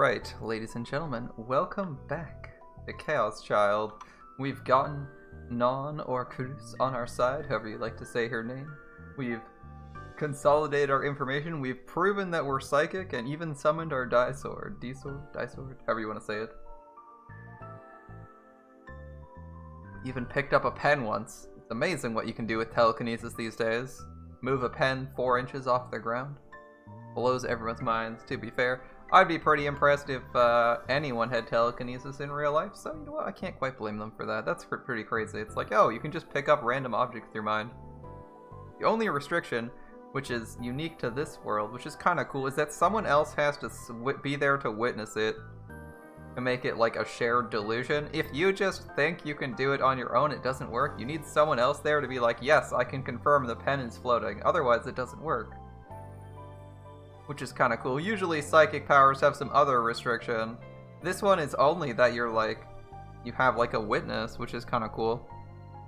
Right, ladies and gentlemen, welcome back to Chaos Child. We've gotten Non or Cruz on our side, however you like to say her name. We've consolidated our information, we've proven that we're psychic, and even summoned our D-Sword, however you want to say it. Even picked up a pen once. It's amazing what you can do with telekinesis these days. Move a pen 4 inches off the ground. Blows everyone's minds, to be fair. I'd be pretty impressed if anyone had telekinesis in real life, so you know what, I can't quite blame them for that. That's pretty crazy. It's like, oh, you can just pick up random objects with your mind. The only restriction, which is unique to this world, which is kind of cool, is that someone else has to be there to witness it, to make it like a shared delusion. If you just think you can do it on your own, it doesn't work. You need someone else there to be like, yes, I can confirm the pen is floating, otherwise it doesn't work. Which is kind of cool. Usually psychic powers have some other restriction. This one is only that you're like, you have like a witness, which is kind of cool.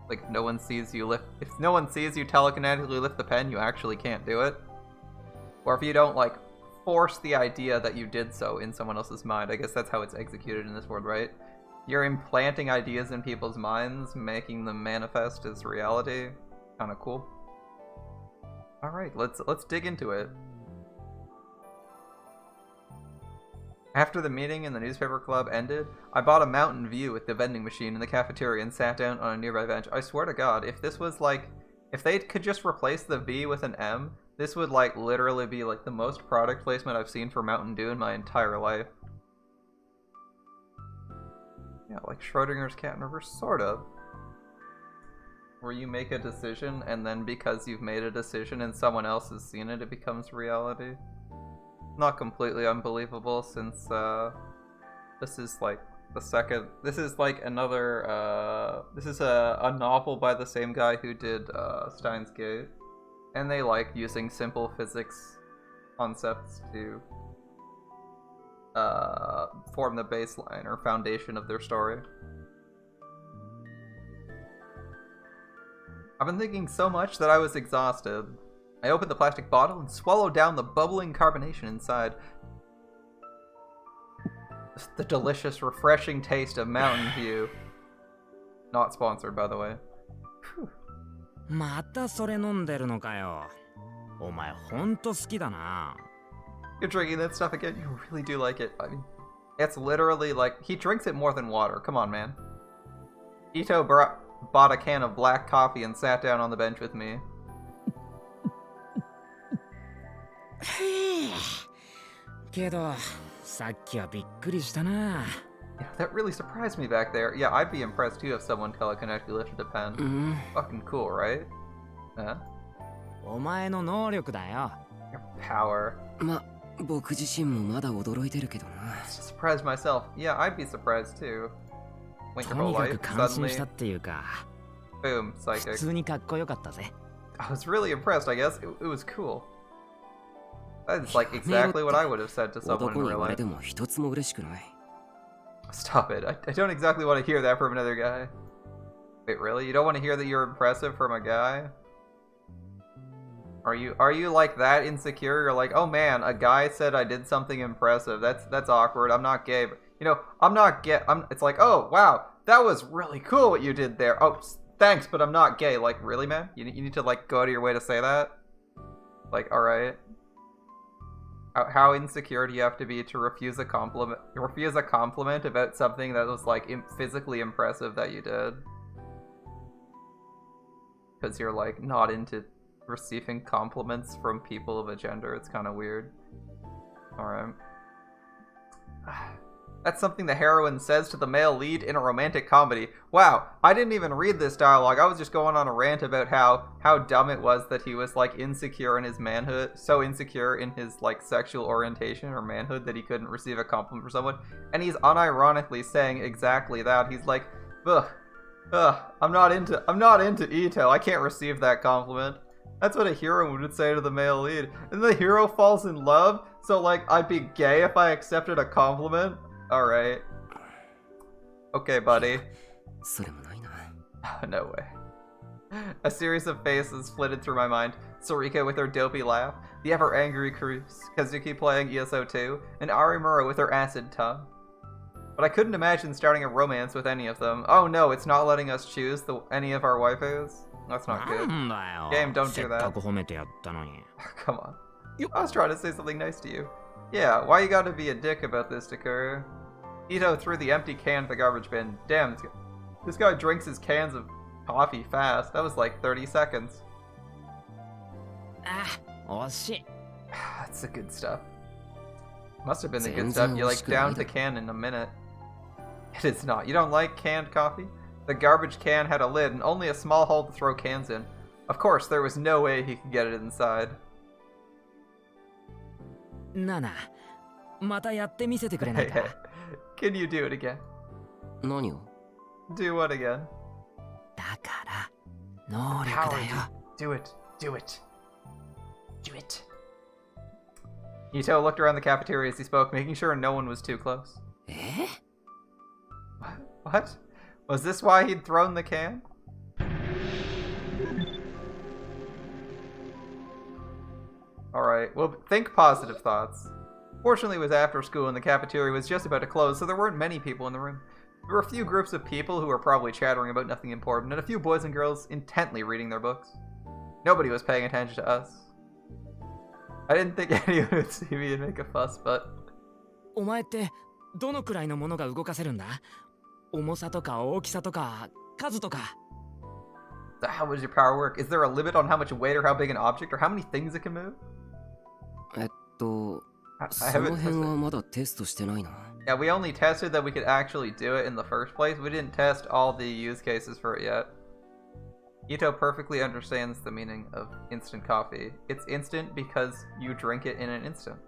Like no one sees you lift, if no one sees you telekinetically lift the pen, you actually can't do it. Or if you don't like force the idea that you did so in someone else's mind. I guess that's how it's executed in this world, right? You're implanting ideas in people's minds, making them manifest as reality. Kind of cool. All right, let's dig into it. After the meeting in the newspaper club ended, I bought a Mountain View with the vending machine in the cafeteria and sat down on a nearby bench. I swear to God, if this was like, if they could just replace the V with an M, this would like literally be like the most product placement I've seen for Mountain Dew in my entire life. Yeah, like Schrodinger's cat in reverse, sort of. Where you make a decision and then because you've made a decision and someone else has seen it, it becomes reality. Not completely unbelievable since this is like the second, this is like another, this is a novel by the same guy who did Steins Gate, and they like using simple physics concepts to form the baseline or foundation of their story. I've been thinking so much that I was exhausted. I opened the plastic bottle and swallowed down the bubbling carbonation inside. The delicious, refreshing taste of Mountain View. Not sponsored, by the way. Whew. またそれ飲んでるのかよ。お前ほんと好きだな。 You're drinking that stuff again? You really do like it. I mean, it's literally like, he drinks it more than water. Come on, man. Ito bought a can of black coffee and sat down on the bench with me. けどさっきはびっくりしたな。 Yeah, that really surprised me back there. Yeah, I'd be impressed too if someone telekinetically lifted a pen. Fucking cool, right? Huh? お前の能力だよ。 Your power. ま、僕自身もまだ驚いてるけどな。 Surprised myself. Yeah, I'd be surprised too. Went と your whole にか life, く感心 suddenly, したっていうか、 boom, 普 psychic. 通にかっこよかったぜ。 I was really impressed, I guess. It was cool. That's like exactly what I would have said to someone 男 in に real 言われ life. ても一つも嬉しくない。 Stop it. I don't exactly want to hear that from another guy. Wait, really? You don't want to hear that you're impressive from a guy? Are you like that insecure? You're like, oh man, a guy said I did something impressive. That's awkward. I'm not gay, but you know, I'm not gay. It's like, oh wow, that was really cool what you did there. Oh, thanks, but I'm not gay. Like, really, man? You need to like go out of your way to say that? Like, all right. How insecure do you have to be to refuse a compliment? Refuse a compliment about something that was like physically impressive that you did? Because you're like not into receiving compliments from people of a gender. It's kind of weird. All right. That's something the heroine says to the male lead in a romantic comedy. Wow, I didn't even read this dialogue. I was just going on a rant about how dumb it was that he was like insecure in his manhood, so insecure in his like sexual orientation or manhood that he couldn't receive a compliment from someone. And he's unironically saying exactly that. He's like, ugh, I'm not into Ito. I can't receive that compliment. That's what a hero would say to the male lead. And the hero falls in love, so like I'd be gay if I accepted a compliment. Alright. Okay, buddy. それもないな。No way. A series of faces flitted through my mind. Sarika with her dopey laugh, the ever-angry Kazuki playing ESO 2, and Arimura with her acid tongue. But I couldn't imagine starting a romance with any of them. Oh no, it's not letting us choose any of our waifus? That's not good. Game, don't do that. Come on. I was trying to say something nice to you. Yeah, why you gotta be a dick about this, Takura? Ito threw the empty can at the garbage bin. Damn, this guy drinks his cans of coffee fast. That was like 30 seconds. That's the good stuff. Must have been the good stuff. You like downed the can in a minute. It is not. You don't like canned coffee? The garbage can had a lid and only a small hole to throw cans in. Of course, there was no way he could get it inside. Nana, Hey, can you do it again? 何を Do what again? だから能力 Power, だよ do it. Do it. Do it. Ito looked around the cafeteria as he spoke, making sure no one was too close. え What? Was this why he'd thrown the can? Alright, well, think positive thoughts. Fortunately, it was after school and the cafeteria was just about to close, so there weren't many people in the room. There were a few groups of people who were probably chattering about nothing important, and a few boys and girls intently reading their books. Nobody was paying attention to us. I didn't think anyone would see me and make a fuss, but... お前ってどのくらいのものが動かせるんだ？重さとか大きさとか数とか。 How does your power work? Is there a limit on how much weight or how big an object or how many things it can move? その辺はまだテストしてないな。 Yeah, we only tested that we could actually do it in the first place. We didn't test all the use cases for it yet. Ito perfectly understands the meaning of instant coffee. It's instant because you drink it in an instant.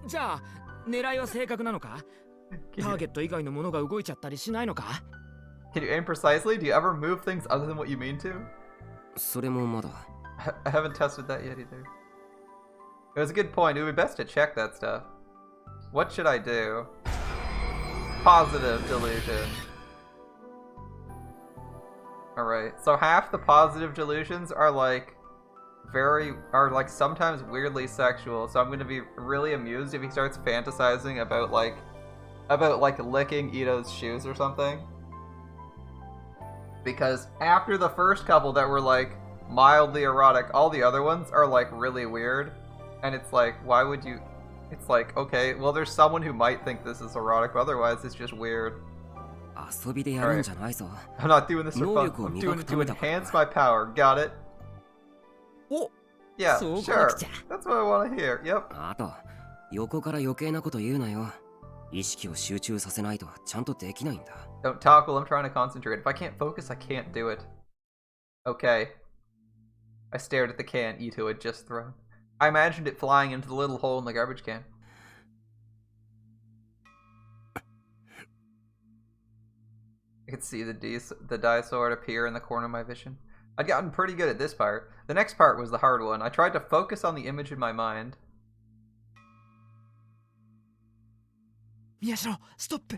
じゃあ狙いは正確なのか？ターゲット以外のものが動いちゃったりしないのか？ Can you aim precisely? Do you ever move things other than what you mean to? それもまだ。I haven't tested that yet either. It was a good point. It would be best to check that stuff. What should I do? Positive delusion. Alright, so half the positive delusions are like sometimes weirdly sexual, so I'm gonna be really amused if he starts fantasizing about licking Ito's shoes or something. Because after the first couple that were like mildly erotic, all the other ones are like really weird. And it's like, why would you... It's like, okay, well there's someone who might think this is erotic, but otherwise it's just weird. 遊びでやるんじゃないぞ。 I'm not doing this for fun. I'm doing it to enhance my power. Got it? お、 Yeah, そうこ sure. なくちゃ。 That's what I want to hear. Yep. あと、横から余計なこと言うなよ。意識を集中させないとちゃんとできないんだ。 Don't talk while I'm trying to concentrate. If I can't focus, I can't do it. Okay. I stared at the can Ito had just thrown. I imagined it flying into the little hole in the garbage can. I could see the die sword appear in the corner of my vision. I'd gotten pretty good at this part. The next part was the hard one. I tried to focus on the image in my mind. Miyashiro, stop!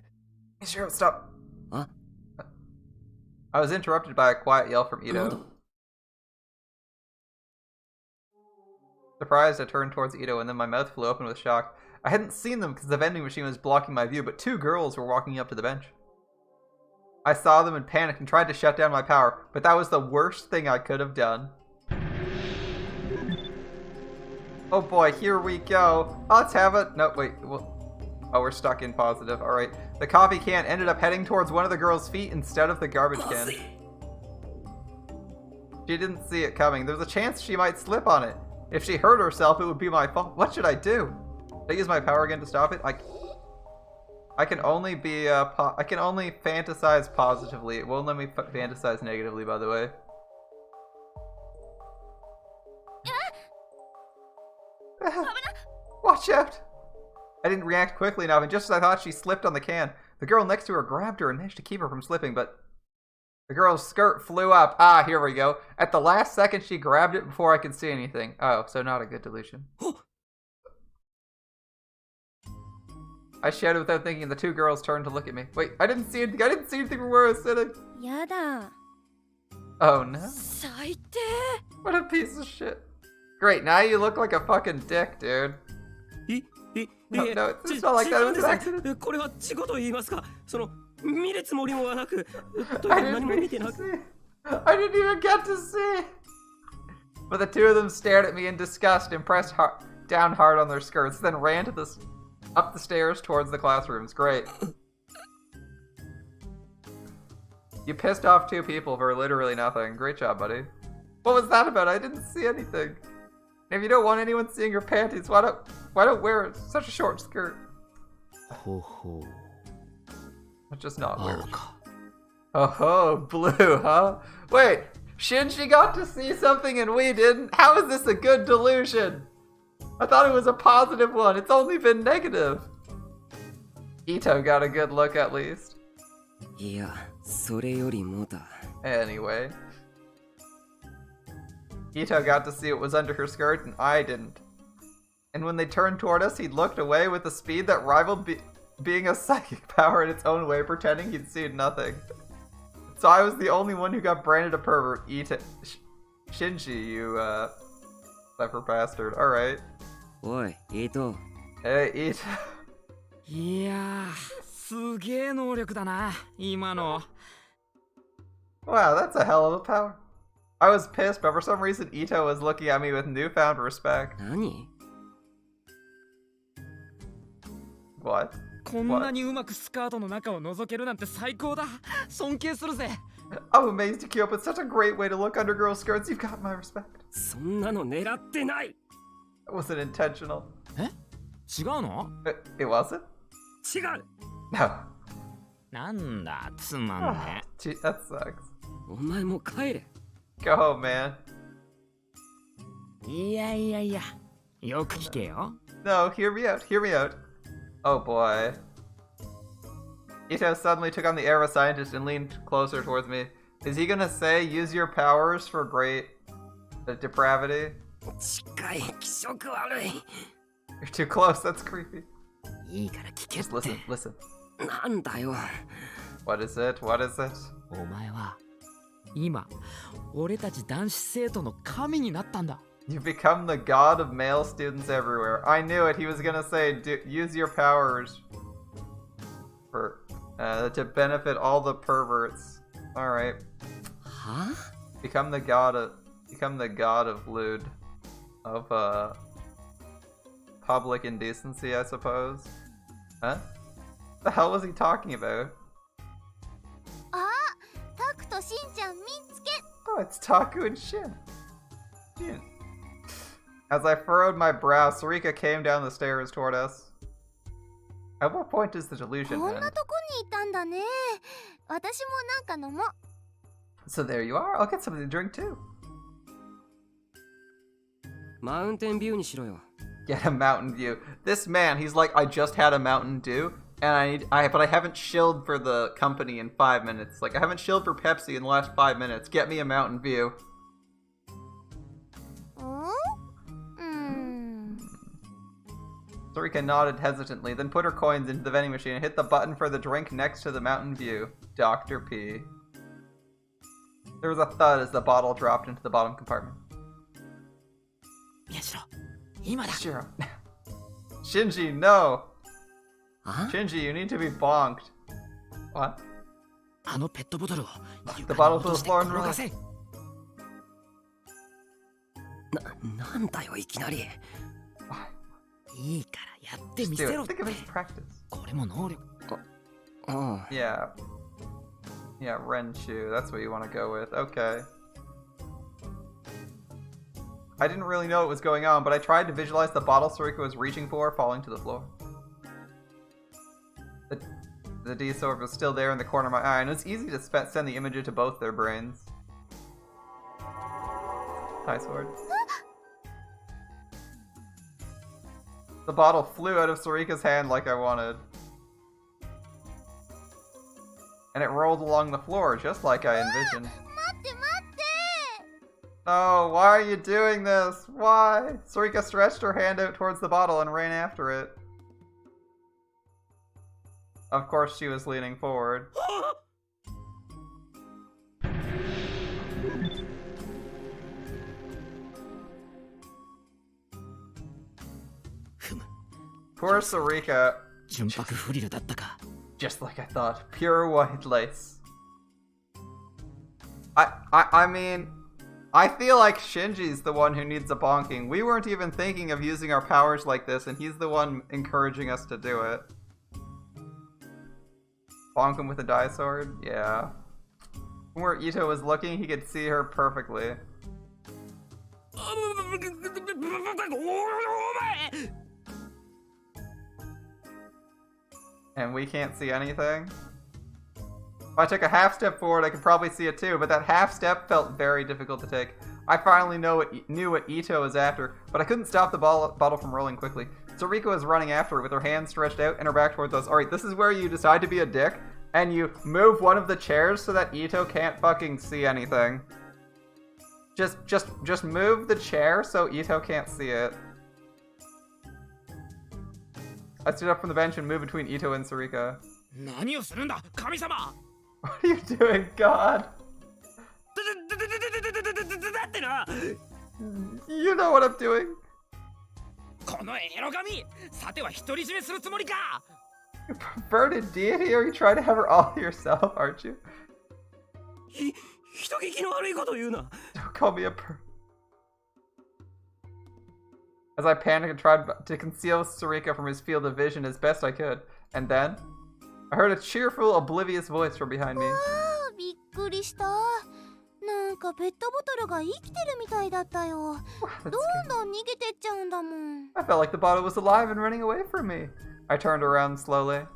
Miyashiro, stop! Huh? I was interrupted by a quiet yell from Ito. Surprised, I turned towards Ito and then my mouth flew open with shock. I hadn't seen them because the vending machine was blocking my view, but two girls were walking up to the bench. I saw them and panicked and tried to shut down my power, but that was the worst thing I could have done. Oh boy, here we go. Let's have it. No, wait. Oh, we're stuck in positive. Alright. The coffee can ended up heading towards one of the girls' feet instead of the garbage can. She didn't see it coming. There was a chance she might slip on it. If she hurt herself, it would be my fault. What should I do? Should I use my power again to stop it? I can only be, I can only fantasize positively. It won't let me fantasize negatively, by the way. Watch out! I didn't react quickly enough, and just as I thought she slipped on the can, the girl next to her grabbed her and managed to keep her from slipping, but the girl's skirt flew up. Ah, here we go. At the last second, she grabbed it before I could see anything. Oh, so not a good delusion. I shouted without thinking, and the two girls turned to look at me. Wait, I didn't see anything. I didn't see anything from where I was sitting. やだ。Oh no. 最低 What a piece of shit. Great, now you look like a fucking dick, dude. い No, いえ no, it's not like that. It 違うん was で an す accident. これは事故と言いますか見るつもりもなくという I か何 didn't も even 見てなく see. I didn't even get to see. But the two of them stared at me in disgust and pressed down hard on their skirts, then ran to up the stairs towards the classrooms. Great. You pissed off two people for literally nothing. Great job, buddy. What was that about? I didn't see anything. If you don't want anyone seeing your panties, why don't wear such a short skirt? ほうほう It's just not 青 weird. か Oh ho, blue, huh? Wait, Shinji got to see something and we didn't? How is this a good delusion? I thought it was a positive one. It's only been negative. Ito got a good look at least. いやそれよりもだ Anyway. Ito got to see what was under her skirt and I didn't. And when they turned toward us, he looked away with a speed that rivaled being a psychic power in its own way, pretending he'd seen nothing. So I was the only one who got branded a pervert. Shinji, you, clever bastard. Alright. おい伊藤 Hey, Ito. いやーすげえ能力だな今の Wow, that's a hell of a power. I was pissed, but for some reason Ito was looking at me with newfound respect. 何 What? こんなにうまくスカートの中を覗けるなんて最高だ尊敬するぜ I'm amazed you came up with such a great way to look under girls' skirts. You've got my respect. そんなの狙ってない It wasn't intentional. え違うの It wasn't? 違う No. なんだつまんね Gee, that sucks. お前も帰れ Go home, man. いやいやいやよく聞けよ No, hear me out. Hear me out. Oh boy. Ito suddenly took on the air of a scientist and leaned closer towards me. Is he gonna say, use your powers for great depravity? 近い気色悪い You're too close. That's creepy. いいから聞けっ Just て listen. Listen. なんだよ What is it? What is it? お前は今俺たち男子生徒の神になったんだ You've become the god of male students everywhere. I knew it. He was gonna say, use your powers for to benefit all the perverts. All right. は Become the god of lewd, of public indecency, I suppose. Huh? The hell was he talking about? あ、タクとしんちゃん見つけ。 Oh, it's Taku and Shin. Shin. As I furrowed my brow, Sarika came down the stairs toward us. At what point does the delusion こん end? なとこにいたんだね。私もなんか飲もう。 So there you are. I'll get something to drink too. マウンテンビューにしろよ Get a Mountain Dew. This man, he's like, I just had a Mountain Dew, and but I haven't chilled for the company in 5 minutes. Like, I haven't chilled for Pepsi in the last 5 minutes. Get me a Mountain Dew. うん。Sarika nodded hesitantly, then put her coins into the vending machine and hit the button for the drink next to the Mountain Dew. Dr. P. There was a thud as the bottle dropped into the bottom compartment. 宮代今だ Shiro. Shinji, no! あ Shinji, you need to be bonked. What? あのペットボトルを The 床 bottle に to 落と the して floor and 転 roll. がせなんだよいきなり いいからやって Just み do せろ it. って Think of it as practice. これも能力ああ Yeah. Yeah, Renshu. That's what you want to go with. Okay. I didn't really know what was going on, but I tried to visualize the bottle Sarika was reaching for falling to the floor. The D-sword was still there in the corner of my eye, and it was easy to send the image into both their brains. Hi, sword. The bottle flew out of Sarika's hand like I wanted. And it rolled along the floor just like I envisioned. 待って待って。 No, why are you doing this? Why? Sarika stretched her hand out towards the bottle and ran after it. Of course, she was leaning forward. Poor Sarika. 純白フリルだったか。 Just like I thought. Pure white lace. I mean, I feel like Shinji's the one who needs a bonking. We weren't even thinking of using our powers like this, and he's the one encouraging us to do it. Bonk him with a dye sword? Yeah. From where Ito was looking, he could see her perfectly. And we can't see anything? If I took a half step forward, I could probably see it too, but that half step felt very difficult to take. I finally knew what Ito was after, but I couldn't stop the bottle from rolling quickly. Sarika was running after her with her hands stretched out and her back towards us. Alright, this is where you decide to be a dick, and you move one of the chairs so that Ito can't fucking see anything. Just move the chair so Ito can't see it. I stood up from the bench and moved between Ito and Sarika. 何をするんだ、神様。 What are you doing, God? だってな。 You know what I'm doing. このエロ神、さては独り占めするつもりか。 You perverted deity, or you trying to have her all to yourself, aren't you? 人聞きの悪いこと言うな。 Don't call me a As I panicked and tried to conceal Sarika from his field of vision as best I could. And then, I heard a cheerful, oblivious voice from behind me. びっくりした。なんかペットボトルが生きてるみたいだったよ。どんどん逃げてっちゃうんだもん。 I felt like the bottle was alive and running away from me. I turned around slowly.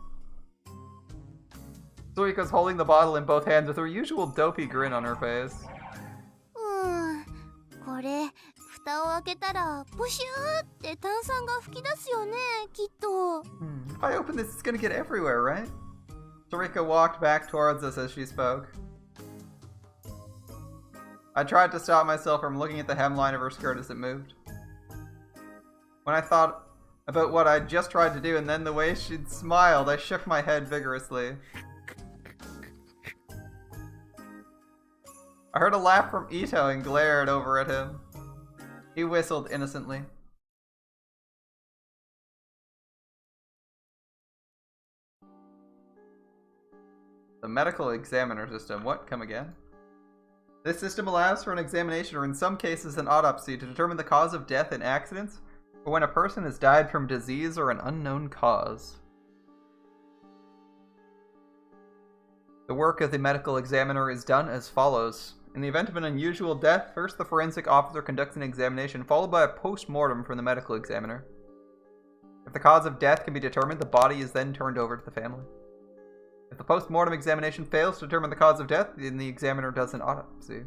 Sarika's holding the bottle in both hands with her usual dopey grin on her face. これ蓋を開けたらプシューって炭酸が吹き出すよね、きっと。If I open this, it's gonna get everywhere, right? Sarika walked back towards us as she spoke. I tried to stop myself from looking at the hemline of her skirt as it moved. When I thought about what I'd just tried to do and then the way she'd smiled, I shook my head vigorously. I heard a laugh from Ito and glared over at him. He whistled innocently. The medical examiner system. What? Come again? This system allows for an examination or in some cases an autopsy to determine the cause of death in accidents or when a person has died from disease or an unknown cause. The work of the medical examiner is done as follows. In the event of an unusual death, first the forensic officer conducts an examination followed by a post-mortem from the medical examiner. If the cause of death can be determined, the body is then turned over to the family. If the post-mortem examination fails to determine the cause of death, then the examiner does an autopsy.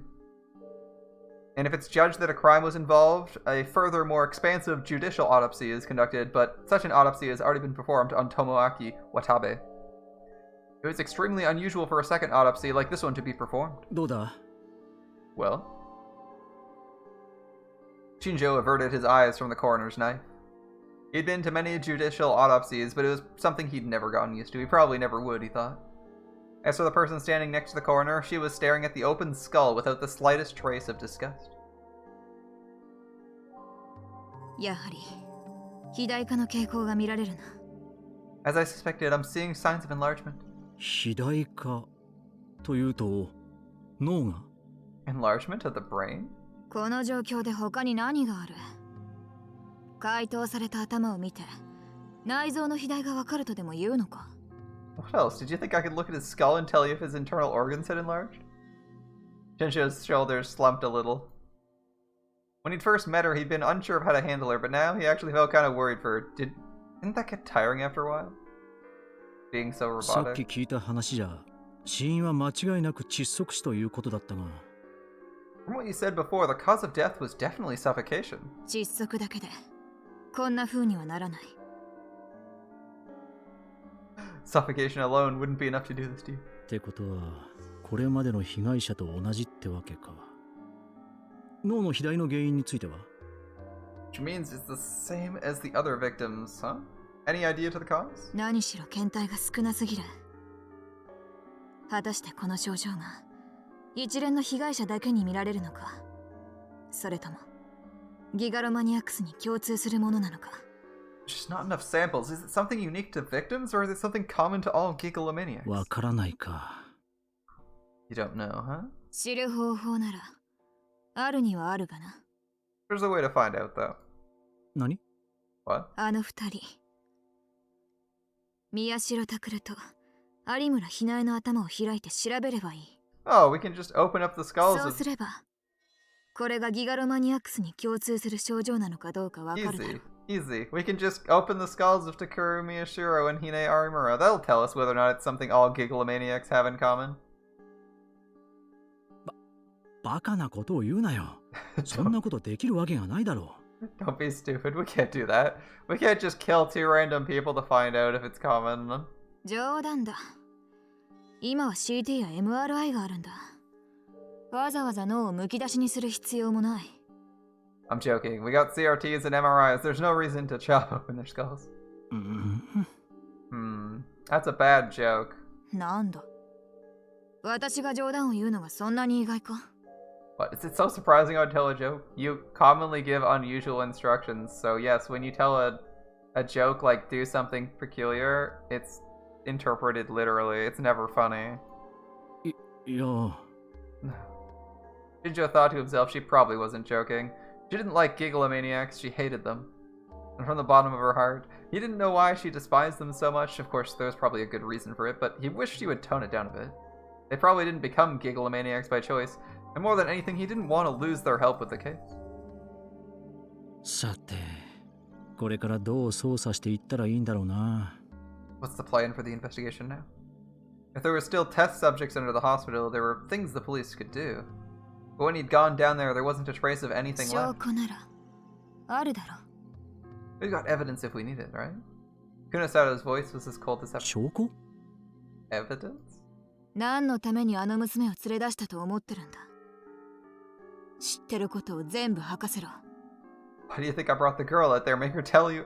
And if it's judged that a crime was involved, a further, more expansive judicial autopsy is conducted, but such an autopsy has already been performed on Tomoaki Watabe. It was extremely unusual for a second autopsy like this one to be performed. どうだ。 Well? Shinjo averted his eyes from the coroner's knife. He'd been to many judicial autopsies, but it was something he'd never gotten used to. He probably never would, he thought. As for the person standing next to the coroner, she was staring at the open skull without the slightest trace of disgust. やはり肥大化の傾向が見られるな。 As I suspected, I'm seeing signs of enlargement. 肥大化というと脳が。 Enlargement of the brain? この状況で他に何がある？解凍された頭を見て内臓の肥大がわかるとでも言うのか？ What else? Did you think I could look at his skull and tell you if his internal organs had enlarged? Shinjo's shoulders slumped a little. When he'd first met her, he'd been unsure of how to handle her, but now he actually felt kind of worried for her. Didn't that get tiring after a while? Being so さっ robotic. き聞いた話じゃ死因は間違いなく窒息死ということだったが From what you said before, the cause of death was definitely suffocation. 窒息だけでこんな風にはならない。 Suffocation alone wouldn't be enough to do this to you. ってことはこれまでの被害者と同じってわけか脳の肥大の原因については Which means it's the same as the other victims, huh? Any idea to the cause? 何しろ検体が少なすぎる。果たしてこの症状が一連の被害者だけに見られるのか、それともギガロマニアックスに共通するものなのか。Just not enough samples. Is it something unique to victims, or is it something common to all gigalomaniacs? わからないか。 You don't know, huh? 知る方法ならあるにはあるがな。 There's a way to find out, though. 何？ What? あの二人、宮代拓と有村ひなえの頭を開いて調べればいい。 Oh, we can just open up the skulls そう of... すればこれがギガロマニアックスに共通する症状なのかどうかわかるだろう。 Easy. We can just open the skulls of Takuru Miyashiro and Hine Arimura. That'll tell us whether or not it's something all gigalomaniacs have in common. バカなことを言うなよ。そんなことできるわけがないだろう。 Don't be stupid. We can't do that. We can't just kill two random people to find out if it's common. 冗談だ。今は CT や MRI があるんだ。わざわざ脳をむき出しにする必要もない。 I'm joking. We got CRTs and MRIs. There's no reason to chop open their skulls. That's a bad joke. なんだ。私が冗談を言うのがそんなに意外か。 What? Is it so surprising I would tell a joke? You commonly give unusual instructions, so yes, when you tell a joke like do something peculiar, it's interpreted literally. It's never funny. いや、 Shinjo thought to himself she probably wasn't joking. She didn't like gigalomaniacs, she hated them. And from the bottom of her heart, he didn't know why she despised them so much. Of course, there was probably a good reason for it, but he wished she would tone it down a bit. They probably didn't become gigalomaniacs by choice, and more than anything, he didn't want to lose their help with the case. さて、これからどう捜査していったらいいんだろうな。 What's the plan for the investigation now? If there were still test subjects under the hospital, there were things the police could do. But when he'd gone down there, there wasn't a trace of anything 証 left. 拠ならあるだろ。 We've got evidence if we need it, right? Kunosada's voice was as cold as ever. 証拠？ Evidence? 何のためにあの娘を連れ出したと思ってるんだ。知ってることを全部吐かせろ。 Why do you think I brought the girl out there? Make her tell you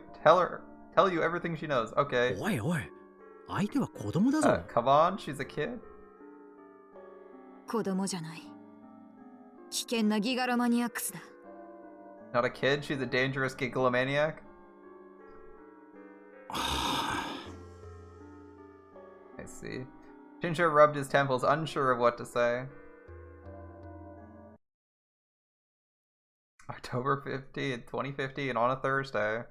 everything she knows. Okay. おいおい、相手は子供だぞ。 Come on, she's a kid. 子供じゃない。危険なギガロマニアックスだ。 Not a kid, she's a dangerous gigalomaniac. I see. Shinjo rubbed his temples, unsure of what to say. October 15th, 2015, on a Thursday. It's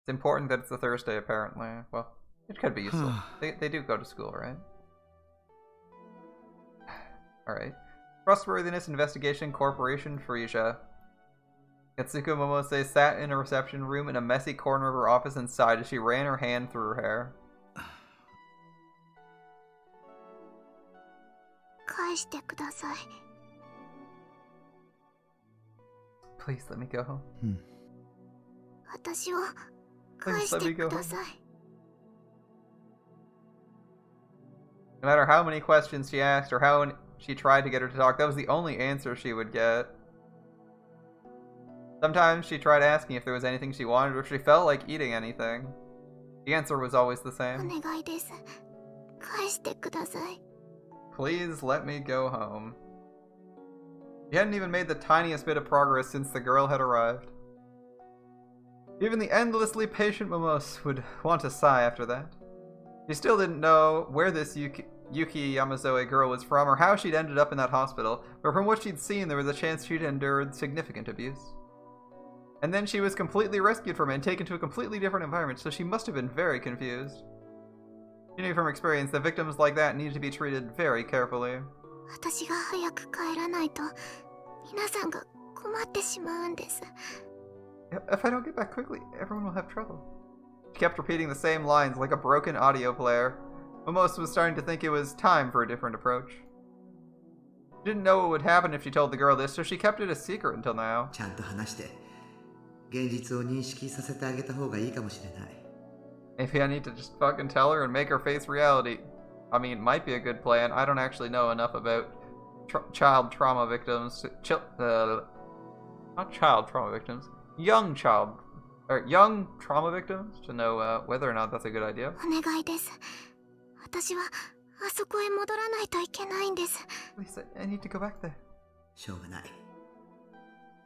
important that it's a Thursday, apparently. Well, it could be useful. They do go to school, right? Alright. Trustworthiness Investigation Corporation, Frisia. Katsuko Momose sat in a reception room in a messy corner of her office and sighed as she ran her hand through her hair. 返してください。 Please let me go home. 私を返してください。 No matter how many questions she asked or how she tried to get her to talk, that was the only answer she would get. Sometimes she tried asking if there was anything she wanted or if she felt like eating anything. The answer was always the お same. 願いです。返してください。 Please let me go home. She hadn't even made the tiniest bit of progress since the girl had arrived. Even the endlessly patient Momose would want to sigh after that. She still didn't know where this Yuki Yamazoe girl was from or how she'd ended up in that hospital, but from what she'd seen, there was a chance she'd endured significant abuse. And then she was completely rescued from it and taken to a completely different environment, so she must have been very confused. She knew from experience that victims like that needed to be treated very carefully. 私が早く帰らないと皆さんが困ってしまうんです。 If I don't get back quickly, everyone will have trouble. She kept repeating the same lines like a broken audio player. Momose was starting to think it was time for a different approach. She didn't know what would happen if she told the girl this, so she kept it a secret until now. ちゃんと話して現実を認識させてあげた方がいいかもしれない。 Maybe I need to just fucking tell her and make her face reality. I mean, it might be a good plan. I don't actually know enough about child trauma victims. Not child trauma victims. Young trauma victims to know whether or not that's a good idea. お願いです。私はあそこへ戻らないといけないんです。 Lisa, I need to go back there. しょうがない。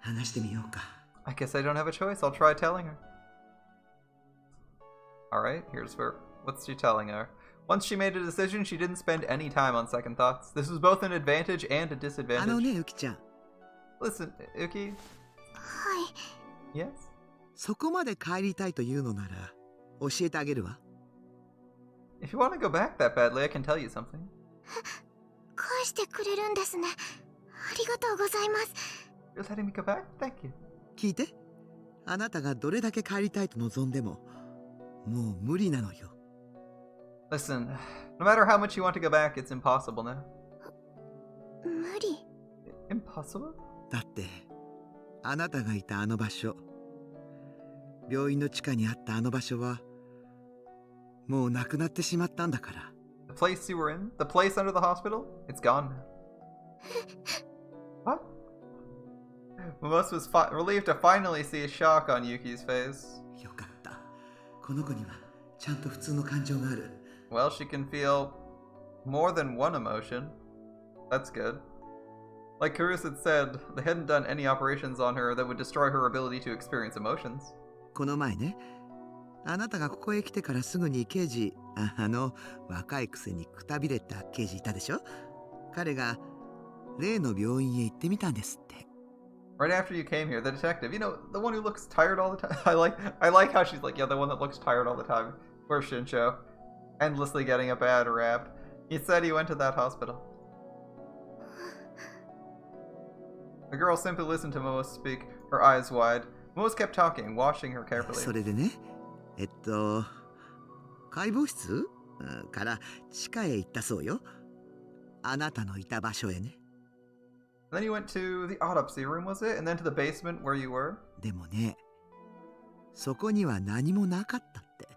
話してみようか。 I guess I don't have a choice. I'll try telling her. Alright, what's she telling her? Once she made a decision, she didn't spend any time on second thoughts. This was both an advantage and a あの disadvantage. ね、ウキちゃん。 Listen, Uki. はい Yes? そこまで帰りたいというのなら、教えてあげるわ。If you want to go back that badly, I can tell you something. 返してくれるんですねありがとうございます You're letting me go back? Thank you. 聞いて。あなたがどれだけ帰りたいと望んでも、もう無理なのよ。Listen, no matter how much you want to go back, it's impossible now. 無理 Impossible? だって、あなたがいたあの場所、病院の地下にあったあの場所は、もうなくなってしまったんだから。The place you were in? The place under the hospital? It's gone now. What? Momosu was relieved to finally see a shock on Yuki's face. よかった。この子にはちゃんと普通の感情がある。Well, she can feel more than one emotion. That's good. Like Karus had said, they hadn't done any operations on her that would destroy her ability to experience emotions. この前ね、あなたがここへ来てからすぐに刑事、若いくせにくたびれた刑事いたでしょ。彼が例の病院へ行ってみたんですって。Right after you came here, the detective, you know, the one who looks tired all the time. I like how she's like, yeah, the one that looks tired all the time. Poor Shinsho. Endlessly getting a bad rap. He said he went to that hospital. The girl simply listened to Momo speak, her eyes wide. Momo kept talking, watching her carefully. それでね、解剖室から地下へ行ったそうよ。あなたのいた場所へね。And then you went to the autopsy room, was it? And then to the basement where you were? でもね、そこには何もなかったって。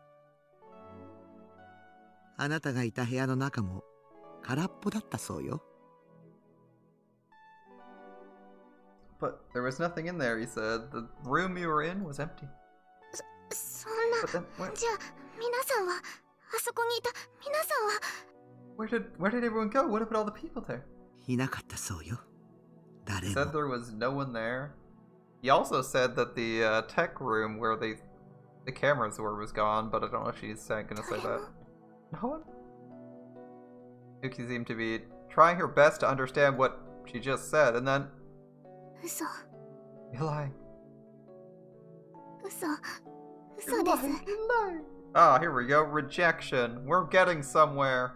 あなたがいた部屋の中も空っぽだったそうよ。But there was nothing in there, he said. The room you were in was empty. そんな But then, where, じゃあ皆さんはあそこにいた皆さんは where did everyone go? What about all the people there? いなかったそうよ。 He said there was no one there. He also said that the tech room where the cameras were was gone, but I don't know if she's gonna say that. No one? Yuki seemed to be trying her best to understand what she just said, and then... 嘘 You're lying. 嘘 You're です lying. You're lying. Ah, here we go. Rejection. We're getting somewhere.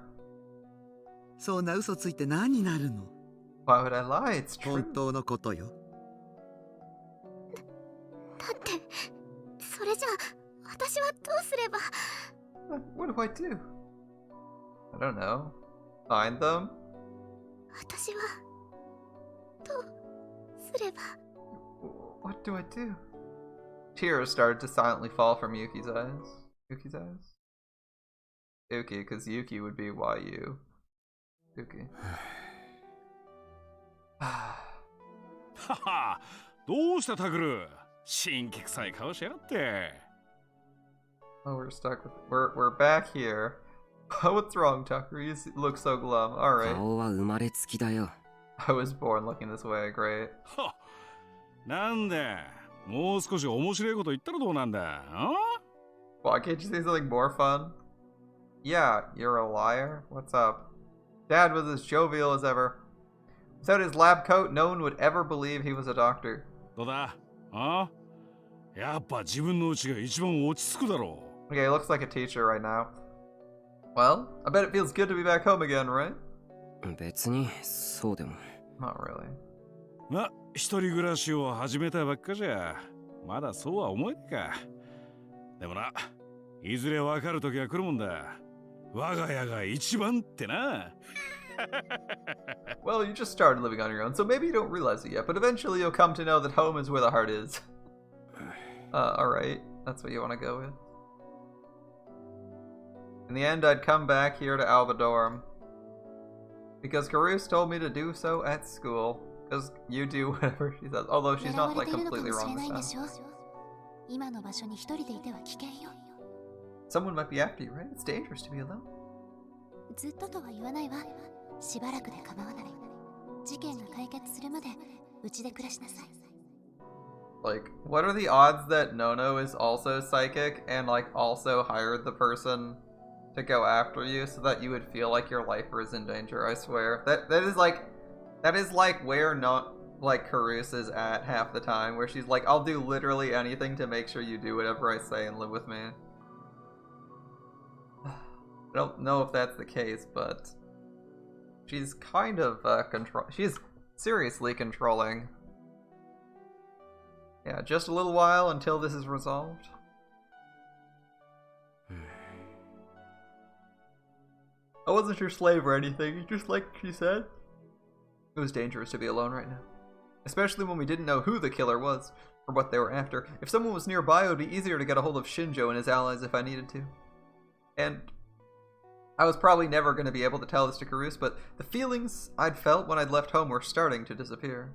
そんな嘘ついて何になるの。 Why would I lie? It's true. 本当のことよ。だってそれじゃあ私はどうすれば What do I do? I don't know. Find them? 私はどうすれば What do I do? Tears started to silently fall from Yuki's eyes. Yuki's eyes? Yuki, because Yuki would be YU. Yuki. はは、どうしたタグル？新規臭い顔しやがって。Oh, we're stuck with we're back here. What's wrong, Tucker? You look so glum. All right. 顔は生まれつきだよ。 I was born looking this way. Great. は、なんだ。もう少し面白いこと言ったらどうなんだ。Why can't you say something more fun? Yeah, you're a liar. What's up? Dad was as jovial as ever. Without his lab coat, no one would ever believe he was a doctor. どうだ？やっぱ自分の家が一番落ち着くだろう。Okay, he looks like a teacher right now. Well, I bet it feels good to be back home again, right? 別にそうでも。 Not really. ま、一人暮らしを始めたばっかじゃ、まだそうは思えないか。でもな、いずれわかる時が来るもんだ。我が家が一番ってな。Well, you just started living on your own, so maybe you don't realize it yet, but eventually you'll come to know that home is where the heart is. Alright, that's what you want to go with. In the end, I'd come back here to Alba Dorm. Because Karus told me to do so at school. Because you do whatever she says. Although she's not like completely wrong this time. 今の場所に一人でいては危険よ Someone might be after you, right? It's dangerous to be alone. ずっととは言わないわしばらくで構わない事件が解決するまでうちで暮らしなさい Like, what are the odds that Nono is also psychic and, like, also hired the person to go after you so that you would feel like your life is in danger? I swear. That is like where not like Karus is at half the time, where she's like, I'll do literally anything to make sure you do whatever I say and live with me. I don't know if that's the case, but she's kind of she's seriously controlling. Yeah, just a little while until this is resolved. I wasn't your slave or anything, just like she said. It was dangerous to be alone right now. Especially when we didn't know who the killer was, or what they were after. If someone was nearby, it would be easier to get a hold of Shinjo and his allies if I needed to. And I was probably never going to be able to tell this to Karus, but the feelings I'd felt when I'd left home were starting to disappear.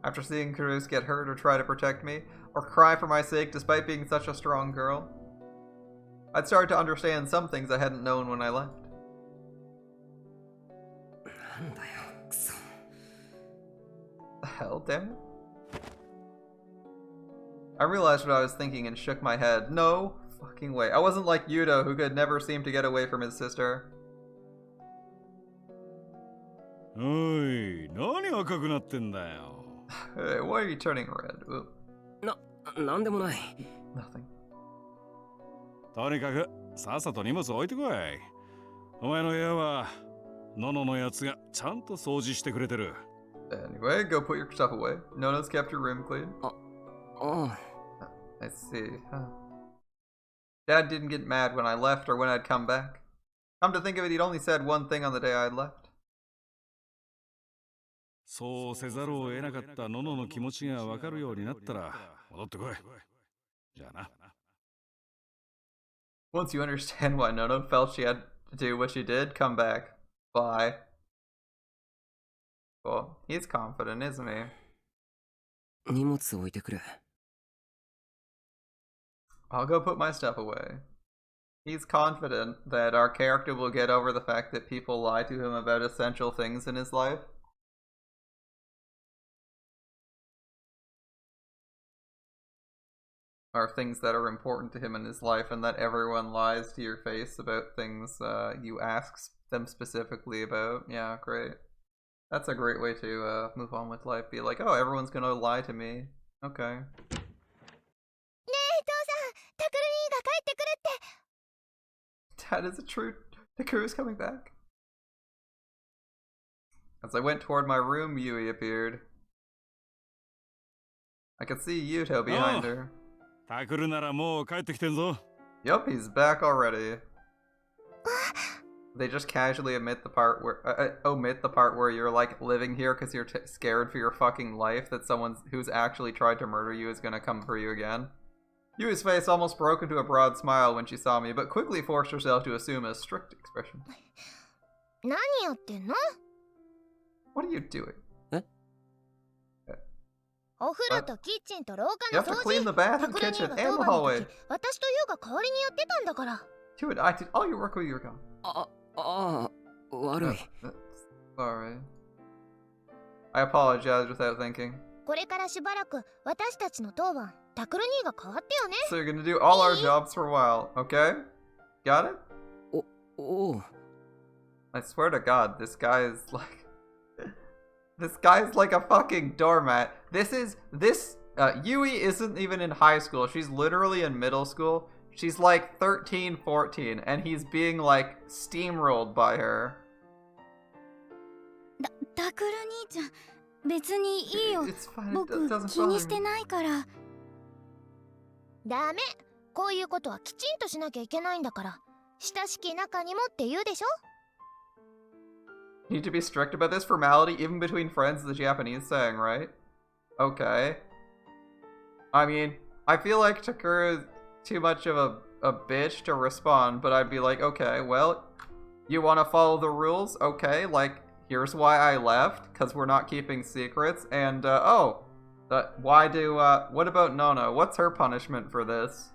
After seeing Karus get hurt or try to protect me, or cry for my sake despite being such a strong girl, I'd started to understand some things I hadn't known when I left. The hell, damn it? I realized what I was thinking and shook my head. No fucking way. I wasn't like Yudo, who could never seem to get away from his sister. Oi, 何赤くなってんだよ。Hey, why are you turning red? Ooh, なんでもない。 nothing. とにかくさっさと荷物置いてこい。お前の部屋はノノのやつがちゃんと掃除してくれてる。Anyway, go put your stuff away. Nono's kept your room clean. ああ。 I see. Huh. Dad didn't get mad when I left or when I'd come back. Come to think of it, he'd only said one thing on the day I'd left. そうせざるを得なかったノノの気持ちがわかるようになったら戻ってこい。じゃあな。Once you understand why Nono felt she had to do what she did, come back. Bye. Well, he's confident, isn't he? 荷物置いてくれ。 I'll go put my stuff away. He's confident that our character will get over the fact that people lie to him about essential things in his life. Or things that are important to him in his life, and that everyone lies to your face about things you ask them specifically about. Yeah, great. That's a great way to move on with life. Be like, oh, everyone's gonna lie to me. Okay. Dad, is it true? Takuru's coming back? As I went toward my room, Yui appeared. I could see Yuto behind her. タクルならもう帰ってきてんぞ。 Yup, he's back already. They just casually omit the part where you're like living here because you're scared for your fucking life that someone who's actually tried to murder you is gonna come for you again. Yui's face almost broke into a broad smile when she saw me, but quickly forced herself to assume a strict expression. 何やってんの？ What are you doing? お風呂とキッチンと廊 You 下 have の to 掃 clean 除。 the bath タ and クル兄 kitchen が and 当 the 番の hallway. 時、私とユウが代わりにやってたんだから。 Dude, I did all your work while you were gone. 悪い。 Sorry. I apologize without thinking. これからしばらく私たちの当番、タクル兄が代わってよね。 So you're gonna do all our jobs for a while, okay? Got it? おう。 I swear to God, this guy is like... This guy's like a fucking doormat. Yui isn't even in high school. She's literally in middle school. She's like 13, 14, and he's being like steamrolled by her. タクル兄ちゃん、別にいいよ。 It's fine. It 僕 doesn't 気に bother して me. ないから。ダメ。こういうことはきちんとしなきゃいけないんだから。親しき中にもって言うでしょ？ Need to be strict about this formality even between friends, the Japanese saying, right? Okay. I mean, I feel like Takura is too much of a bitch to respond, but I'd be like, okay, well, you want to follow the rules? Okay, like, here's why I left, because we're not keeping secrets, and, what about Nono? What's her punishment for this?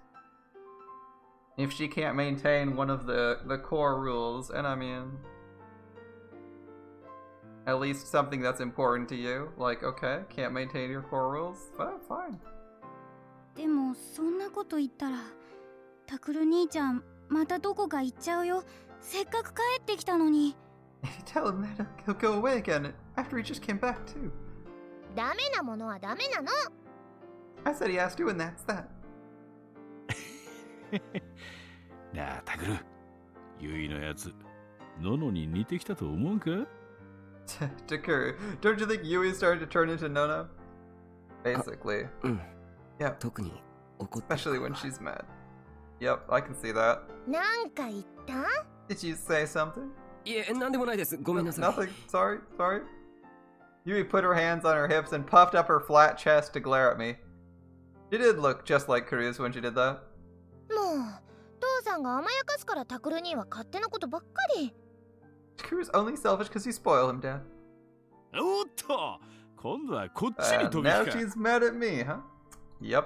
If she can't maintain one of the core rules, and I mean... At least something that's important to you. Like, okay, can't maintain your core rules? Well, fine. でもそんなこと言ったらタクル兄ちゃんまたどこか行っちゃうよ。せっかく帰ってきたのに。Tell him that he'll go away again after he just came back too. ダメなものはダメなの。 I said he has to and that's that. なあタグル、ユイのやつノノに似てきたと思うか？ Takuru, don't you think Yui's starting to turn into Nono? Basically. うん Yeah. 特に怒ってる Especially when she's mad. Yep, I can see that. なんか言った？ Did you say something? いえなんでもないですごめんなさい Nothing. Sorry. Yui put her hands on her hips and puffed up her flat chest to glare at me. She did look just like Karu's when she did that. もう父さんが甘やかすからタクル兄は勝手なことばっかり。 Karu's only selfish because you spoil him, Dad. おっと、今度はこっちに And 飛び now 火か。 she's mad at me, huh? Yep.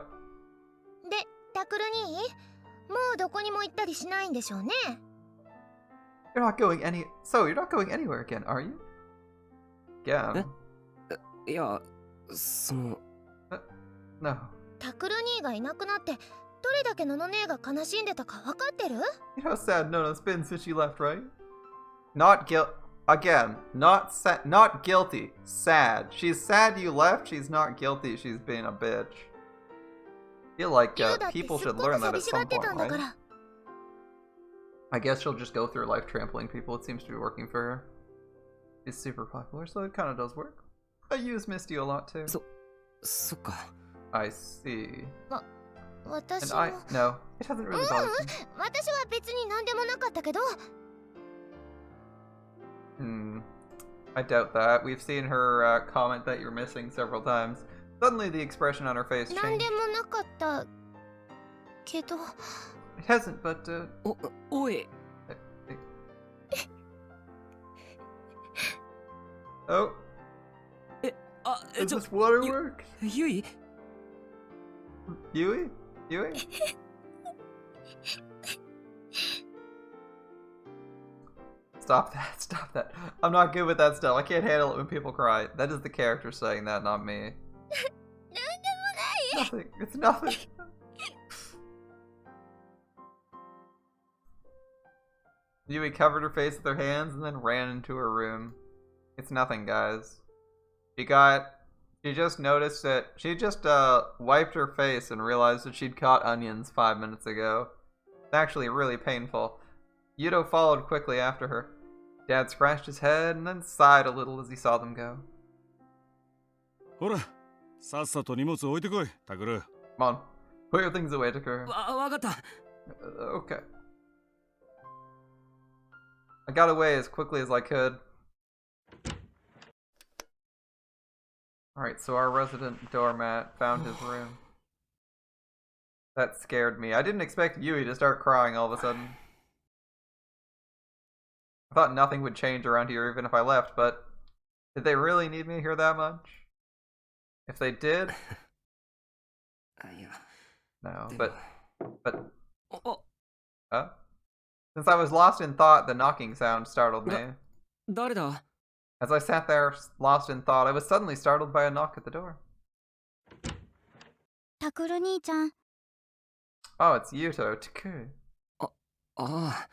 でタクル兄もうどこにも行ったりしないんでしょうね。 You're not going anywhere again, are you? Again. いやその No. タクル兄がいなくなってどれだけのの姉が悲しんでたか分かってる？ You know how sad Nono's been since she left, right? Not not guilty. Sad. She's sad you left. She's not guilty. She's being a bitch. I feel like ユウだって people すっ should ごく learn that 寂 at しが some ってた point, んだか right? ら。 I guess she'll just go through life trampling people. It seems to be working for her. She's super popular, so it kind of does work. I use Misty a lot too. そっか I see. 私 And も I no, it doesn't really bother me. 私は別に何でもなかったけど。 I doubt that. We've seen her comment that you're missing several times. Suddenly, the expression on her face 何 changed. でもなかったけど。 It hasn't, but おい oh, あ is ちょ this waterworks? ユイ Yui? Stop that. I'm not good with that stuff. I can't handle it when people cry. That is the character saying that, not me. 何でもない。 Nothing. It's nothing. Yui covered her face with her hands and then ran into her room. It's nothing, guys. She just noticed that she just wiped her face and realized that she'd caught onions 5 minutes ago. It's actually really painful. Yuto followed quickly after her. Dad scratched his head and then sighed a little as he saw them go. ほら、さっさと荷物置いてこい、タグル。 Come on, put your things away, Takura. わかった Okay. I got away as quickly as I could. Alright, so our resident doormat found his room. That scared me. I didn't expect Yui to start crying all of a sudden. I thought nothing would change around here even if I left, but did they really need me here that much? If they did, いや no. でも But お since I was lost in thought, the knocking sound startled me. 誰だ As I sat there, lost in thought, I was suddenly startled by a knock at the door. タクル兄ちゃん。 Oh, it's Yuto. Takuru. ああ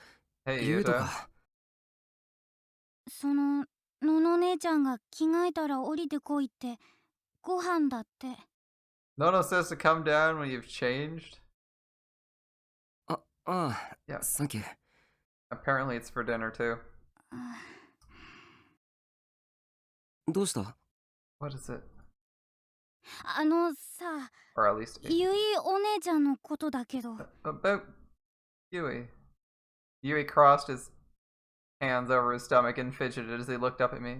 Hey, ユウト Yuto. かそののの姉ちゃんが着替えたら降りてこいってご飯だって。 Nono says to come down when you've changed. ああ Yeah. サンキュー Apparently it's for dinner too. どうした What is it? あのさ、 Or at least ゆいお姉ちゃんのことだけど。 about Yui. Yui crossed his hands over his stomach and fidgeted as he looked up at me.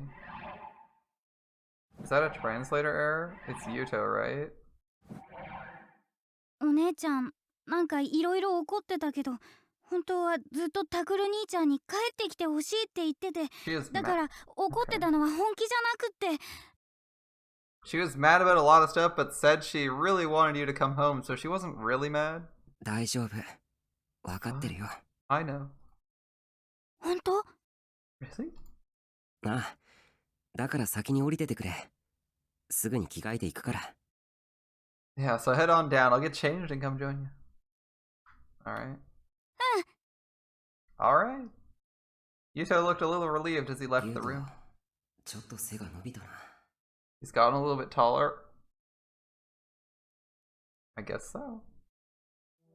Is that a translator error? It's Yuto, right? お姉ちゃん、なんかいろいろ怒ってたけど、本当はずっとタクル兄ちゃんに帰ってきてほしいって言ってて、 She was だか mad. ら怒ってたのは本気じゃなくって。 She was mad about a lot of stuff, but said she really wanted you to come home, so she wasn't really mad. 大丈夫わかってるよ I know. 本当？ Really? ああだから先に降りててくれ。すぐに着替えていくから。Yeah, so head on down. I'll get changed and come join you. Alright. Alright. Yuto looked a little relieved as he left the room. ちょっと背が伸びたな。He's gotten a little bit taller. I guess so.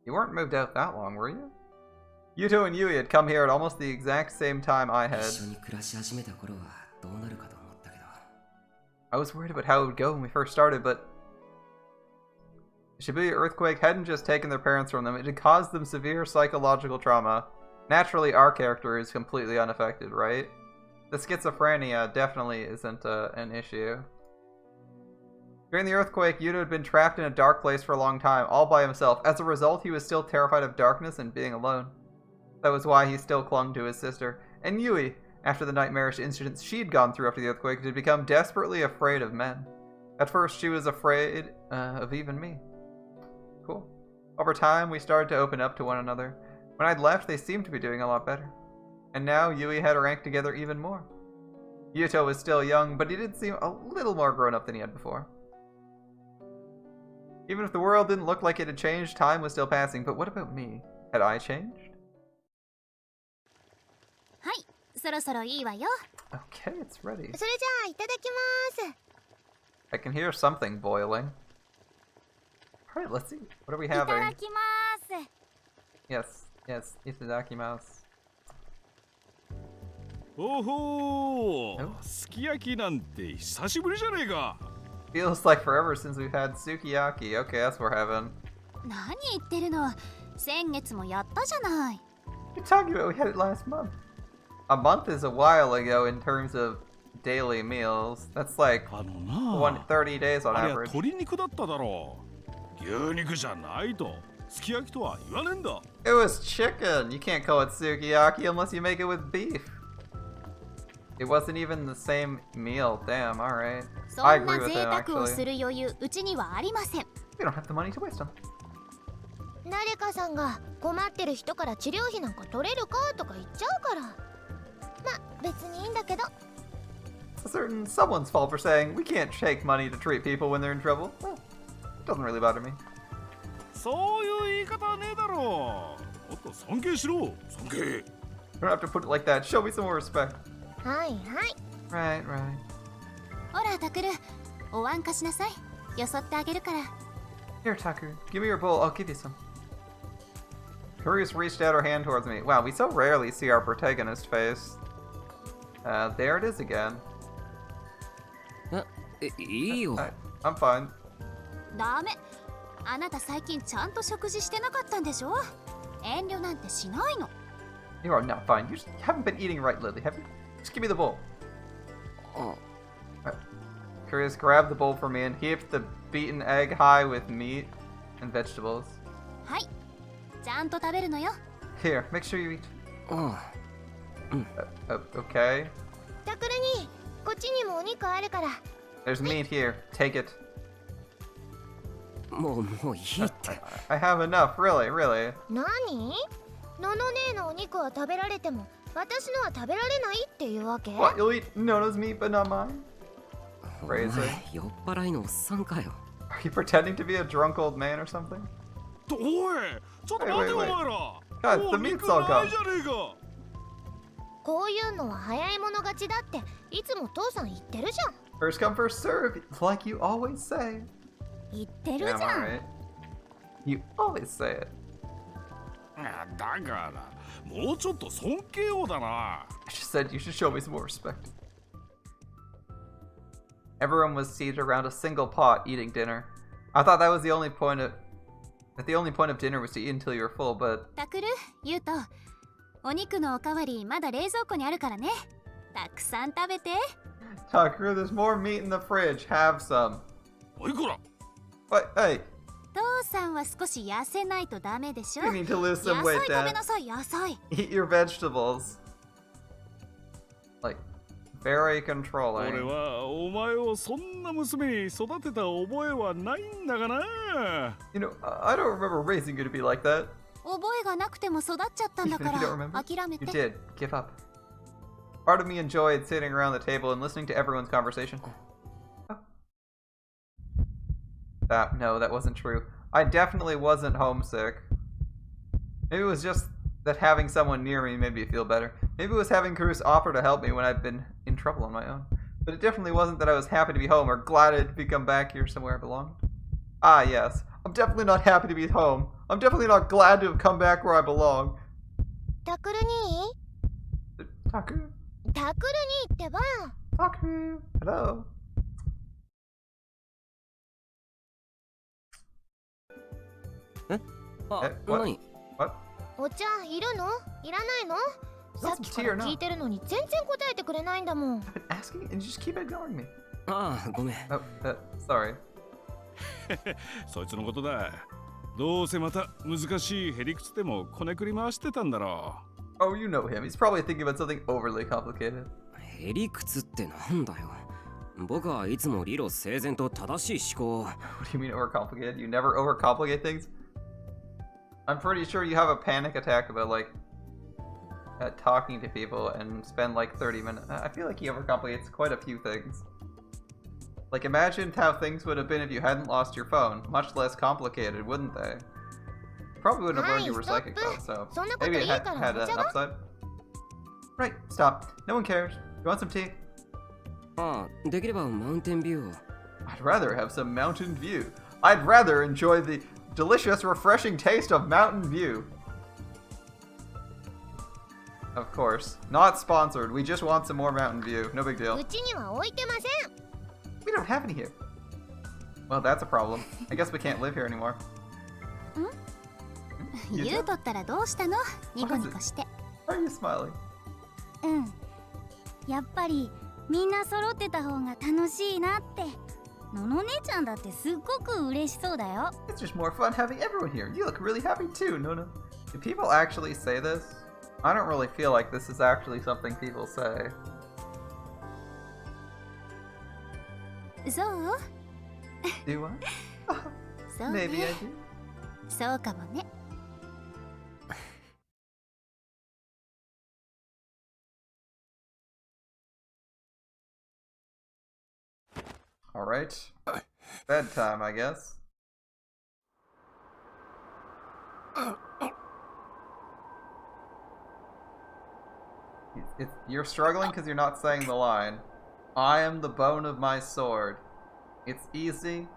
You weren't moved out that long, were you? Yuto and Yui had come here at almost the exact same time I had. 一緒に暮らし始めた頃はどうなるかと思ったけど。I was worried about how it would go when we first started, but the Shibuya earthquake hadn't just taken their parents from them, it had caused them severe psychological trauma. Naturally, our character is completely unaffected, right? The schizophrenia definitely isn't an issue. During the earthquake, Yuto had been trapped in a dark place for a long time, all by himself. As a result, he was still terrified of darkness and being alone. That was why he still clung to his sister. And Yui, after the nightmarish incidents she'd gone through after the earthquake, had become desperately afraid of men. At first, she was afraid of even me. Cool. Over time, we started to open up to one another. When I'd left, they seemed to be doing a lot better. And now, Yui had ranked together even more. Yuto was still young, but he did seem a little more grown up than he had before. Even if the world didn't look like it had changed, time was still passing. But what about me? Had I changed? はい、そろそろいいわよ。 Okay, it's ready. それじゃあいただきます。 I can hear something boiling. Alright, let's see. What are we いた having? だきます。 Yes, yes, itadakimasu. おほー、 Oh. すき焼きなんて久しぶりじゃねえか。 Feels like forever since we've had sukiyaki. Okay, that's what we're having. 何言ってるの。先月もやったじゃない。 What are you talking about? We had it last month. A month is a while ago in terms of daily meals. That's like あのな、 30 days on あれは average. 鶏肉だっただろう。牛肉じゃないと。すき焼きとは言わねえんだ。 It was chicken. You can't call it sukiyaki unless you make it with beef. It wasn't even the same meal. Damn, alright. そ I ん agree な with 贅 him, 沢を actually. する余裕うちにはありません。 We don't have the money to waste on. 誰かさんが困ってる人から治療費なんか取れるかとか言っちゃうから。ま、別にいいんだけど。 It's someone's fault for saying we can't take money to treat people when they're in trouble. Well, it doesn't really bother me. そういう言い方はねえだろう。もっと尊敬しろ。尊敬。 You don't have to put it like that. Show me some more respect. はいはい。 Right, right. ほらタクル、お椀貸しなさい。よそってあげるから。 Here, Taku. Give me your bowl. I'll give you some. Curious reached out her hand towards me. Wow, we so rarely see our protagonist face. There it is again. いいよ。 I'm fine. ダメ。あなた最近ちゃんと食事してなかったんでしょ。遠慮なんてしないの。 You are not fine. You haven't been eating right lately, have you? Just give me the bowl. あ、 Curious grabbed the bowl for me and heaped the beaten egg high with meat and vegetables. はい。ちゃんと食べるのよ。 Here, make sure you eat. あ Okay. タクルに、こっちにもお肉あるから。 There's meat here. Take it. あ、もういいって。I have enough. Really, really. 何？のの姉のお肉は食べられても、私のは食べられないっていうわけ？ What? You'll eat Nona's meat, but not mine? お Crazy. 前酔っ払いのおっさんかよ。 Are you pretending to be a drunk old man or something? おい、ちょっと待てお前ら。 God, も the う meat's 肉 all ない gone. じゃねえか。こういうのは早い者勝ちだっていつも父さん言ってるじゃん。 First come, first serve, like you always say. 言ってる Yeah, じ I'm ゃん。 alright. You always say it. あだからもうちょっと尊敬をだな。 I just said you should show me some more respect. Everyone was seated around a single pot eating dinner. I thought that was the only point of dinner was to eat until you were full, but タクル、ユウト、お肉のおかわりまだ冷蔵庫にあるからね。たくさん食べて。 Tucker, there's more meat in the fridge. Have some. おいこら。 What? Hey, 父さんは少し痩せないとダメでしょ。 you need to lose 野 some 菜 weight, 食べ Dad. なさい、野菜。 Eat your vegetables. Like, very 俺 controlling. はお前をそんな娘に育てた覚えはないんだがな。 You know, I don't remember raising you to be like that. 覚えがなくても育っちゃったんだ Even か if you don't ら remember, 諦め you て。 did. Give up. Part of me enjoyed sitting around the table and listening to everyone's conversation. Oh. No, that wasn't true. I definitely wasn't homesick. Maybe it was just that having someone near me made me feel better. Maybe it was having Cruz offer to help me when I'd been in trouble on my own. But it definitely wasn't that I was happy to be home or glad to become back here somewhere I belonged. Ah, yes. I'm definitely not happy to be home. I'm definitely not glad to have come back where I belong. タクル兄 Taku? タクル兄ってば Taku? Hello? What? What? What? お茶いるのいらないの Want さっ some きか tea ら or not? 聞いてるのに全然答えてくれないんだもん I've been asking and you just keep ignoring me. ああ、ごめん。 Oh, sorry. そいつのことだ。どうせまた難しいへりくつでもこねくり回してたんだろ Oh, you know him. He's probably thinking about something overly complicated. へりくつってなんだよ。僕はいつも理路整然と正しい思考を。What do you mean overcomplicated? You never overcomplicate things? I'm pretty sure you have a panic attack about, like, talking to people and spend, like, 30 minutes. I feel like he overcomplicates quite a few things. Like, imagine how things would have been if you hadn't lost your phone. Much less complicated, wouldn't they? Probably wouldn't have learned you were psychic, though, so maybe it had an upside. Right, stop. No one cares. You want some tea? ああ、できればマウンテンビューを。 I'd rather have some mountain view. I'd rather enjoy the delicious, refreshing taste of Mountain View. Of course. Not sponsored. We just want some more Mountain View. No big う deal. ちには置いてません We don't have any here. Well, that's a problem. I guess we can't live here anymore. 言うとったらどうしたのニコニコして Why are you smiling? うんやっぱりみんな揃ってた方が楽しいなってのの姉ちゃんだってすっごく嬉しそうだよ It's just more fun having everyone here. You look really happy too, Nona. Do people actually say this? I don't really feel like this is actually something people say. そう Do I? そう Maybe ね I do. そうかもね Alright. Bedtime, I guess. You're struggling because you're not saying the line. I am the bone of my sword. It's easy.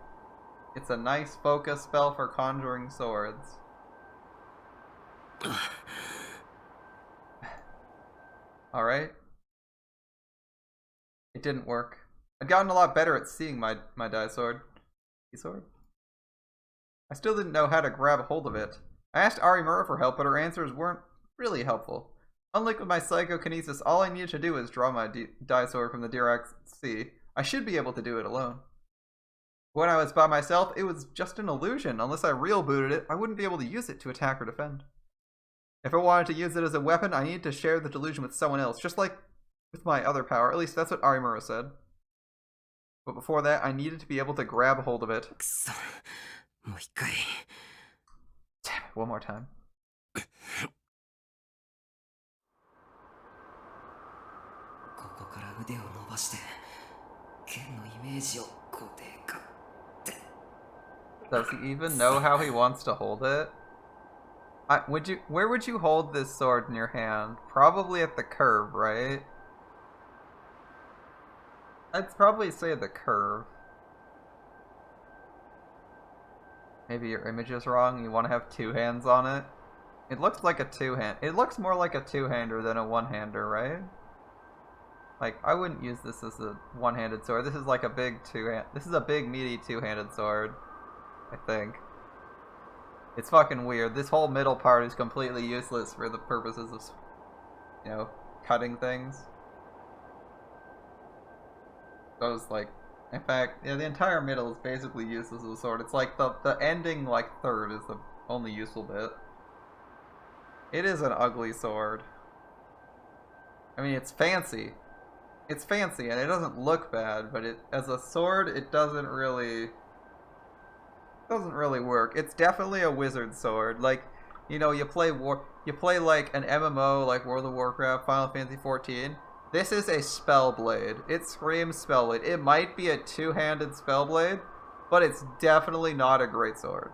It's a nice focus spell for conjuring swords. Alright. It didn't work. I'd gotten a lot better at seeing my die sword. Sword? I still didn't know how to grab a hold of it. I asked Arimura for help, but her answers weren't really helpful. Unlike with my psychokinesis, all I needed to do was draw my die sword from the Dirac Sea. I should be able to do it alone. When I was by myself, it was just an illusion. Unless I real booted it, I wouldn't be able to use it to attack or defend. If I wanted to use it as a weapon, I needed to share the delusion with someone else, just like with my other power. At least that's what Arimura said. But before that, I needed to be able to grab a hold of it. くそ。もう一回。 Damn it, one more time. ここから腕を伸ばして、剣のイメージを固定化って。 Does he even know how he wants to hold it? Where would you hold this sword in your hand? Probably at the curve, right? I'd probably say the curve. Maybe your image is wrong. You want to have two hands on it. It looks like a two-hand. It looks more like a two-hander than a one-hander, right? Like, I wouldn't use this as a one-handed sword. This is like a big two-hand. This is a big meaty two-handed sword, I think. It's fucking weird. This whole middle part is completely useless for the purposes of, you know, cutting things. Those, like, in fact, yeah, the entire middle is basically useless as a sword. It's like the ending, like, third is the only useful bit. It is an ugly sword. I mean, it's fancy. It's fancy, and it doesn't look bad, but as a sword, it doesn't really work. It's definitely a wizard sword. Like, you know, you play like an MMO like World of Warcraft, Final Fantasy 14, This is a spell blade. It screams spell blade. It might be a two-handed spell blade, but it's definitely not a greatsword.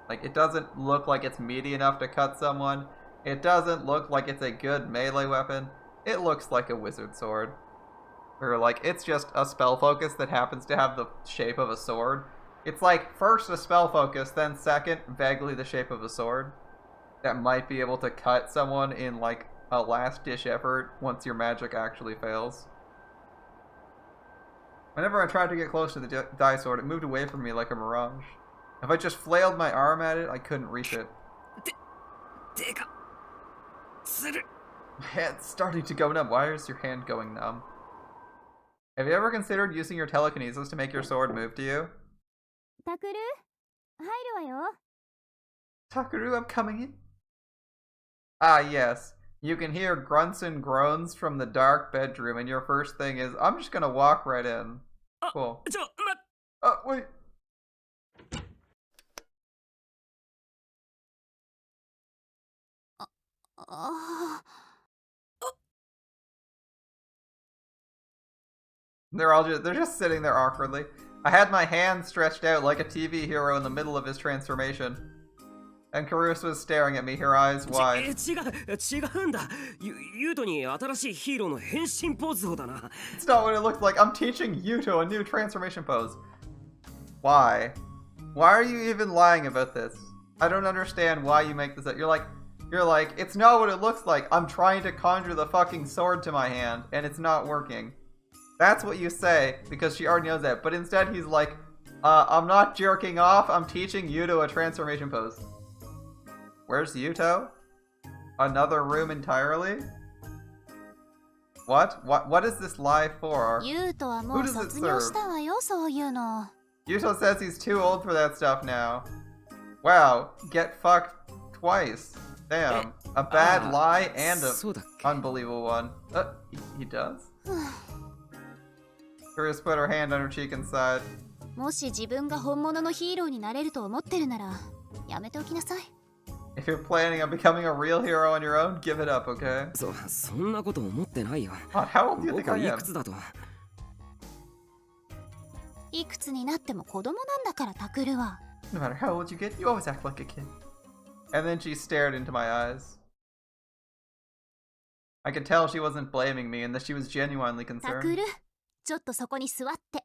Like, it doesn't look like it's meaty enough to cut someone. It doesn't look like it's a good melee weapon. It looks like a wizard sword. Or like, it's just a spell focus that happens to have the shape of a sword. It's like, first a spell focus, then second, vaguely the shape of a sword. That might be able to cut someone in like a last-ditch effort once your magic actually fails. Whenever I tried to get close to the die sword, it moved away from me like a mirage. If I just flailed my arm at it, I couldn't reach it. My hand's starting to go numb. Why is your hand going numb? Have you ever considered using your telekinesis to make your sword move to you? Takuru? 入るわよ。 Takuru, I'm coming in. Ah, yes. You can hear grunts and groans from the dark bedroom, and your first thing is, I'm just gonna walk right in. Cool. Oh, wait. They're just sitting there awkwardly. I had my hand stretched out like a TV hero in the middle of his transformation. And Carus was staring at me, her eyes wide. 違うんだ。ユートに新しいヒーローの変身ポーズをだな。 It's not what it looked like. I'm teaching Yuto a new transformation pose. Why? Why are you even lying about this? I don't understand why you make this up. You're like, it's not what it looks like. I'm trying to conjure the fucking sword to my hand, and it's not working. That's what you say, because she already knows that. But instead he's like, I'm not jerking off, I'm teaching Yuto a transformation pose. Where's Yuto? Another room entirely? What is this lie for? ユウトはもう卒業したわよ、そういうの。 Yuto says he's too old for that stuff now. Wow, get fucked twice. Damn, a bad lie and an unbelievable one. He does? Chris put her hand on her cheek and sighed. もし自分が本物のヒーローになれると思ってるなら、やめておきなさい。 If you're planning on becoming a real hero on your own, give it up, okay? そんなこと思ってないよ。 How old do you think 僕 I い am? くつだと。いくつになっても子供なんだから、タクルは。 No matter how old you get, you always act like a kid. And then she stared into my eyes. I could tell she wasn't blaming me and that she was genuinely タ concerned. クル、ちょっとそこに座って。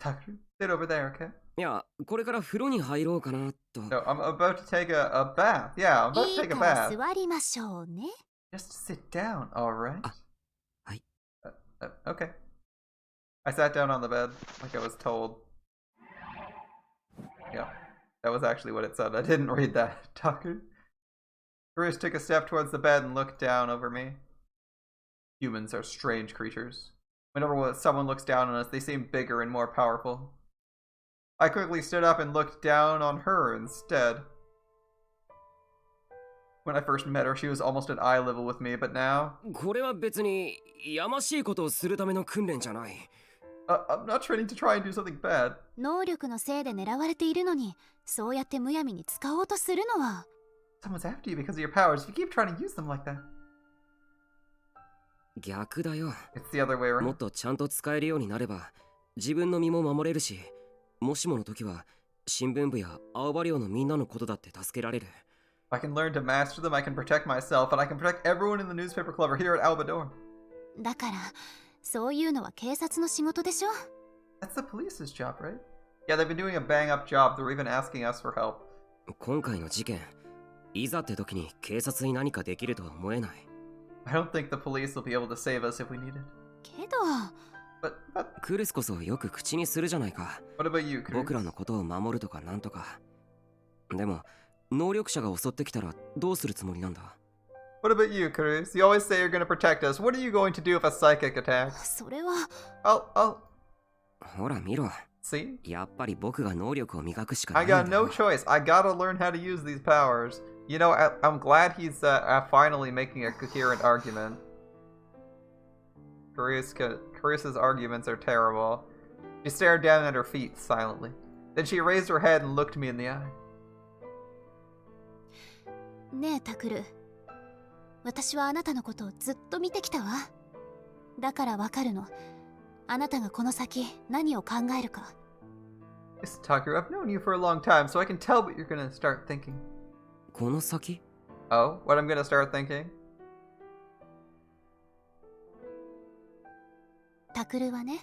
Tucker, sit over there, okay? いや、これから風呂に入ろうかなと。 No, I'm about to take a bath. Yeah, I'm about い to い take a から bath. 座りましょうね。 Just sit down, alright? はい。Okay. I sat down on the bed, like I was told. Yeah, that was actually what it said. I didn't read that. Tucker. Bruce took a step towards the bed and looked down over me. Humans are strange creatures. Whenever someone looks down on us, they seem bigger and more powerful. I quickly stood up and looked down on her instead. When I first met her, she was almost at eye level with me, but now... これは別にやましいことをするための訓練じゃない。I'm not training to try and do something bad. 能力のせいで狙われているのに、そうやってむやみに使おうとするのは。 Someone's after you because of your powers. You keep trying to use them like that. 逆だよ。 It's the other way も around. っとちゃんと使えるようになれば、自分の身も守れるし、もしもの時は新聞部や青葉寮のみんなのことだって助けられる。 If I can learn to master them, I can protect myself, and I can protect everyone in the newspaper club or here at Albador. だから、そういうのは警察の仕事でしょ。 That's the police's job, right? Yeah, they've been doing a bang-up job. They're even asking us for help. 今回の事件、いざって時に警察に何かできるとは思えない。 I don't think the police will be able to save us if we need it. けど、 But クリスこそよく口にするじゃないか。 what about you, Chris? 僕らのことを守るとかなんとか。でも、能力者が襲ってきたらどうするつもりなんだ？ What about you, Chris? You always say you're going to protect us. What are you going to do if a psychic attacks? それは。 I'll ほら見ろ。 see. やっぱり僕が能力を磨くしか I ないん got だよ。 no choice. I gotta learn how to use these powers. You know, I'm glad he's finally making a coherent argument. Carissa's arguments are terrible. She stared down at her feet silently. Then she raised her head and looked me in the eye. ねえ、タクル。私はあなたのことをずっと見てきたわ。だからわかるの。あなたがこの先何を考えるか。Yes, Takeru, I've known you for a long time, so I can tell what you're gonna start thinking. この先 Oh, what I'm gonna start thinking? タクルはね、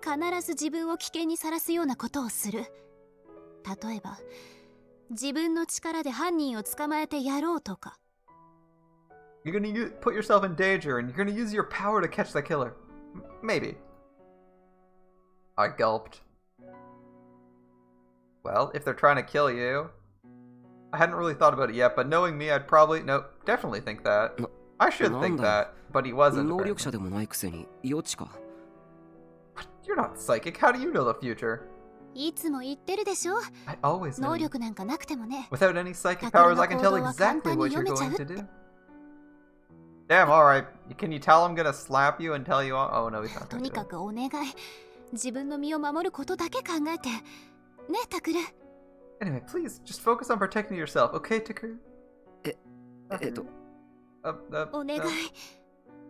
必ず自分を危険にさらすようなことをする。例えば、自分の力で犯人を捕まえてやろうとか。You're gonna put yourself in danger, and you're gonna use your power to catch the killer. Maybe. I gulped. Well, if they're trying to kill you... I hadn't really thought about it yet, but knowing me, I'd probably... Nope, definitely think that. I should think that, but he wasn't. 能力者でもないくせに予知か You're not psychic. How do you know the future? いつも言ってるでしょ。 I always know. 能力なんかなくてもね。 Without any psychic powers, I can tell exactly what you're going to do. Damn, alright. Can you tell I'm gonna slap you and tell you all? Oh, no, he's not と gonna に do か it. くお願い。自分の身を守ることだけ考えて。ね、タクル。Anyway, please, just focus on protecting yourself, okay, Takeru? お願い。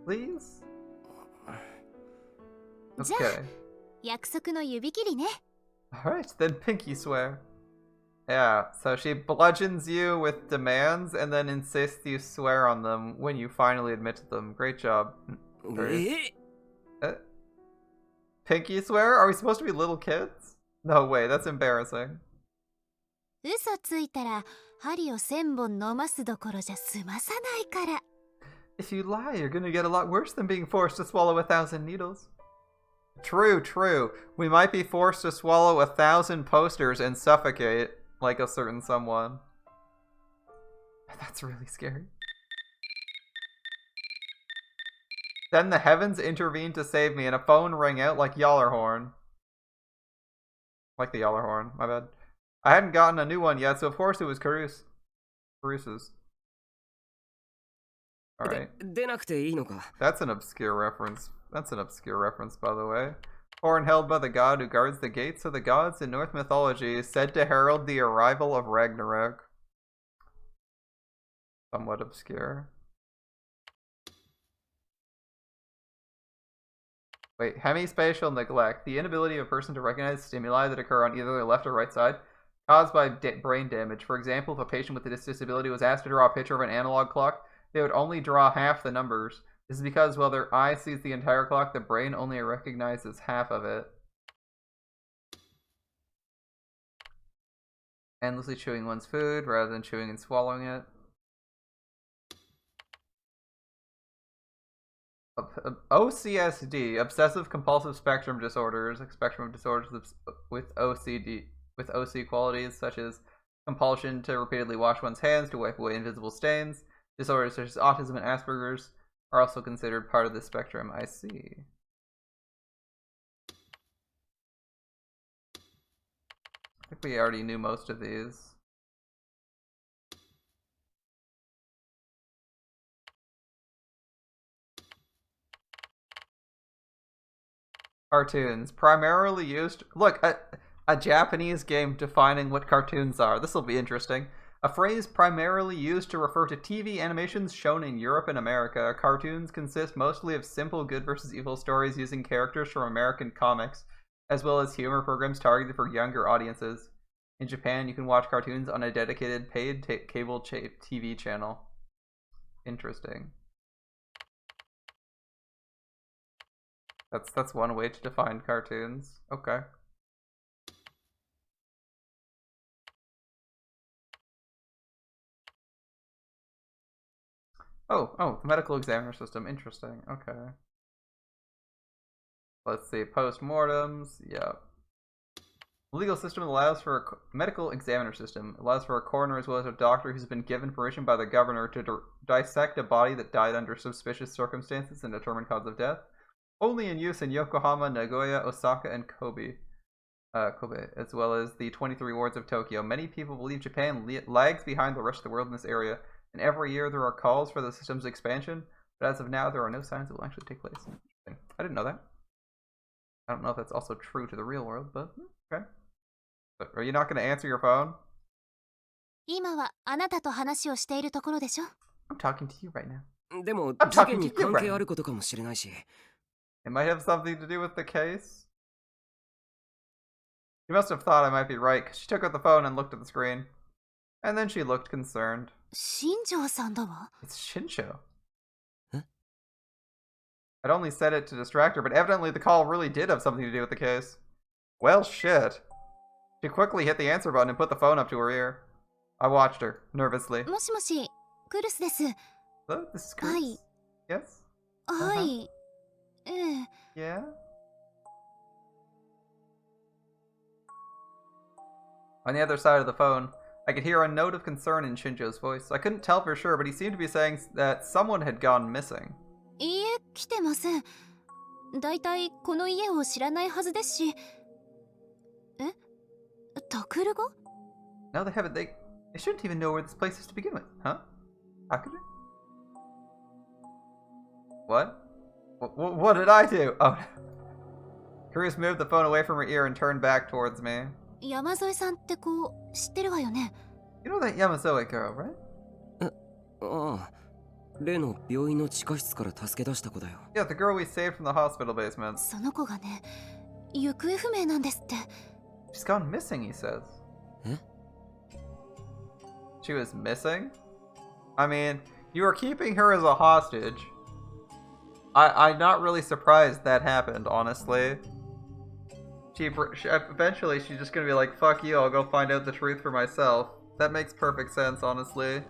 Please? じゃあ、 Okay. 約束の指切りね。 Alright, then pinky swear. Yeah, so she bludgeons you with demands and then insists you swear on them when you finally admit to them. Great job. Pinky swear? Are we supposed to be little kids? No way, that's embarrassing. 嘘ついたら針を1000本飲ますどころじゃ済まさないから。 If you lie, you're gonna get a lot worse than being forced to swallow 1,000 needles. True, true. We might be forced to swallow 1,000 posters and suffocate, like a certain someone. That's really scary. Then the heavens intervened to save me, and a phone rang out like Yallarhorn. Like the Yallarhorn, my bad. I hadn't gotten a new one yet, so of course it was Caruse's. Alright. 出なくていいのか That's an obscure reference. That's an obscure reference, by the way. Horn held by the god who guards the gates of the gods in Norse mythology, said to herald the arrival of Ragnarok. Somewhat obscure. Wait, hemispatial neglect. The inability of a person to recognize stimuli that occur on either their left or right side, caused by brain damage. For example, if a patient with this disability was asked to draw a picture of an analog clock, they would only draw half the numbers. This is because while their eye sees the entire clock, the brain only recognizes half of it. Endlessly chewing one's food rather than chewing and swallowing it. OCSD, obsessive compulsive spectrum disorders, a spectrum of disorders with OC qualities such as compulsion to repeatedly wash one's hands to wipe away invisible stains. Disorders such as autism and Asperger's are also considered part of this spectrum. I see. I think we already knew most of these. Cartoons. Primarily used... Look, a Japanese game defining what cartoons are. This will be interesting. A phrase primarily used to refer to TV animations shown in Europe and America. Cartoons consist mostly of simple good versus evil stories using characters from American comics, as well as humor programs targeted for younger audiences. In Japan, you can watch cartoons on a dedicated paid cable TV channel. Interesting. That's one way to define cartoons. Okay. Oh, the medical examiner system. Interesting. Okay. Let's see. Postmortems. Yep. The legal system allows for a medical examiner system. Allows for a coroner as well as a doctor who's been given permission by the governor to dissect a body that died under suspicious circumstances and determine cause of death. Only in use in Yokohama, Nagoya, Osaka, and Kobe, as well as the 23 wards of Tokyo. Many people believe Japan lags behind the rest of the world in this area, and every year there are calls for the system's expansion, but as of now there are no signs it will actually take place. I didn't know that. I don't know if that's also true to the real world, but okay. But are you not going to answer your phone? 今はあなたと話をしているところでしょ。 I'm talking to you right now. でも I'm 事 talking 件 to に you, 関係 Ren. あることかもしれないし。 It might have something to do with the case. She must have thought I might be right, because she took out the phone and looked at the screen. And then she looked concerned. 新庄さんだわ。 It's Shinsho. Huh? I'd only said it to distract her, but evidently the call really did have something to do with the case. Well, shit. She quickly hit the answer button and put the phone up to her ear. I watched her, nervously. もしもし、クルスです。 Hello, this is Chris. はい。 Yes? はい。ええ。 Yeah? On the other side of the phone, I could hear a note of concern in Shinjo's voice. I couldn't tell for sure, but he seemed to be saying that someone had gone missing. いいえ、来てません。だいたいこの家を知らないはずですし。え、タクルが？ No, they haven't. They shouldn't even know where this place is to begin with, huh? How could it? What? What did I do? Oh. Curious moved the phone away from her ear and turned back towards me. 山添さんって子、知ってるわよね。 You know that Yamazoe girl, right? ああ、例の病院の地下室から助け出した子だよ。 Yeah, the girl we saved from the hospital basement. その子がね、行方不明なんですって。 She's gone missing, he says. え？ She was missing? I mean, you were keeping her as a hostage. I'm not really surprised that happened, honestly. Eventually, she's just gonna be like, fuck you, I'll go find out the truth for myself. That makes perfect sense, honestly.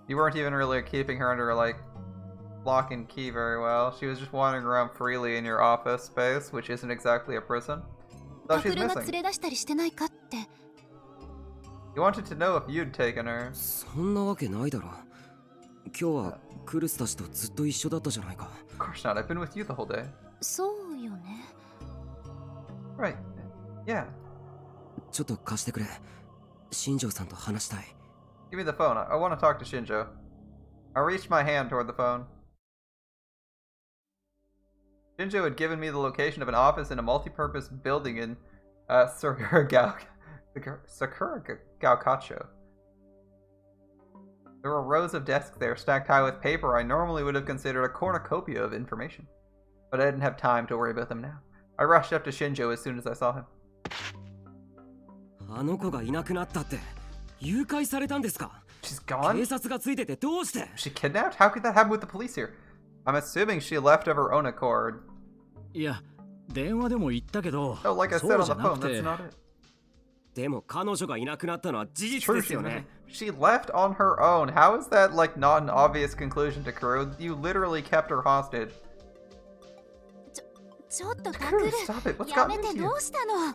You weren't even really keeping her under, like, lock and key very well. She was just wandering around freely in your office space, which isn't exactly a prison. So タク she's ルが missing. 連れ出したりしてないかって。 You wanted to know if you'd taken her. そんなわけないだろ。今日はクルスたちとずっと一緒だったじゃないか。 Of course not, I've been with you the whole day. そうよね。 Right. Yeah. ちょっと貸してくれ。新庄さんと話したい。 Give me the phone. I want to talk to Shinjo. I reached my hand toward the phone. Shinjo had given me the location of an office in a multi-purpose building in Sakura Gaokacho. There were rows of desks there stacked high with paper I normally would have considered a cornucopia of information. But I didn't have time to worry about them now. I rushed up to Shinjo as soon as I saw him. あの子がいなくなったって誘拐されたんですか？ She's gone? 警察がついててどうして？ Was she kidnapped? How could that happen with the police here? I'm assuming she left of her own accord. いや、電話でも言ったけど、 Oh, like I そ said う on じ the ゃな phone, く that's て、 not it. でも彼女がいなくなったのは事実 True, ですよね。 she left on her own. How is that like not an obvious conclusion to Kuro? You literally kept her hostage. ちょっとタク Kuro, ル、 stop it. What's や gotten め into て you? どうしたの？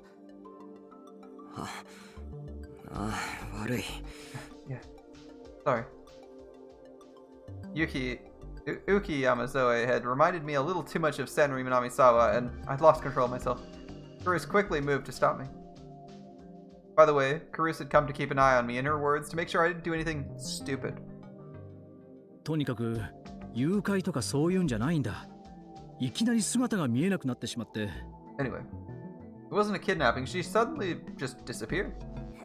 ああ、悪い。 Sorry. Uki Yamazoe had reminded me a little too much of Senri Minamisawa, and I'd lost control of myself. Karus quickly moved to stop me. By the way, Karus had come to keep an eye on me, in her words, to make sure I didn't do anything stupid. とにかく誘拐とかそういうんじゃないんだ。いきなり姿が見えなくなってしまって。 Anyway, it wasn't a kidnapping. She suddenly just disappeared.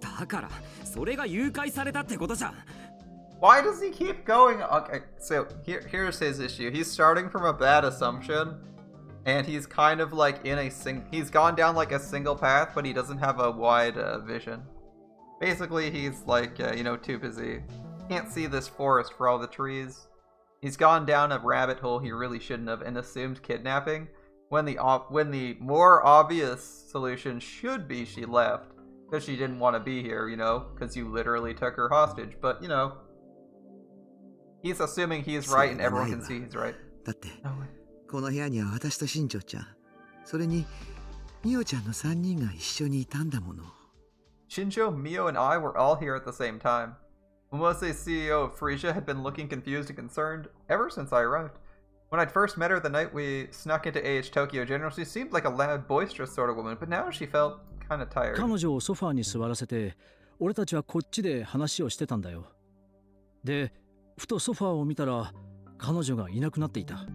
だからそれが誘拐されたってことじゃん。 Why does he keep going? Okay, so here's his issue. He's starting from a bad assumption, and he's kind of like in a he's gone down like a single path, but he doesn't have a wide vision. Basically, he's like, you know, too busy. Can't see this forest for all the trees. He's gone down a rabbit hole he really shouldn't have and assumed kidnapping, when the more obvious solution should be she left, because she didn't want to be here, you know, because you literally took her hostage, but, you know, he's assuming he's right and everyone can see he's right. だって No way. この部屋には私と新庄ちゃん、それにミオちゃんの3人が一緒にいたんだもの。 Shinjo, Mio, and I were all here at the same time. Momose, CEO of Frisia, had been looking confused and concerned ever since I arrived. When I'd first met her the night we snuck into AH Tokyo General, she seemed like a loud, boisterous sort of woman, but now she felt kind of tired. 彼女をソファーに座らせて、俺たちはこっちで話をしてたんだよ。で、ふとソファーを見たら、彼女がいなくなっていた。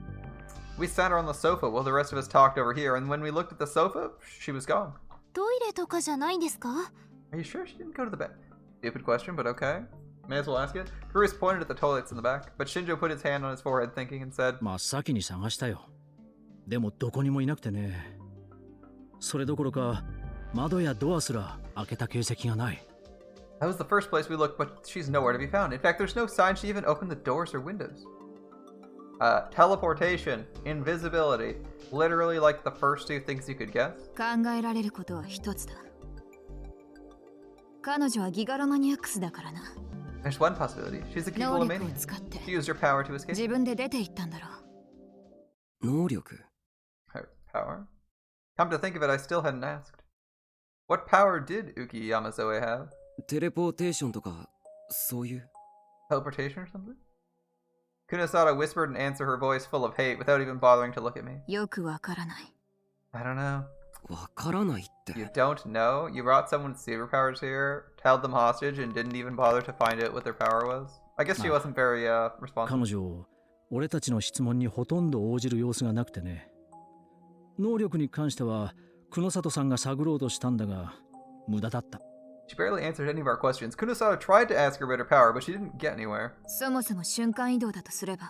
We sat her on the sofa while the rest of us talked over here, and when we looked at the sofa, she was gone. トイレとかじゃないんですか？ Are you sure she didn't go to the bed? Stupid question, but okay. May as well ask it. Kurus pointed at the toilets in the back, but Shinjo put his hand on his forehead, thinking, and said, 真っ先に探したよ。でもどこにもいなくてね。それどころか窓やドアすら開けた形跡がない。That was the first place we looked, but she's nowhere to be found. In fact, there's no sign she even opened the doors or windows. Teleportation, invisibility, literally like the first two things you could guess. 考えられることは一つだ。彼女はギガロマニアックスだからな。There's one possibility. She's a 能力を gigalomaniac. 使って She used her power to escape. 自分で出て行ったんだろう。能力 Her power? Come to think of it, I still hadn't asked. What power did Uki Yamazoe have? テレポーテーションとかそういう Teleportation or something? Kunosada whispered an answer, her voice full of hate, without even bothering to look at me. よくわからない。I don't know. わからないって You don't know? You brought someone with superpowers here, held them hostage, and didn't even bother to find out what their power was? I guess she wasn't very, responsive. 彼女、俺たちの質問にほとんど応じる様子がなくてね。能力に関しては、久野里さんが探ろうとしたんだが、無駄だった。She barely answered any of our questions. Kunosada tried to ask her about her power, but she didn't get anywhere. そもそも瞬間移動だとすれば、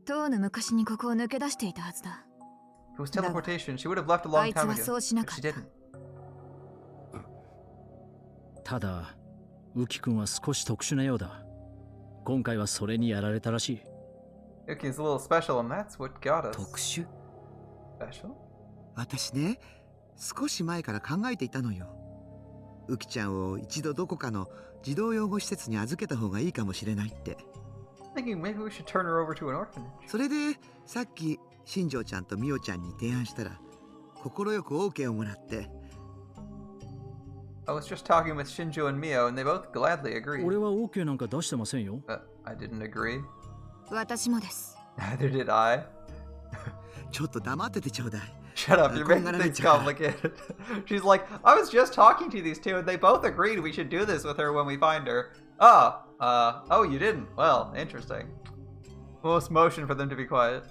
とうの昔にここを抜け出していたはずだ。If it was teleportation, she would have left a long あいつ time は ago. そうしな But かっ she た。 didn't. ただ、ウキ君は少し特殊なようだ。今回はそれにやられたらしい。Yuki's a little special, and that's what got us. 特殊 Special? 私ね、少し前から考えていたのよ。ウキちゃんを一度どこかの児童養護施設に預けた方がいいかもしれないって。Thinking maybe we should turn her over to an orphanage. それでさっき新庄ちゃんとミオちゃんに提案したら快く OK をもらって。I was just talking with Shinjo and Mio, and they both gladly agreed. 俺は OK なんか出してませんよ。But I didn't agree. 私もです。Neither did I. ちょっと黙っててちょうだい。Shut up, you're making things complicated. She's like, I was just talking to these two, and they both agreed we should do this with her when we find her. Oh, you didn't? Well, interesting. Most motion for them to be quiet.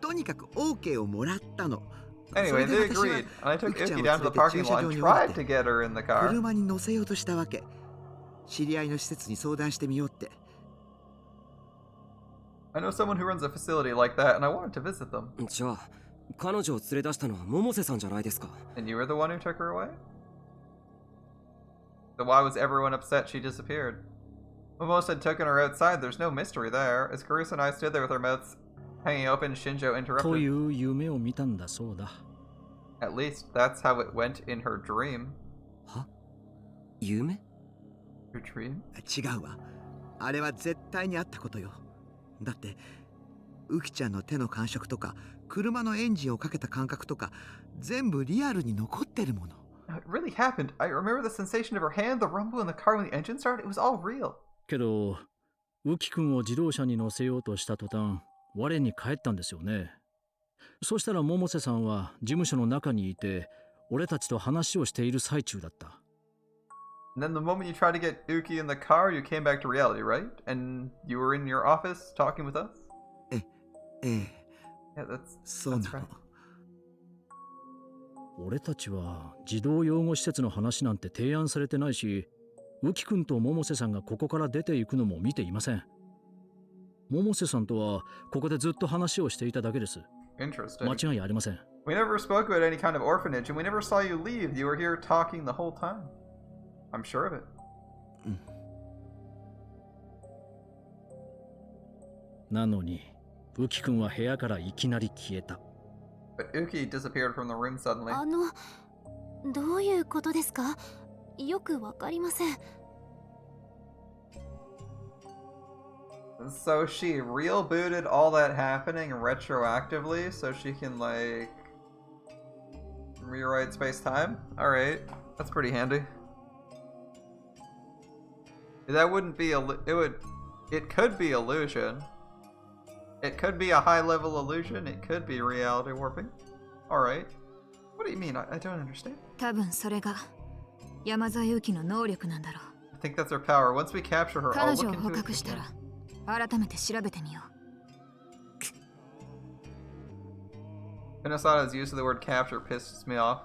とにかく OK をもらったの。 Anyway, they agreed, and I took Uki down to the parking lot and tried to get her in the car. 車に乗せようとしたわけ。知り合いの施設に相談してみようって。I know someone who runs a facility like that, and I wanted to visit them. じゃあ彼女を連れ出したのは百瀬さんじゃないですか And you were the one who took her away? So why was everyone upset she disappeared? Momose had taken her outside, there's no mystery there. As Karus and I stood there with our mouths hanging open, Shinjo と interrupted. いう夢を見たんだそうだ。At least that's how it went in her dream. は夢 Her dream? 違うわ。あれは絶対にあったことよ。だってウキちゃんの手の感触とか車のエンジンをかけた感覚とか全部リアルに残ってるもの。 No, it really happened. I remember the sensation of her hand, the rumble in the car when the engine started. It was all real. けど、ウキ君を自動車に乗せようとした途端、我に返ったんですよね。そしたら百瀬さんは事務所の中にいて、俺たちと話をしている最中だった。And then the moment you tried to get Uki in the car, you came back to reality, right? And you were in your office talking with us? ええ、 Yeah, that's そうな right. の。俺たちは児童養護施設の話なんて提案されてないし、ウキ君と百瀬さんがここから出ていくのも見ていません。百瀬さんとはここでずっと話をしていただけです。 Interesting. 間違いありません。We never spoke about any kind of orphanage, and we never saw you leave. You were here talking the whole time. I'm sure of it. なのに、ウキ君は部屋からいきなり消えた。But Uki disappeared from the room suddenly. どういうことですか？よくわかりません。So she real booted all that happening retroactively so she can, like, rewrite space-time? Alright, that's pretty handy. That wouldn't be it could be illusion. It could be a high-level illusion, it could be reality warping. Alright. What do you mean? I don't understand. 多分それが山沢勇気の能力なんだろう。 I think that's her power. Once we capture her, 彼 I'll 女 look を捕 into it 獲した again. ら改めて調べてみよう。 Inosada's use of the word capture pisses me off.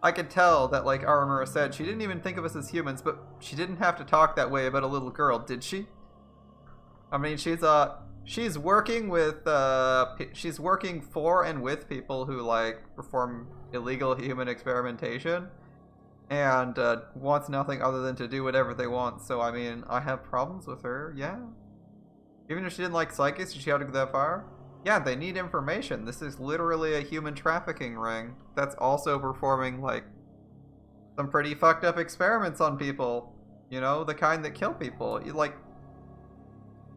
I could tell that, like Aramura said, she didn't even think of us as humans, but she didn't have to talk that way about a little girl, did she? I mean, she's working with, she's working for and with people who, like, perform illegal human experimentation, and, wants nothing other than to do whatever they want, so, I mean, I have problems with her, yeah. Even if she didn't like psychics, did she have to go that far? Yeah, they need information. This is literally a human trafficking ring that's also performing, like, some pretty fucked up experiments on people. You know, the kind that kill people. Like,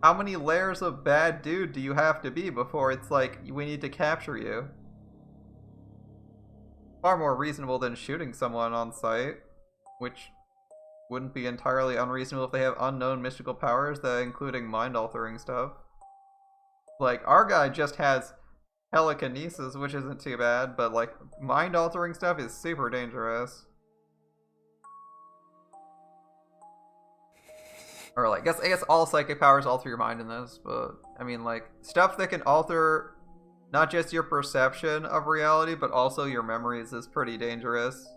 how many layers of bad dude do you have to be before it's like, we need to capture you? Far more reasonable than shooting someone on sight, which wouldn't be entirely unreasonable if they have unknown mystical powers, that including mind-altering stuff. Like, our guy just has telekinesis, which isn't too bad, but, like, mind-altering stuff is super dangerous. Or, like, I guess all psychic powers alter your mind in this, but, I mean, like, stuff that can alter not just your perception of reality, but also your memories is pretty dangerous.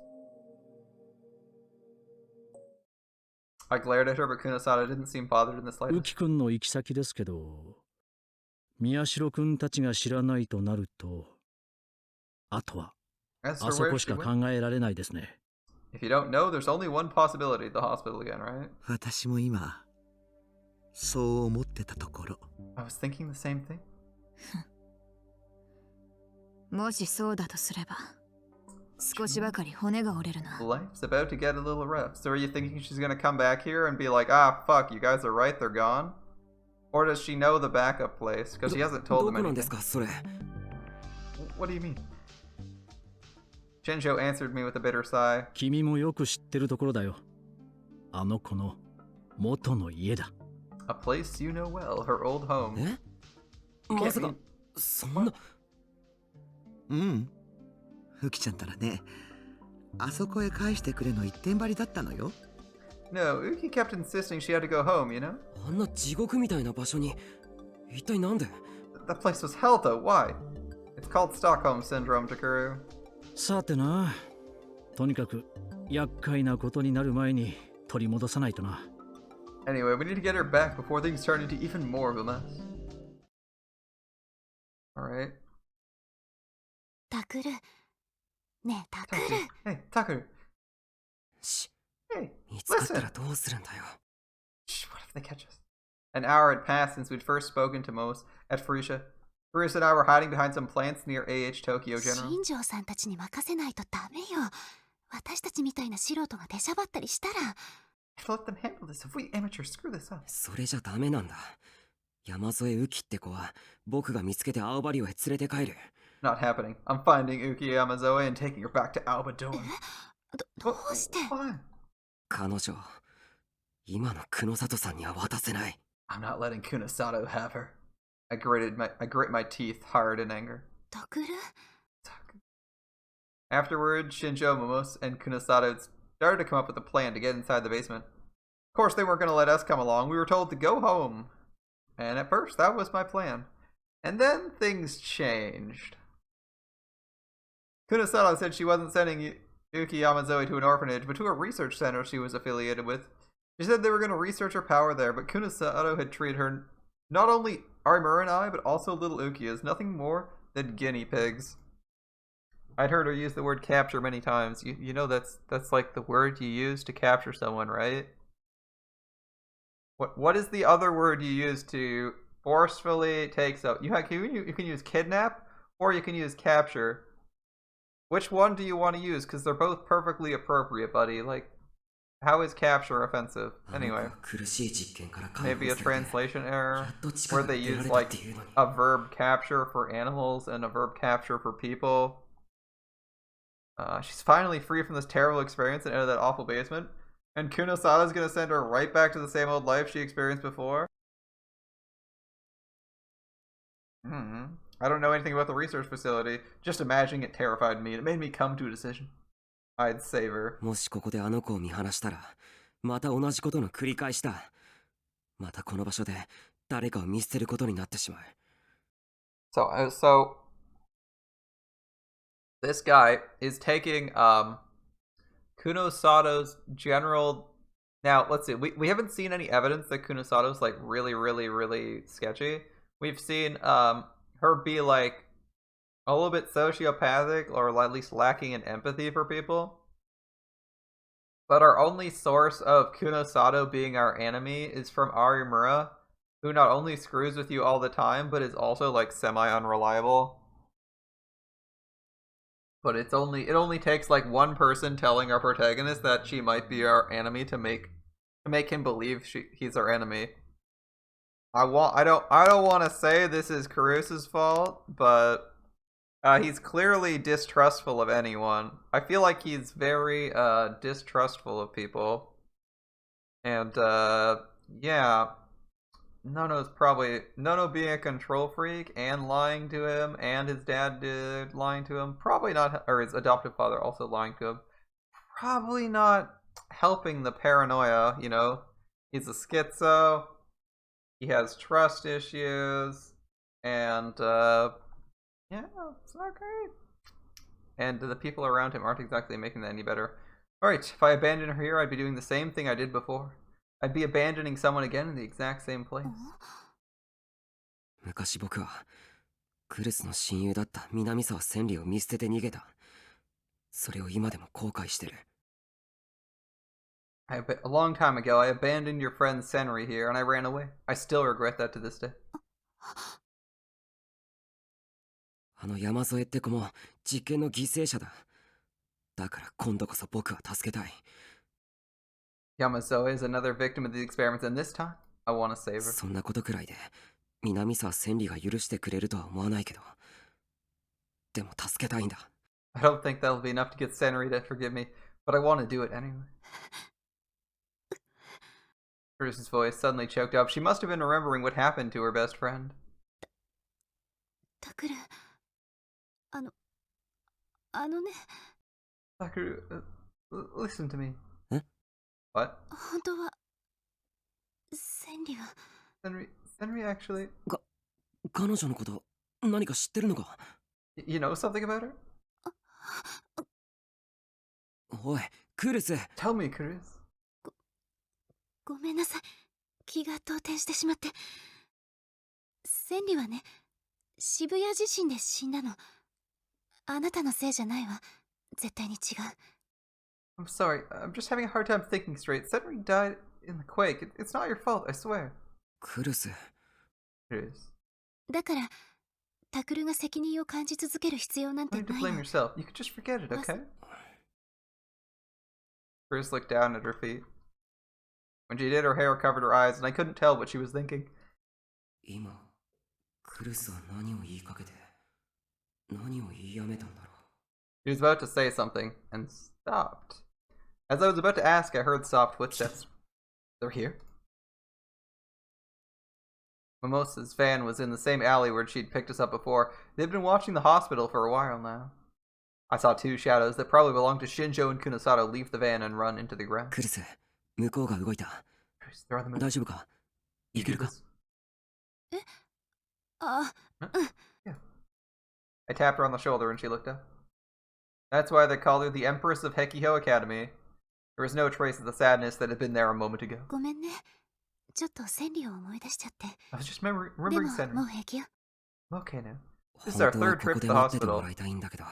I glared at her, but Kunosada didn't seem bothered in the ウ slightest. キ君の行き先ですけど、宮代君たちが知らないとなると、あとは As あ for そ where こし she か went, 考えられないですね。 if you don't know, there's only one possibility at the hospital again, right? 私も今そう思ってたところ。 I was thinking the same thing. もしそうだとすれば少しばかり骨が折れるな。 Life's about to get a little rough. So are you thinking she's gonna come back here and be like, ah, fuck, you guys are right, they're gone? Or does she know the backup place? Because she hasn't ど told こ them なんです anything. かそれ。 What do you mean? Shinjo answered me with a bitter sigh. 君もよく知ってるところだよ。あの子の元の家だ。A place you know well, her old home. え You ま can't さか mean- そんな。うん。ふきちゃんたらね、あそこへ返してくれの一点張りだったのよ。No, Uki kept insisting she had to go home, you know? あんな地獄みたいな場所に一体なんで。 That place was hell, though. Why? It's called Stockholm Syndrome, Takuru. さてな、とにかく厄介なことになる前に取り戻さないとな。 Anyway, we need to get her back before things turn into even more of a mess. Alright. タクル。ねえ、タクル。 Hey, Takuru. し、 Hey, 見つかったら listen. どうするんだよ。 Shh, what if they catch us? An hour had passed since we'd first spoken to Mos at Furisha. Furisha and I were hiding behind some plants near AH Tokyo General. 新庄さんたちに任せないとダメよ。私たちみたいな素人が出しゃばったりしたら。Let them handle this. If we amateurs screw this up. それじゃダメなんだ。山添ウキって子は僕が見つけて青葉寮へ連れて帰る。Not happening. I'm finding Uki Yamazoe and taking her back to Albadoa. どうして？ Why? 彼女、今の久野里さんには渡せない。I'm not letting Kunosato have her. I grit my teeth hard in anger. タクル？ Afterward, Shinjo, Momos, and Kunosato started to come up with a plan to get inside the basement. Of course, they weren't going to let us come along. We were told to go home. And at first, that was my plan. And then things changed. Kunosato said she wasn't sending Yuki Yamazoe to an orphanage, but to a research center she was affiliated with. She said they were going to research her power there, but Kunosato had treated her, not only Armor and I, but also little Uki, as nothing more than guinea pigs. I'd heard her use the word capture many times. You know that's like the word you use to capture someone, right? What is the other word you use to forcefully take so you can use kidnap or you can use capture. Which one do you want to use? Because they're both perfectly appropriate, buddy. Like, how is capture offensive? Anyway, maybe a translation error where they use like a verb capture for animals and a verb capture for people. She's finally free from this terrible experience and out of that awful basement. And Kunosada's gonna send her right back to the same old life she experienced before. I don't know anything about the research facility. Just imagining it terrified me. It made me come to a decision. I'd save her. もしここであの子を見放したら、また同じことの繰り返しだ。またこの場所で誰かを見捨てることになってしまう。So this guy is taking Kunosato's general Now, let's see. We haven't seen any evidence that Kunosato's like really, really, really sketchy. We've seen her be like a little bit sociopathic or at least lacking in empathy for people. But our only source of Kunosato being our enemy is from Arimura, who not only screws with you all the time, but is also like semi-unreliable. But it only takes like one person telling our protagonist that she might be our enemy to make him believe he's our enemy. I don't want to say this is Carusa's fault, but he's clearly distrustful of anyone. I feel like he's very distrustful of people. And yeah, Nono being a control freak and lying to him, and his dad lying to him, probably not, or his adoptive father also lying to him, probably not helping the paranoia. You know, he's a schizo, he has trust issues, and yeah, it's not great. And the people around him aren't exactly making that any better. Alright, if I abandon her here, I'd be doing the same thing I did before. I'd be abandoning someone again in the exact same place. 昔僕はクルスの親友だった南沢千里を見捨てて逃げた。それを今でも後悔してる。A long time ago, I abandoned your friend Senri here, and I ran away. I still regret that to this day. あの山添って子も実験の犠牲者だ。だから今度こそ僕は助けたい。Yamazoe is another victim of the experiments, and this time, I want to save her. そんなことくらいで南沢千里が許してくれるとは思わないけど、でも助けたいんだ。I don't think that'll be enough to get Senri to forgive me, but I want to do it anyway. Bruce's voice suddenly choked up. She must have been remembering what happened to her best friend. タクル、あのね。Takeru, listen to me. え？ What? 本当は千里は Senri actually... 彼女のこと何か知ってるのか？ You know something about her? おい、クルス。 Tell me, Cruz. ごめんなさい。気が動転してしまって。千里はね、渋谷地震で死んだの。あなたのせいじゃないわ。絶対に違う。I'm sorry, I'm just having a hard time thinking straight. Senri died in the quake. It's not your fault, I swear. クルス。Cruz. だから、タクルが責任を感じ続ける必要なんて You don't な need to い blame の。 yourself. You could just forget it, okay? Cruz looked down at her feet. When she did, her hair covered her eyes, and I couldn't tell what she was thinking. 今、クルスは何を言いかけて、何を言いやめたんだろう。 She was about to say something, and stopped. As I was about to ask, I heard soft footsteps. They're here? Mimosa's van was in the same alley where she'd picked us up before. They'd been watching the hospital for a while now. I saw two shadows that probably belonged to Shinjo and Kunosato leave the van and run into the ground. クルス、向こうが動いた。 They're on the move. 大丈夫か？いけるか？あ、Yeah. I tapped her on the shoulder and she looked up. That's why they called her the Empress of Hekiho Academy. There was no trace of the sadness that had been there a moment ago. ごめんね。ちょっと千里を思い出しちゃって。 I was just で remembering も、 Senri. もう平気よ。I'm okay now. This 本 is our 当は third こ trip こ to で the 待ってても hospital. らいたいんだけど。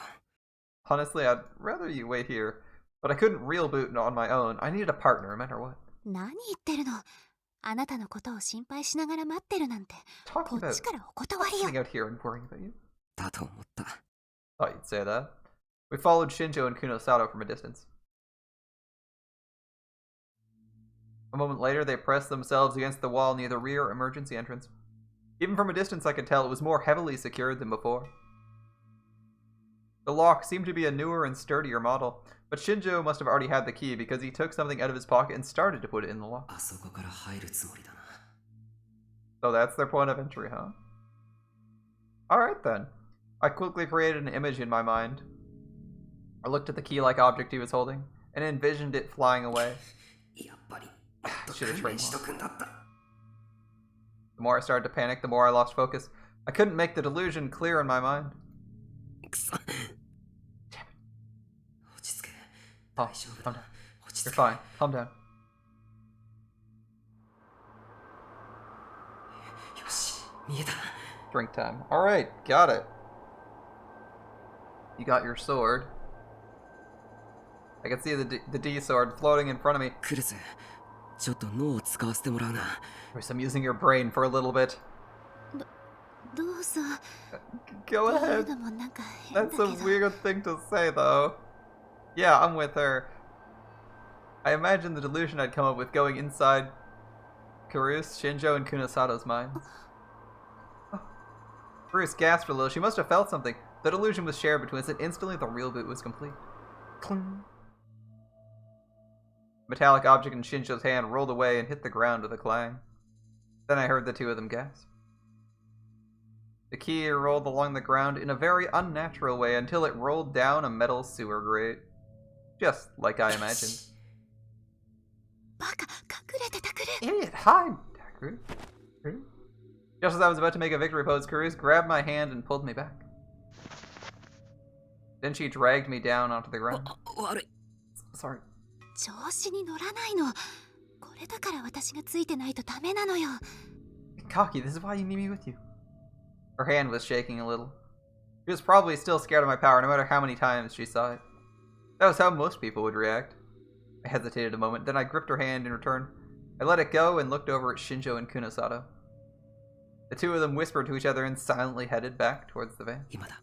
Honestly, I'd rather you wait here. But I couldn't real boot on my own. I needed a partner, no matter what. 何言ってるの。あなたのことを心配しながら待ってるなんて。 Talking こっ about ちからお断り sitting よ。 out here and worrying about you. だと思った。 Thought you'd say that. We followed Shinjo and Kunosato from a distance. A moment later, they pressed themselves against the wall near the rear emergency entrance. Even from a distance, I could tell it was more heavily secured than before. The lock seemed to be a newer and sturdier model, but Shinjo must have already had the key because he took something out of his pocket and started to put it in the lock. あそこから入るつもりだな。 So that's their point of entry, huh? Alright then. I quickly created an image in my mind. I looked at the key-like object he was holding, and envisioned it flying away. やっぱり、 Should have 訓 trained 練しと more. くんだった。 The more I started to panic, the more I lost focus. I couldn't make the delusion clear in my mind. くそ。落ち着け。 Oh, 大丈夫 calm だ down.。落ち You're 着け。 fine. Calm down. 見えた。 Drink time. Alright, got it. You got your sword. I can see the D sword floating in front of me. クルス、ちょっと脳を使わせてもらうな。 Chris, I'm using your brain for a little bit. どうぞ。 Go っていう ahead. のもなんか変だ That's けど。 a weird thing to say, though. Yeah, I'm with her. I imagine the delusion I'd come up with going inside Karus, Shinjo, and Kunosato's minds. Oh. Karus gasped a little. She must have felt something. The delusion was shared between us, and instantly the real boot was complete. Cling. Metallic object in Shinjo's hand rolled away and hit the ground with a clang. Then I heard the two of them gasp. The key rolled along the ground in a very unnatural way until it rolled down a metal sewer grate. Just like I imagined. バカ、隠れてたくれ。 Idiot, hide! Just as I was about to make a victory pose, Karus grabbed my hand and pulled me back. Then she dragged me down onto the ground. 悪い。 Sorry. 調子に乗らないの。これだから私がついてないとダメなのよ。 Kaki, this is why you need me with you. Her hand was shaking a little. She was probably still scared of my power, no matter how many times she saw it. That was how most people would react. I hesitated a moment, then I gripped her hand in return. I let it go and looked over at Shinjo and Kunosato. The two of them whispered to each other and silently headed back towards the van. 今だ。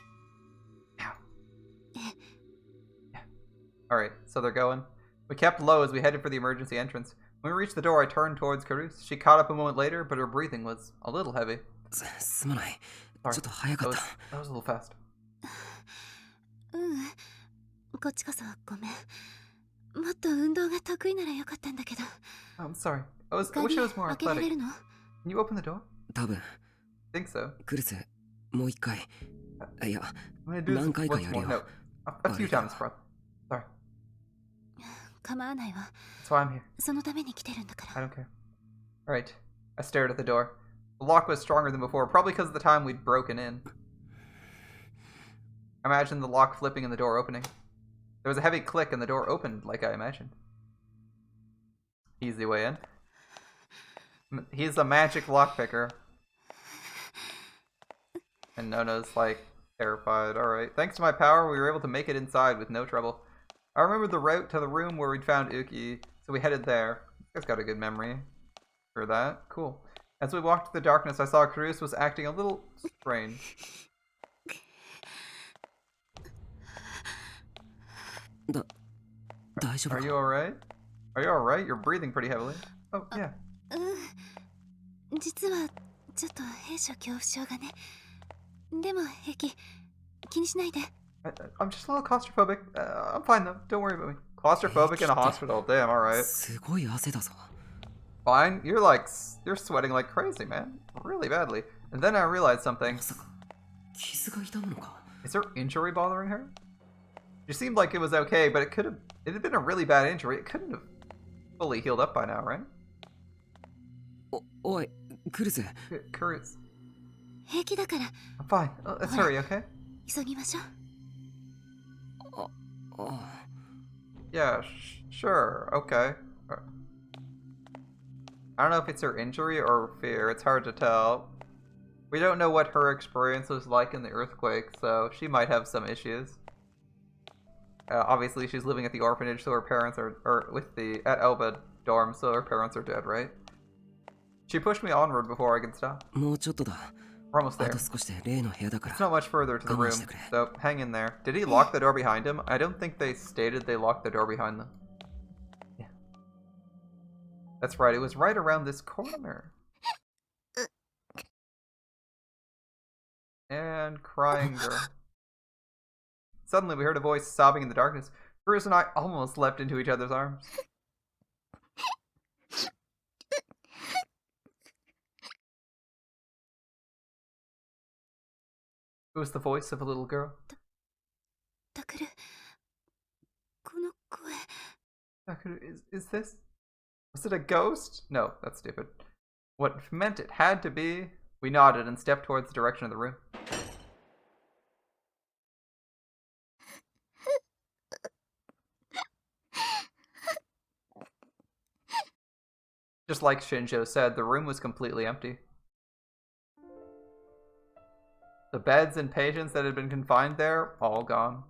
Alright, so they're going. We kept low as we headed for the emergency entrance. When we reached the door, I turned towards Karus. She caught up a moment later, but her breathing was a little heavy. すまない。 Sorry, ちょっと早か that っ was, た。 that was a little fast. こっちこそごめん。もっと運動が得意ならよかったんだけど。 I'm sorry. I wish 鍵 I was more 開けられ athletic. るの？ Can you open the door? 多分、 Think so. クルス、もう一回。いや、 I'm gonna do this何回か once やる more. よ。 No, a few times, bro. Sorry. 構わないわ。 That's why I'm here. そのために来てるんだから I。don't care. Alright. I stared at the door. The lock was stronger than before, probably because of the time we'd broken in. I imagined the lock flipping and the door opening. There was a heavy click and the door opened like I imagined. Easy way in. He's a magic lockpicker. And Nona's like terrified. Alright. Thanks to my power, we were able to make it inside with no trouble. I remembered the route to the room where we'd found Uki, so we headed there. You guys got a good memory for that. Cool. As we walked through the darkness, I saw Karus was acting a little strange. 大丈夫 Are か you alright? Are you alright? You're breathing pretty heavily. Oh, yeah. 実はちょっと閉所恐怖症がね。でも平気。気にしないで。 I'm just a little claustrophobic. I'm fine though. Don't worry about me. Claustrophobic in a hospital. Damn, alright. すごい汗だぞ。 Fine. You're sweating like crazy, man. Really badly. And then I realized something. まさか、傷が痛むのか。 Is her injury bothering her? She seemed like it was okay, but it had been a really bad injury. It couldn't have fully healed up by now, right? おい、クルス。 Karus. 平気だから I'm fine. Let's hurry, okay? 急ぎましょう。Yeah, sure, okay. I don't know if it's her injury or fear. It's hard to tell. We don't know what her experience was like in the earthquake, so she might have some issues. Obviously, she's living at the orphanage, so her parents are, at Elba dorm, so her parents are dead, right? She pushed me onward before I could stop. もうちょっとだ。 We're almost あ there. と少しで例の部屋だか It's ら。 not much further to the room, Come on, so hang in there. Did he lock the door behind him? I don't think they stated they locked the door behind them. Yeah. That's right, it was right around this corner. And crying girl. Suddenly we heard a voice sobbing in the darkness. Bruce and I almost leapt into each other's arms. It was the voice of a little girl. タクル、この声。 Is this? Was it a ghost? No, that's stupid. What meant it had to be? We nodded and stepped towards the direction of the room. Just like Shinjo said, the room was completely empty. The beds and patients that had been confined there, all gone.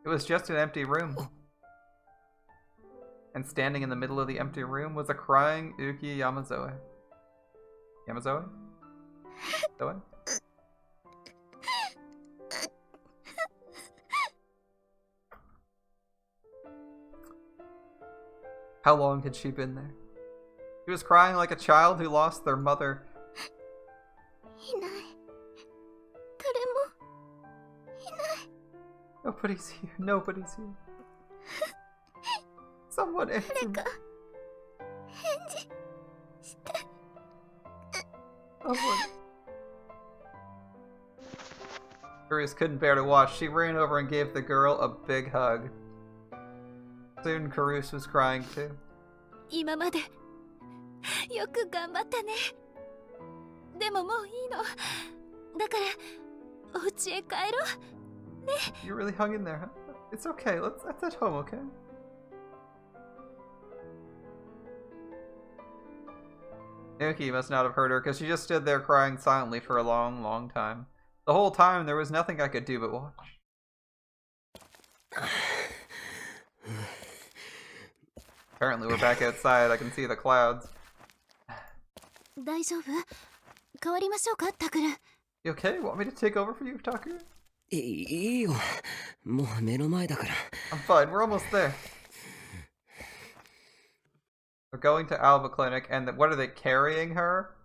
It was just an empty room. And standing in the middle of the empty room was a crying Uki Yamazoe. Yamazoe? Zoe? How long had she been there? She was crying like a child who lost their mother. Nobody's here. Nobody's here. Someone answer me. Someone. Curious couldn't bear to watch. She ran over and gave the girl a big hug. Soon Karus was crying too. 今までよく頑張ったね。でももういいの。だからお家へ帰ろう。ね。You really hung in there, huh? It's okay. Let's at home, okay? Nuki must not have heard her because she just stood there crying silently for a long, long time. The whole time there was nothing I could do but watch. Apparently we're back outside. I can see the clouds. 大丈夫？変わりましょうか、タクル。You okay? Want me to take over for you, Taku? いいよ。もう目の前だから。I'm fine. We're almost there. We're going to Alba Clinic, and what are they carrying her?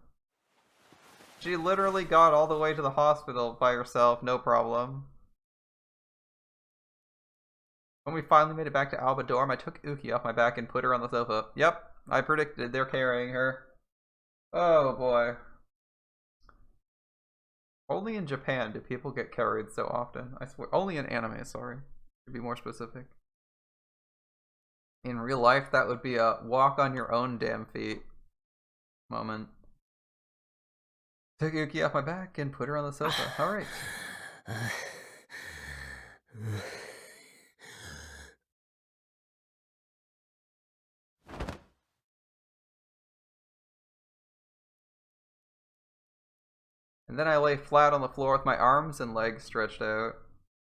She literally got all the way to the hospital by herself, no problem. When we finally made it back to Alba Dorm, I took Uki off my back and put her on the sofa. Yep, I predicted they're carrying her. Oh boy. Only in Japan do people get carried so often. I swear. Only in anime, sorry. To be more specific. In real life, that would be a walk on your own damn feet moment. Took Uki off my back and put her on the sofa. Alright. And then I lay flat on the floor with my arms and legs stretched out.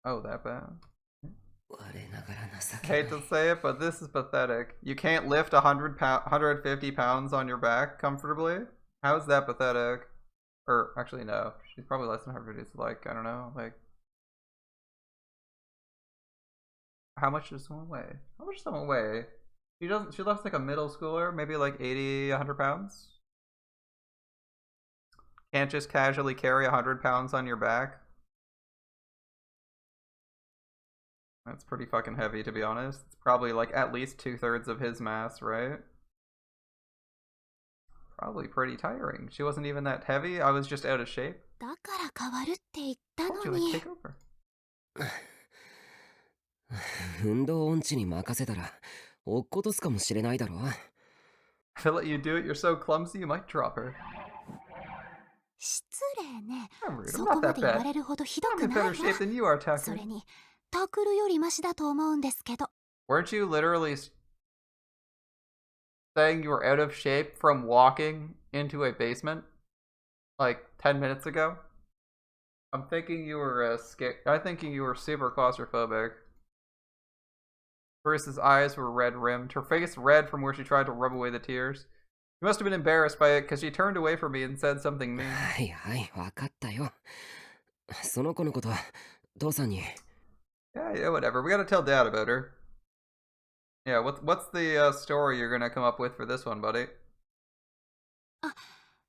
Oh, that bad. I hate to say it, but this is pathetic. You can't lift 150 pounds on your back comfortably? How is that pathetic? Or, actually, no. She's probably less than 150. It's like, I don't know, like... How much does someone weigh? How much does someone weigh? She looks like a middle schooler, maybe like 80, 100 pounds? Can't just casually carry 100 pounds on your back? That's pretty fucking heavy, to be honest. It's probably like at least 2/3 of his mass, right? Probably pretty tiring. She wasn't even that heavy. I was just out of shape. だから変わるって言ったの Told you に。 I'd take over. 運動音痴に任せたら落っことすかもしれないだろ。 If I let you do it, you're so clumsy you might drop her. 失礼ね。 I'm rude. そ I'm こ not ま that で言わ bad. れるほどひど I'm く in ない better shape わ。 than you are, そ Taku. れに、タクルよりマシだと思うんですけど。 Weren't you literally saying you were out of shape from walking into a basement like 10 minutes ago? I'm thinking you were I'm thinking you were super claustrophobic. Bruce's eyes were red rimmed, her face red from where she tried to rub away the tears. She must have been embarrassed by it because she turned away from me and said something mean. はいはい、わかったよ。その子のこと、父さんに。Yeah, whatever. We gotta tell Dad about her. Yeah, what's the story you're gonna come up with for this one, buddy? あ、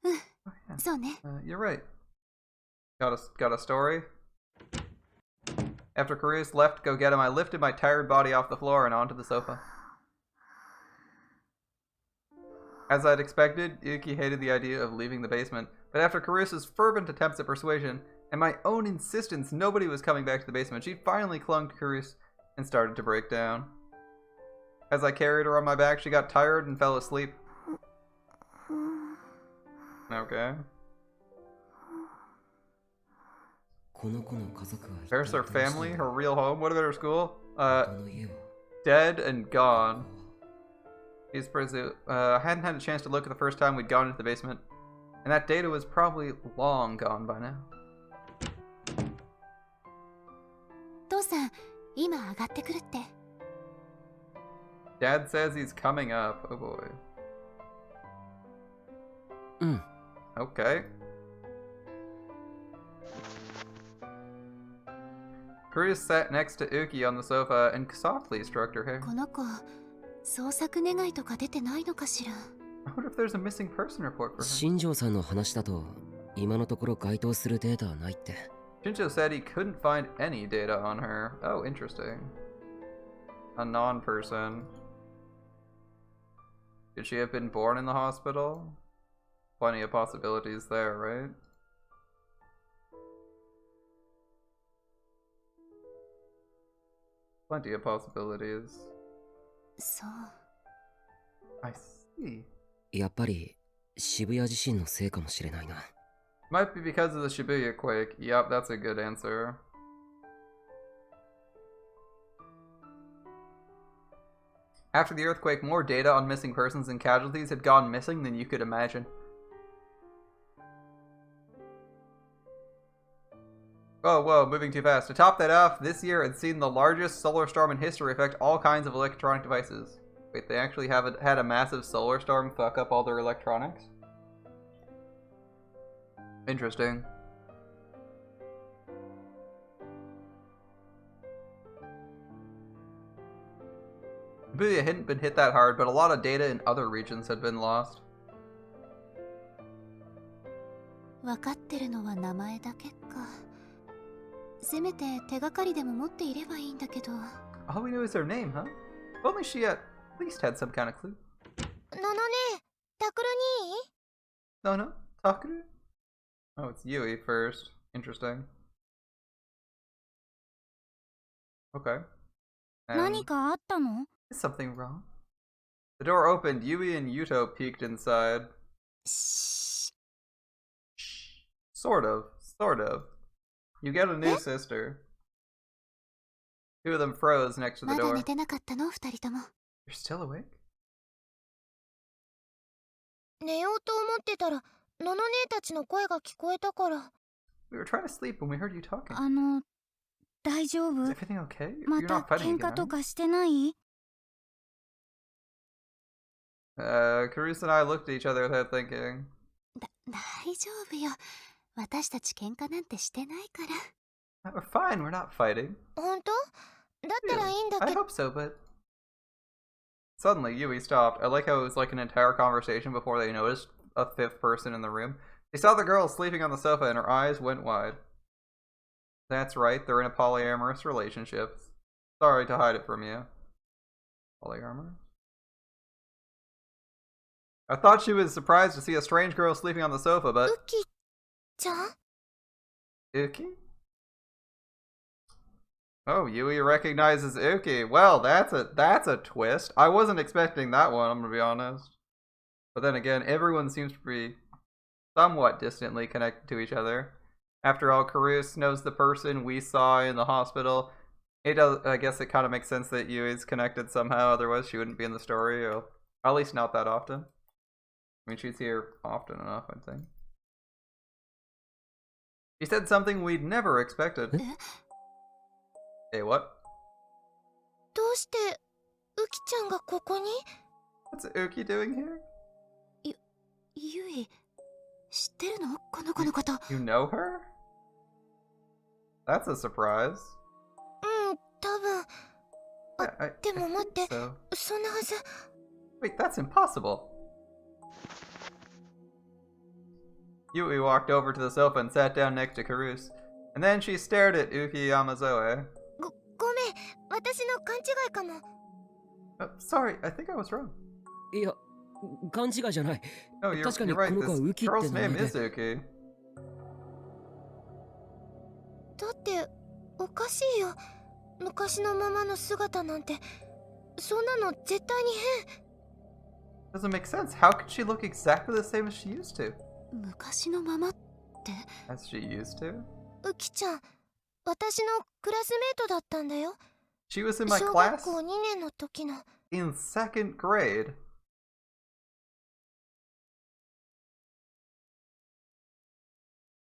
うん、 Oh, yeah. そうね。 You're right. Got a story? After Karus left to go get him, I lifted my tired body off the floor and onto the sofa. As I'd expected, Yuki hated the idea of leaving the basement, but after Karus's fervent attempts at persuasion, and my own insistence nobody was coming back to the basement, she finally clung to Karus and started to break down. As I carried her on my back, she got tired and fell asleep. Okay. There's her family, her real home. What about her school? Dead and gone. I hadn't had a chance to look at the first time we'd gone into the basement, and that data was probably long gone by now. 父さん今上がってくるって。 Dad says he's coming up. Oh boy. うん。 Okay. Cruz sat next to Uki on the sofa and softly stroked her hair. この子捜索願いとか出てないのかしら。 I wonder if there's a missing person report for her. 新庄さんの話だと今のところ該当するデータはないって。 Shinjo said he couldn't find any data on her. Oh, interesting. A non-person. Could she have been born in the hospital? Plenty of possibilities there, right? Plenty of possibilities. そう。 I see. やっぱり渋谷地震のせいかもしれないな。 Might be because of the Shibuya quake. Yep, that's a good answer. After the earthquake, more data on missing persons and casualties had gone missing than you could imagine. Whoa, whoa, moving too fast. To top that off, this year had seen the largest solar storm in history affect all kinds of electronic devices. Wait, they actually had a massive solar storm fuck up all their electronics? Interesting. Shibuya hadn't been hit that hard, but a lot of data in other regions had been lost. 分かってるのは名前だけか。せめて手がかりでも持っていればいいんだけど。 All we know is her name, huh? If only she at least had some kind of clue. ののね、タクルに No, no. Takuru? Oh, it's Yui first. Interesting. Okay. And 何かあったの is something wrong? The door opened. Yui and Yuto peeked inside. し Sort of. Sort of. You get a new sister. Two of them froze next to the まだ door. 寝てなかったの二人とも。 You're still awake? 寝ようと思ってたらのの姉たちの声が聞こえたから。 We were trying to sleep when we heard you talking. 大丈夫 Is everything okay? ま You're た not fighting 喧 again, 嘩と are かしてない Caruso and I looked at each other without thinking. 大丈夫よ。私たち喧嘩なんてしてないから。 We're fine, we're not fighting. 本当だったらいいんだ I けど。 hope so, but... Suddenly, Yui stopped. I like how it was like an entire conversation before they noticed a fifth person in the room. They saw the girl sleeping on the sofa and her eyes went wide. That's right, they're in a polyamorous relationship. Sorry to hide it from you. Polyamorous? I thought she was surprised to see a strange girl sleeping on the sofa, but... ウキちゃん Uki? Oh, Yui recognizes Uki. Well, that's a twist. I wasn't expecting that one, I'm gonna be honest. But then again, everyone seems to be somewhat distantly connected to each other. After all, Karus knows the person we saw in the hospital. It does. I guess it kind of makes sense that Yui's connected somehow. Otherwise, she wouldn't be in the story, or at least not that often. I mean, she's here often enough, I think. She said something we'd never expected. Hey, what? どうしてウキちゃんがここに What's Uki doing here? ゆい、知ってるのこの子のこと。 You know her? That's a surprise. うん、多分。 I でも待って think so. そんなはず。 Wait, that's impossible. Yui walked over to the sofa and sat down next to Karus. And then she stared at Uki Yamazoe. ごめん、私の勘違いかも。 Sorry, I think I was wrong. いや、勘違いじゃない。 No, you're 確かに right. この子は This ウキって girl's 名 name 前 is で。 Uki. だっておかしいよ。昔のままの姿なんて。そんなの絶対に変。 Doesn't make sense. How could she look exactly the same as she used to? 昔のままって。 As she used to? ウキちゃん、私のクラスメートだったんだよ。 She was in my 小 class 学校2年の時の。 in second grade.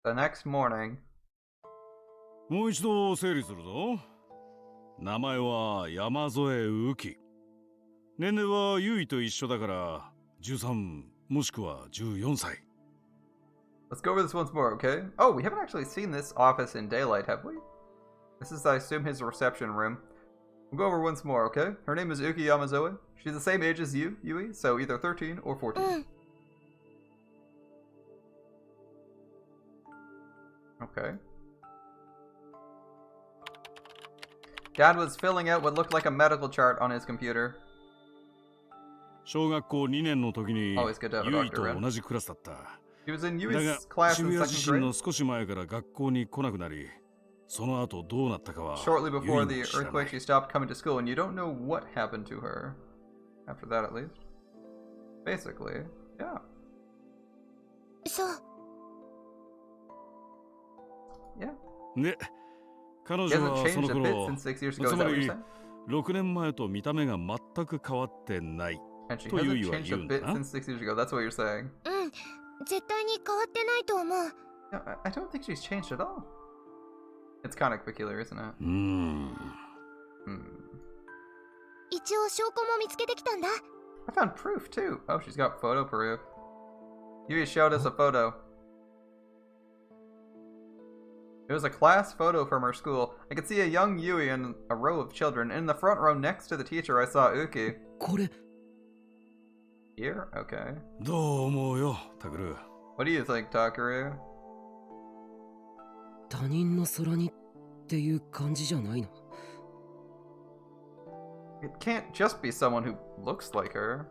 The next morning. もう一度整理するぞ。名前は山添雨季。年齢は優衣と一緒だから13もしくは14歳。Let's go over this once more, okay? Oh, we haven't actually seen this office in daylight, have we? This is, I assume, his reception room. We'll go over once more, okay? Her name is Uki Yamazoe. She's the same age as you, Yui, so either 13 or 14. Okay. Dad was filling out what looked like a medical chart on his computer. 小学校2年の時に Always good to have a 優衣 doctor と around. 同じクラスだった。 He was in だが Yui's class 渋 in 谷地 second 震の grade. 少し前から学校に来なくなり、その後どうなったかは Shortly 優 before 衣 the も知らな earthquake, い。 she stopped coming to school, and you don't know what happened to her. After that, at least. Basically, yeah. そう。 Yeah. で、彼 He 女 hasn't はその changed a bit 頃、 since 6 years つ ago, is ま that what you're り saying? 6年前と見た目が全く変わってない。 And she と hasn't 優衣は changed 言 a うんだ bit な。 since 6 years ago, that's what you're saying. うん。絶対に変わってないと思う。 No, I don't think she's changed at all. It's kind of peculiar, isn't it? 一応証拠も見つけてきたんだ。 I found proof, too. Oh, she's got photo proof. Yui showed us a photo. It was a class photo from her school. I could see a young Yui and a row of children. In the front row next to the teacher, I saw Uki. これ Here? Okay. どう思うよ、タクル。 What do you think, Takaru? 他人の空にっていう感じじゃないの？ It can't just be someone who looks like her.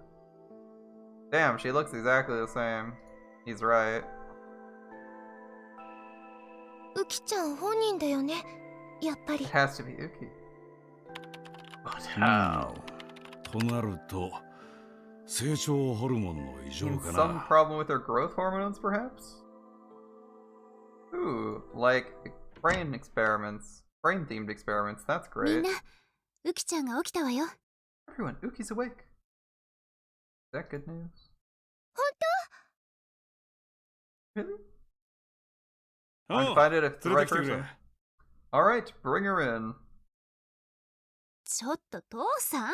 Damn, she looks exactly the same. He's right. ウキちゃん本人だよね。やっぱり It。has to be Uki. How? となると、成長ホルモンの異常 And か some な。 problem with her growth hormones, perhaps? Ooh, like brain experiments. Brain-themed experiments. That's みん great. な、ウキちゃんが起きたわよ。 Everyone, Uki's awake. Is that good news? 本 Really? あ I can あ find it if it's the 連れ right てきてくれ person. Alright, bring her in. ちょっと父さん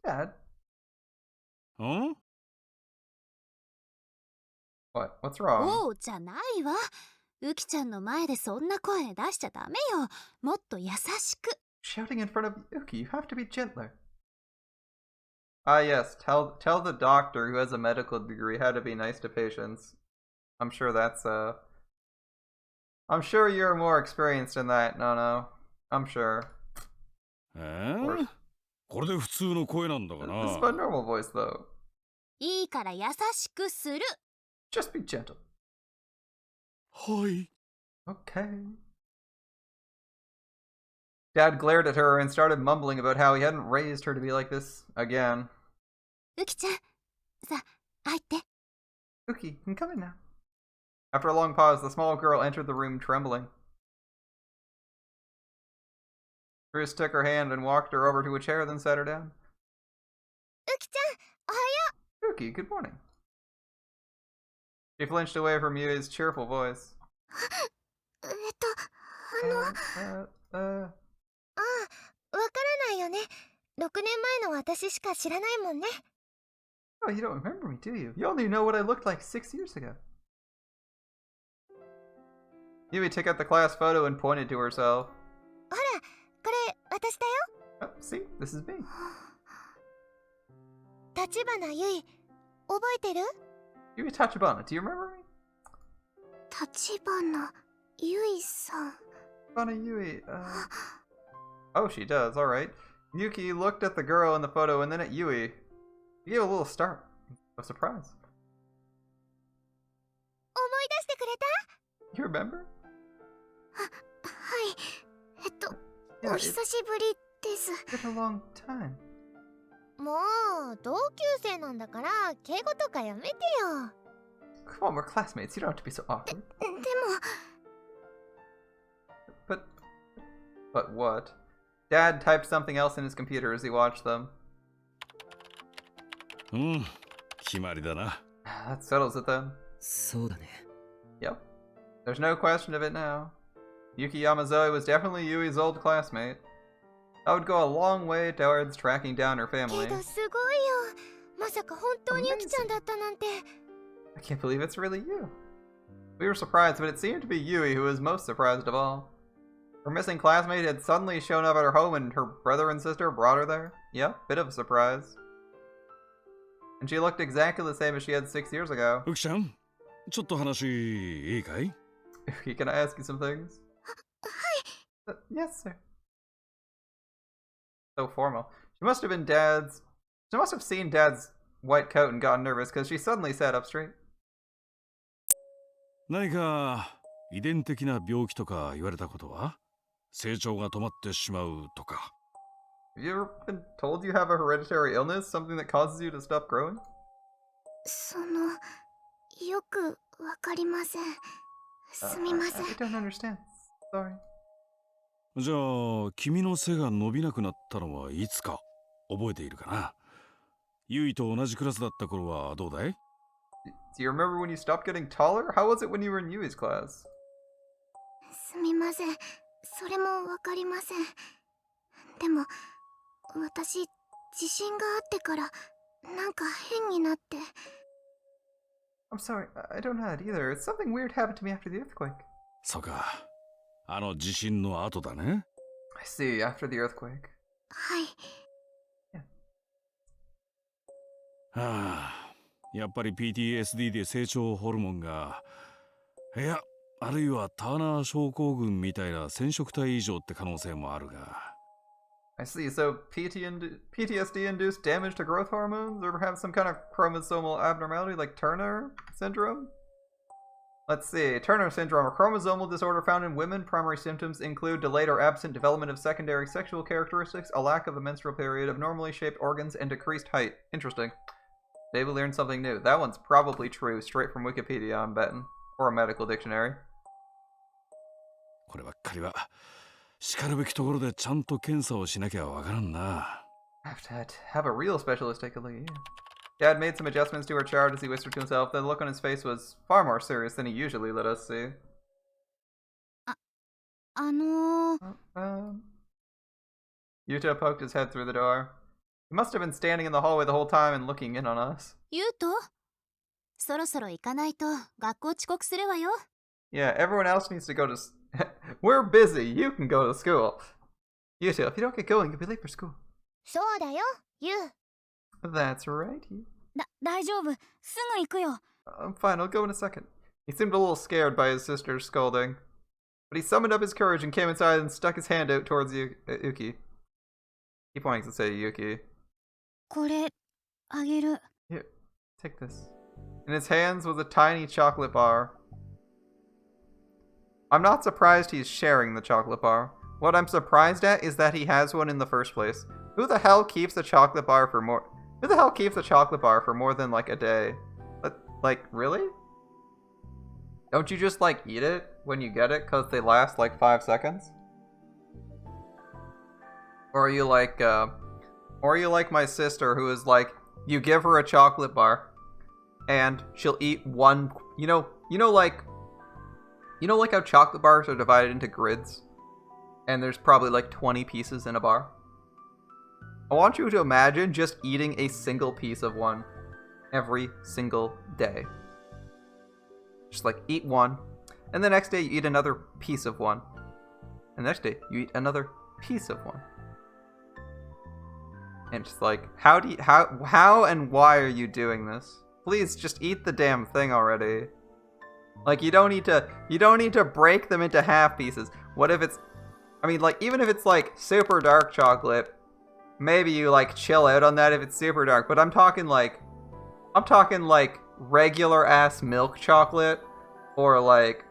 Dad, ん what? What's wrong? おうじゃないわ。ウキちゃんの前でそんな声出しちゃダメよ。もっと優しく。 Shouting in front of Uki, you have to be gentler. Ah, yes, tell the doctor who has a medical degree how to be nice to patients. I'm sure that's, I'm sure you're more experienced in that, no. I'm sure. これで普通の声なんだか This is な。 my normal voice, though. いいから優しくする。 Just be gentle. はい。 Okay. Dad glared at her and started mumbling about how he hadn't raised her to be like this again. ウキちゃん、さ、入って。 Uki, you can come in now. After a long pause, the small girl entered the room trembling. Bruce took her hand and walked her over to a chair, then sat her down. ウキちゃん、おはよ Uki, good morning. She flinched away from Yui's cheerful voice. う。あUh, あ、わからないよね。6年前の私しか知らないもんね。 oh, you don't remember me, do you? You only know what I looked like 6 years ago. Yui took out the class photo and pointed to herself. ほら、これ私だよ。 Oh, see, this is me. 立花ゆい、覚えてる？ Yui Tachibana, do you remember me? 立花ゆいさん。 Tachibana Yui, Oh, she does, alright. Yuki looked at the girl in the photo and then at Yui. He gave a little start of surprise. 思い出してくれた？ You remember? はい。Yeah, お it's 久しぶりです。 been a long time. もう、同級生なんだから、敬語とかやめてよ。 Come on, we're classmates. You don't have to be so awkward. でも、 But what? Dad typed something else in his computer as he watched them. 決まりだな。 That settles it then. そうだね。 Yep. There's no question of it now. Yuki Yamazoe was definitely Yui's old classmate. That would go a long way towards tracking down her け family. どすごいよ。まさか本当にユキちゃんだったなんて。 I can't believe it's really you. We were surprised, but it seemed to be Yui who was most surprised of all. Her missing classmate had suddenly shown up at her home and her brother and sister brought her there. Yeah, bit of a surprise. And she looked exactly the same as she had 6 years ago. ウキちゃん、ちょっと話いいかい？ Can I ask you some things? Yes, sir. So formal. She must have been Dad's... She must have seen Dad's white coat and gotten nervous because she suddenly sat up straight. 何か遺伝的な病気とか言われたことは？成長が止まってしまうとか。Have you ever been told you have a hereditary illness? Something that causes you to stop growing? その、よくわかりません。すみません。 I don't understand. Sorry. じゃあ君の背が伸びなくなったのはいつか覚えているかな？ユイと同じクラスだった頃はどうだい？ Do you remember when you stopped getting taller? How was it when you were in Yui's class? すみません。それもわかりません。でも、私、地震があってから、なんか変になって。 I'm sorry, I don't know that either. Something weird happened to me after the earthquake. そうか。あの地震の後だね。I see, after the earthquake. はい。はあ、やっぱり PTSD で成長ホルモンが、いや、あるいはターナー症候群みたいな染色体異常って可能性もあるが。I see, so PTSD-induced damage to growth hormones? Or perhaps some kind of chromosomal abnormality like Turner syndrome? Let's see. Turner syndrome, a chromosomal disorder found in women. Primary symptoms include delayed or absent development of secondary sexual characteristics, a lack of a menstrual period, abnormally shaped organs, and decreased height. Interesting. Maybe we learned something new. That one's probably true, straight from Wikipedia, I'm betting. Or a medical dictionary. こればっかりは、しかるべきところでちゃんと検査をしなきゃわからんな。I have to have a real specialist take a look at you. Dad made some adjustments to her chart as he whispered to himself. The look on his face was far more serious than he usually let us see. Yuta poked his head through the door. He must have been standing in the hallway the whole time and looking in on us. ユウト、そろそろ行かないと学校遅刻するわよ。 Yeah, everyone else needs to go to... We're busy. You can go to school. Yuta, if you don't get going, you'll be late for school. そうだよ、ユウ。 That's right, you. 大丈夫。すぐ行くよ。 I'm fine, I'll go in a second. He seemed a little scared by his sister's scolding. But he summoned up his courage and came inside and stuck his hand out towards Yuki. Keep wanting to say Yuki. これ、あげる。 Here, take this. In his hands was a tiny chocolate bar. I'm not surprised he's sharing the chocolate bar. What I'm surprised at is that he has one in the first place. Who the hell keeps a chocolate bar for more... Who the hell keeps a chocolate bar for more than, like, a day? Like, really? Don't you just, like, eat it when you get it because they last, like, 5 seconds? Or are you like my sister who is like, you give her a chocolate bar and she'll eat one, you know like how chocolate bars are divided into grids and there's probably like 20 pieces in a bar? I want you to imagine just eating a single piece of one every single day. Just like eat one, and the next day you eat another piece of one. And the next day you eat another piece of one. And just like, how and why are you doing this? Please just eat the damn thing already. Like you don't need to break them into half pieces. What if it's, I mean, like even if it's like super dark chocolate, maybe you like chill out on that if it's super dark, but I'm talking like regular ass milk chocolate or like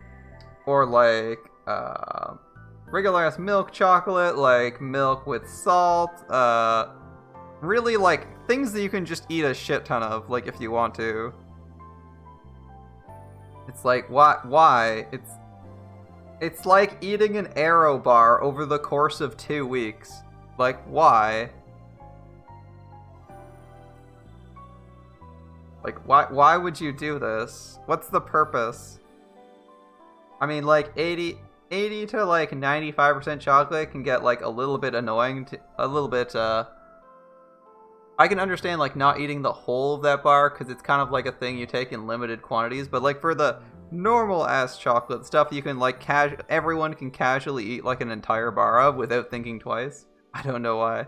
regular ass milk chocolate, like milk with salt, really like things that you can just eat a shit ton of, like if you want to. It's like why? It's like eating an Aero bar over the course of 2 weeks. Like why? Like why would you do this? What's the purpose? I mean like 80 80 to like 95% chocolate can get like a little bit annoying, a little bit, I can understand like not eating the whole of that bar because it's kind of like a thing you take in limited quantities, but like for the normal ass chocolate stuff you can like everyone can casually eat like an entire bar of without thinking twice. I don't know why.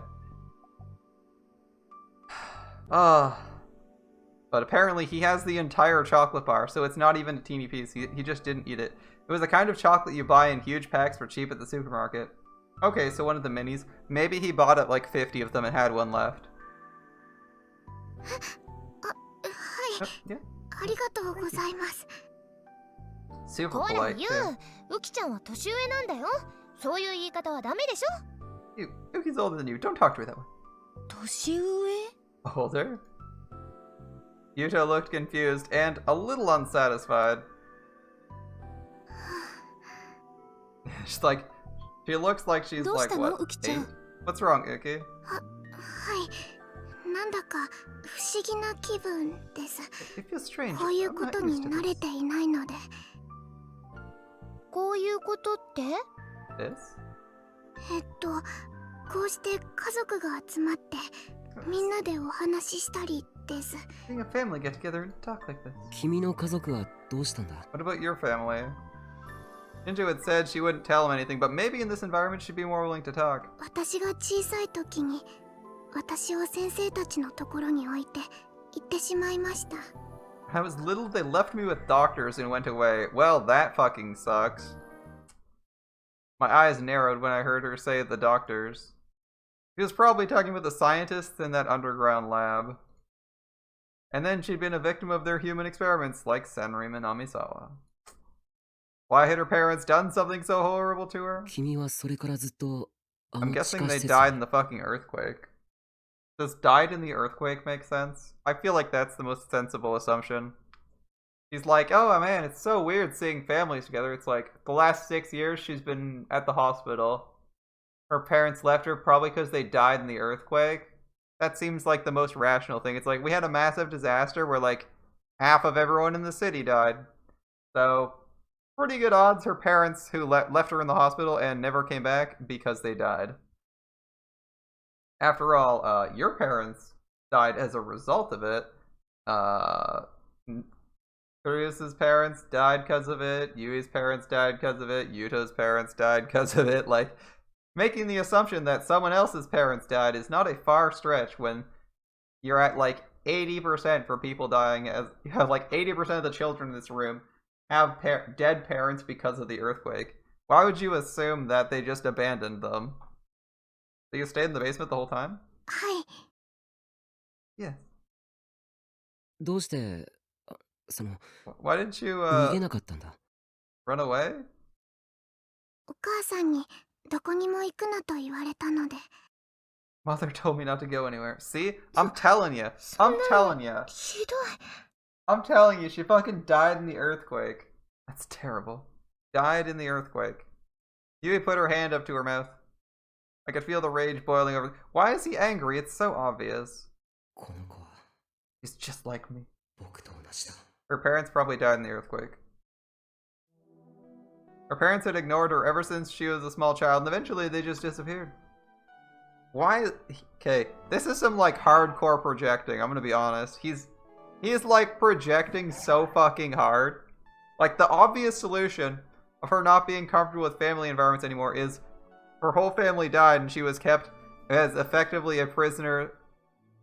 But apparently he has the entire chocolate bar, so it's not even a teeny piece. He just didn't eat it. It was the kind of chocolate you buy in huge packs for cheap at the supermarket. Okay, so one of the minis. Maybe he bought it like 50 of them and had one left. Yeah. ありがとうございます。 Super こら polite ユ too. ウキちゃんは年上なんだよ。そういう言い方はダメでしょ。 Yuki's older than you. Don't talk to her that way. 年上？ Older? Yuto looked confused and a little unsatisfied. She's like, she looks like she's like what? 8? What's wrong, Yuki? はい。なんだか不思議な気分です。 It feels strange. こういう I'm こ not とに used to 慣れ this. ていないので。こういうことって？ This? こうして家族が集まってみんなでお話ししたりです。 Being a family get together and talk like this. 君の家族はどうしたんだ？ What about your family? Shinjo had said she wouldn't tell him anything, but maybe in this environment she'd be more willing to talk. 私が小さい時に私を先生たちのところに置いて行ってしまいました。 I was little, they left me with doctors and went away. Well, that fucking sucks. My eyes narrowed when I heard her say the doctors. She was probably talking about the scientists in that underground lab. And then she'd been a victim of their human experiments, like Senri Minamisawa. Why had her parents done something so horrible to her? 君はそれからずっとあ I'm の地 guessing 下 they 施設 died in the fucking earthquake. Does died in the earthquake make sense? I feel like that's the most sensible assumption. She's like, oh man, it's so weird seeing families together. It's like, the last 6 years she's been at the hospital. Her parents left her probably because they died in the earthquake. That seems like the most rational thing. It's like, we had a massive disaster where like half of everyone in the city died. So, pretty good odds her parents who left her in the hospital and never came back because they died. After all, your parents died as a result of it. Kurius's parents died because of it. Yui's parents died because of it. Yuto's parents died because of it. Like, making the assumption that someone else's parents died is not a far stretch when you're at like 80% for people dying. As you have like 80% of the children in this room have dead parents because of the earthquake. Why would you assume that they just abandoned them? So you stayed in the basement the whole time? はい。 Yeah. どうしてその Why didn't you 逃げなかったんだ？ run away? お母さんにどこにも行くなと言われたので。 Mother told me not to go anywhere. See? I'm telling you. I'm telling you. ひどい。 I'm telling you, she fucking died in the earthquake. That's terrible. Died in the earthquake. Yui put her hand up to her mouth. I could feel the rage boiling over. Why is he angry? It's so obvious. この子は He's just like me. 僕と同じだ。 Her parents probably died in the earthquake. Her parents had ignored her ever since she was a small child, and eventually they just disappeared. Why? Okay, this is some like hardcore projecting, I'm gonna be honest. He's like projecting so fucking hard. Like, the obvious solution of her not being comfortable with family environments anymore is her whole family died and she was kept as effectively a prisoner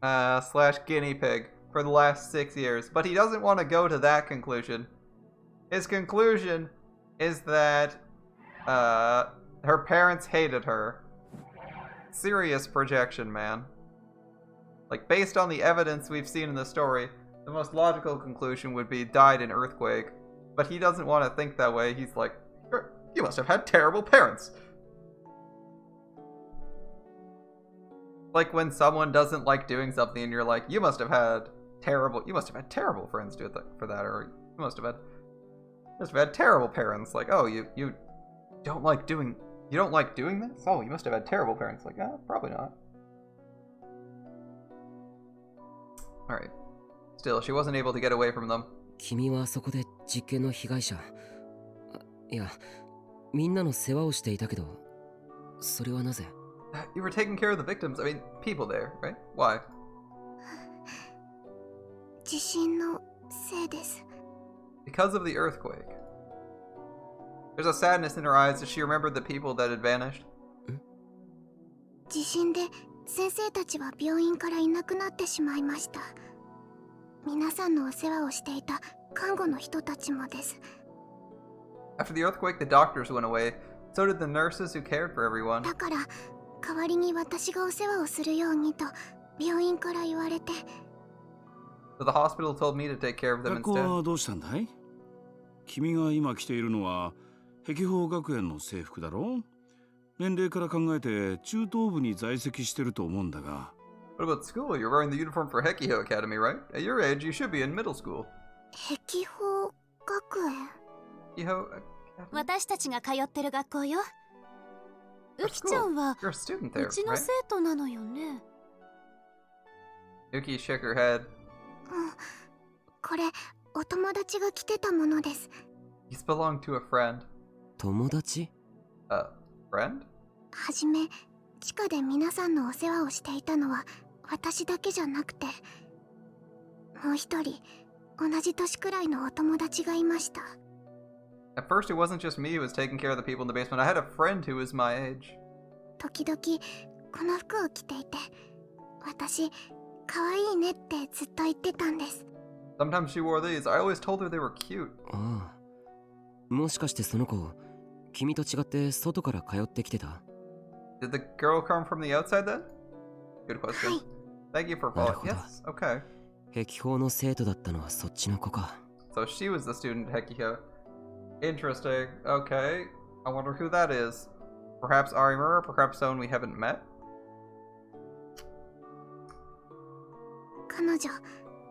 slash guinea pig for the last 6 years. But he doesn't want to go to that conclusion. His conclusion is that her parents hated her. Serious projection, man. Like, based on the evidence we've seen in the story, the most logical conclusion would be died in earthquake. But he doesn't want to think that way. He's like, you must have had terrible parents. Like when someone doesn't like doing something and you're like, you must have had terrible friends do it for that, or you must have had terrible parents. Like, oh, you don't like doing this? Oh, you must have had terrible parents. Like, probably not. Alright. Still, she wasn't able to get away from them. 君はそこで実験の被害者。いや、みんなの世話をしていたけど、それはなぜ？ You were taking care of the victims. I mean, people there, right? Why? 地震のせいです。 Because of the earthquake. There's a sadness in her eyes as she remembered the people that had vanished. 地震で先生たちは病院からいなくなってしまいました。皆さんのお世話をしていた看護の人たちもです。 After the earthquake, the doctors went away. So did the nurses who cared for everyone. だから代わりに私がお世話をするようにと病院から言われて。 So the hospital told me to take care of them 学校 instead. はどうしたんだい？君が今着ているのは碧峰学園の制服だろ？年齢から考えて中等部に在籍してると思うんだが。 What about school? You're wearing the uniform for Hekiho Academy, right? At your age, you should be in middle school. 碧峰学園。 Hekiho Academy? 私たちが通ってる学校よ。ウキちゃんは You're a student う there, ちの right? 生徒なのよね。Yuki shook her head. これお友達が着てたものです。 These belong to a friend. 友達？ A friend? はじめ地下で皆さんのお世話をしていたのは私だけじゃなくて、もう一人同じ年くらいのお友達がいました。 At first, it wasn't just me who was taking care of the people in the basement. I had a friend who was my age. 時々この服を着ていて、私可愛いねってずっと言ってたんです。 Sometimes she wore these. I always told her they were cute. ああ。もしかしてその子、君と違って外から通ってきてた？ Did the girl come from the outside then? Good question. Thank you for following. なるほど。 Yes, okay. 碧峰の生徒だったのはそっちの子か。 So she was the student Hekiho. Interesting. Okay. I wonder who that is. Perhaps Arimura, perhaps someone we haven't met? 彼女、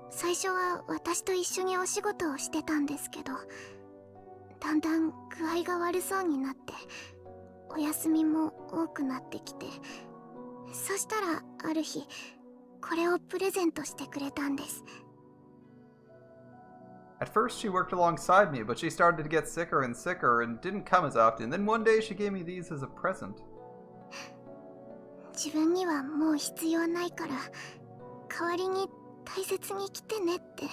最初は私と一緒にお仕事をしてたんですけど、だんだん具合が悪そうになって、お休みも多くなってきて、そしたらある日、これをプレゼントしてくれたんです。 At first, she worked alongside me, but she started to get sicker and sicker and didn't come as often. Then one day, she gave me these as a present. 自分にはもう必要ないから、代わりに大切に着てねって。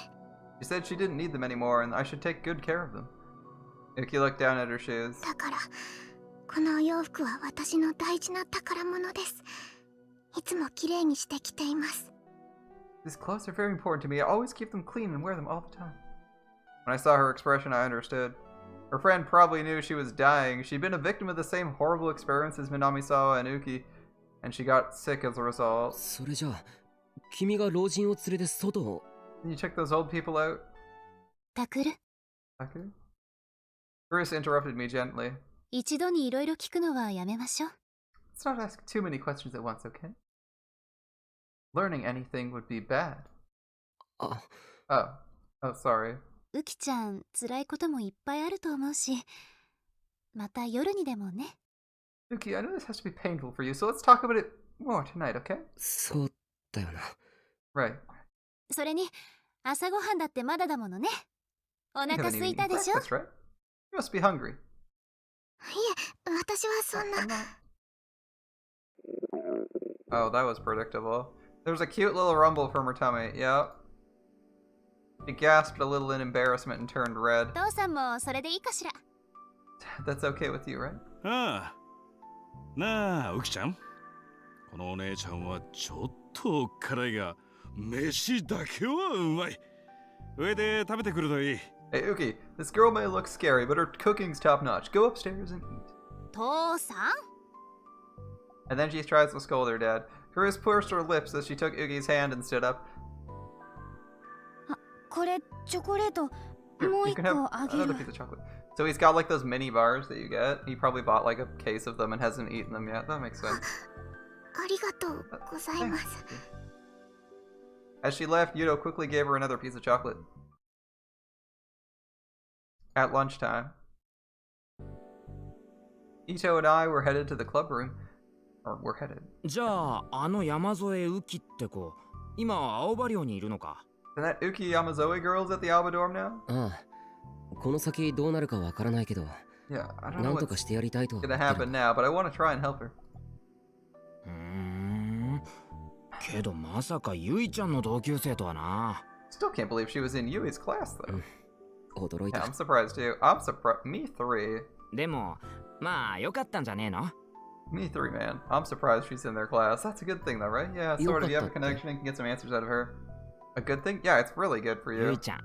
She said she didn't need them anymore and I should take good care of them. Yuki looked down at her shoes. だから、このお洋服は私の大事な宝物です。いつもきれいにして着ています。 These clothes are very important to me. I always keep them clean and wear them all the time. When I saw her expression, I understood. Her friend probably knew she was dying. She'd been a victim of the same horrible experience as Minamisawa and Uki, and she got sick as a result. それじゃあ、君が老人を連れて外を。 Can you check those old people out? タクル、 Taku? Bruce interrupted me gently. 一度にいろいろ聞くのはやめましょう。 Let's not ask too many questions at once, okay? Learning anything would be bad. あ、 Oh, sorry. ウキちゃん、辛いこともいっぱいあると思うし、また夜にでもね。 Uki, I know this has to be painful for you, so let's talk about it more tonight, okay? そうだよな。Right. それに、朝ごはんだってまだだものね。お You 腹 haven't す even いた eaten でしょ？ breakfast, right? You must be hungry. いえ、私はそんな。 Oh, that was predictable. There was a cute little rumble from her tummy. Yep. She gasped a little in embarrassment and turned red. 父さんもそれでいいかしら。That's okay with you, right? ああ。なあ、ウキちゃん。このお姉ちゃんはちょっと辛いが、飯だけはうまい。上で食べてくるといい。Hey, Uki, this girl may look scary, but her cooking's top notch. Go upstairs and eat. 父さん？ And then she tries to scold her dad. Chris pursed her lips as she took Uki's hand and stood up. これチョコレート、も Here, う you 一 can have 個あげ another る。 piece of chocolate. So he's got like those mini bars that you get. He probably bought like a case of them and hasn't eaten them yet. That makes sense. ありがとうございます。 As she left, Yudo quickly gave her another piece of chocolate. At lunchtime, Ito and I were headed to the club room. Or were headed. じゃあ、あの山添ウキって子、今青葉寮にいるのか？ And that Uki Yamazoe girl's at the Alba dorm now? ああ。この先どうなるかわからないけど、Yeah, I don't な know んと what's かしてやりたいとは gonna 言ってる happen now, but I want to try and help her. けどまさかゆいちゃんの同級生とはな。 Still can't believe she was in Yui's class, though. 驚い Yeah, た I'm surprised too. I'm surprised. Me three. でもまあよかったんじゃねえの？ Me three, man. I'm surprised she's in their class. That's a good thing, though, right? Yeah, sort of. You have a connection and can get some answers out of her. A good thing? Yeah, it's really good for ゆ you. いちゃん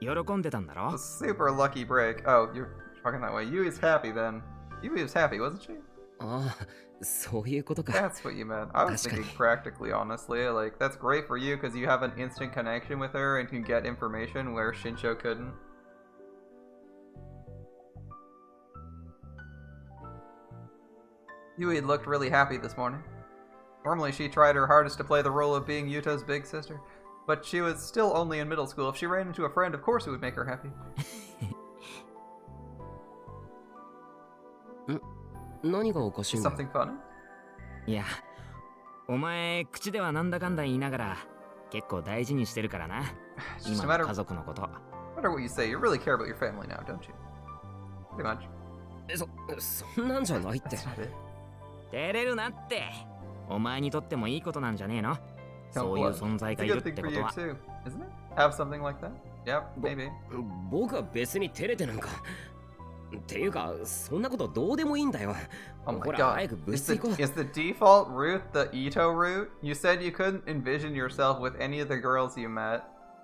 喜んでたんだろ？ It's a super lucky break. Oh, you're talking that way. Yui's happy then. Yui was happy, wasn't she? ああそういうことか That's what you meant. I was That's thinking good. practically, honestly. Like, that's great for you because you have an instant connection with her and can get information where Shinsho couldn't. Yui looked really happy this morning. Normally, she tried her hardest to play the role of being Yuto's big sister, but she was still only in middle school. If she ran into a friend, of course it would make her happy. 何がおかしいんだ Something funny? いやお前口ではなんだかんだ言いながら結構大事にしてるからな。 It's just 今 a の matter, 家族のこと。 no matter what you say, you really care about your family now, don't you? Pretty much. そんなんじゃないって That's not it. 照れるなって。お前にとってもいいことなんじゃねえの？ そういう存在 It's が a いる good って thing こ for と you は。 too, isn't it? Have something like that? Yep, maybe. 僕は別に照れてなんかっていうかそんなことどうでもいいんだよ Oh my ほら god. 早く部 Is 室 the, 行こう is the default route the Ito route? You said you couldn't envision yourself with any of the girls you met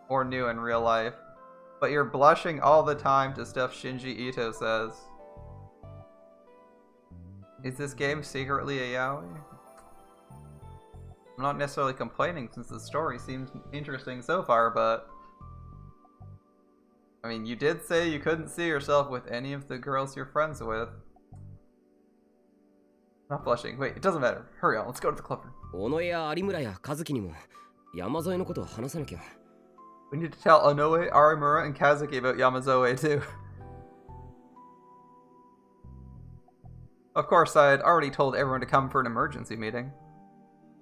or knew in real life, but you're blushing all the time to stuff Shinji Ito says. Is this game secretly a yaoi? I'm not necessarily complaining since the story seems interesting so far, but I mean, you did say you couldn't see yourself with any of the girls you're friends with. Not blushing. Wait, it doesn't matter. Hurry on, let's go to the club room. 小野や有村や和樹にも山添のことを話さなきゃ We need to tell Onoe, Arimura, and Kazuki about Yamazoe too. Of course, I had already told everyone to come for an emergency meeting.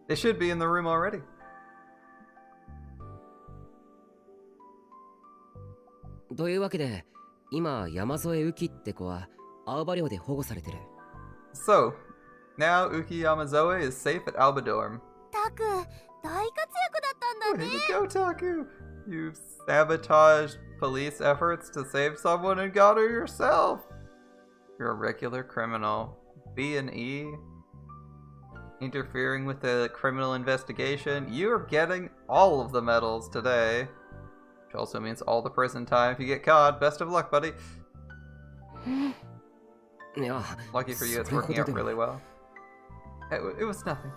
They should be in the room already. というわけで今山添雨季って子は青葉寮で保護されてる So, now Uki Yamazoe is safe at Alba Dorm. タク大活躍だったんだ Way ね to go, Taku! You've sabotaged police efforts to save someone and got her yourself! You're a regular criminal. B and E. Interfering with the criminal investigation. You're getting all of the medals today. Which also means all the prison time if you get caught. Best of luck, buddy. いや Lucky for you, it's それほ working ど out でも really well. It was nothing.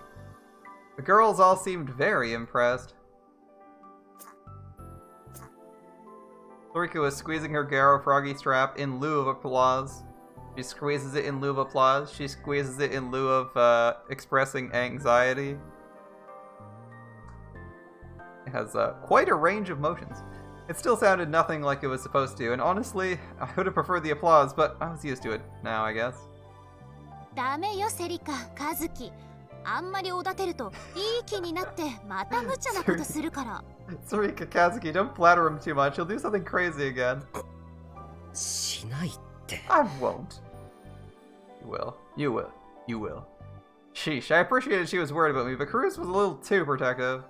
The girls all seemed very impressed. Toriko was squeezing her Garo Froggy strap in lieu of applause. She squeezes it in lieu of applause. She squeezes it in lieu of expressing anxiety. It has quite a range of motions. It still sounded nothing like it was supposed to, and honestly, I would have preferred the applause, but I was used to it now, I guess. ダメよセリカカズキあんまりおだてるといい気になってまた無茶なことするから Sarika Kazuki, don't flatter him too much. He'll do something crazy again. しないって I won't. You will. You will. You will. Sheesh, I appreciated she was worried about me, but Cruz was a little too protective.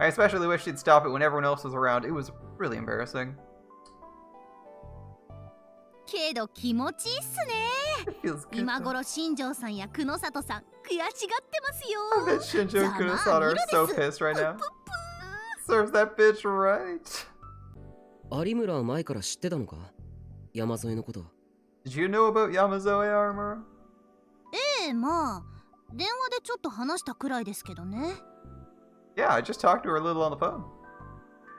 I especially wish she'd stop it when everyone else was around. It was really embarrassing. けど気持ちいいっすね It feels good. 今頃新庄さんや久野里さん悔しがってますよ I bet Shinjo and Kunosada are so pissed right now. Serves that bitch right. 有村は前から知ってたのか山添のこと Did you know about Yamazoe Armor? ええまあ電話でちょっと話したくらいですけどね Yeah, I just talked to her a little on the phone.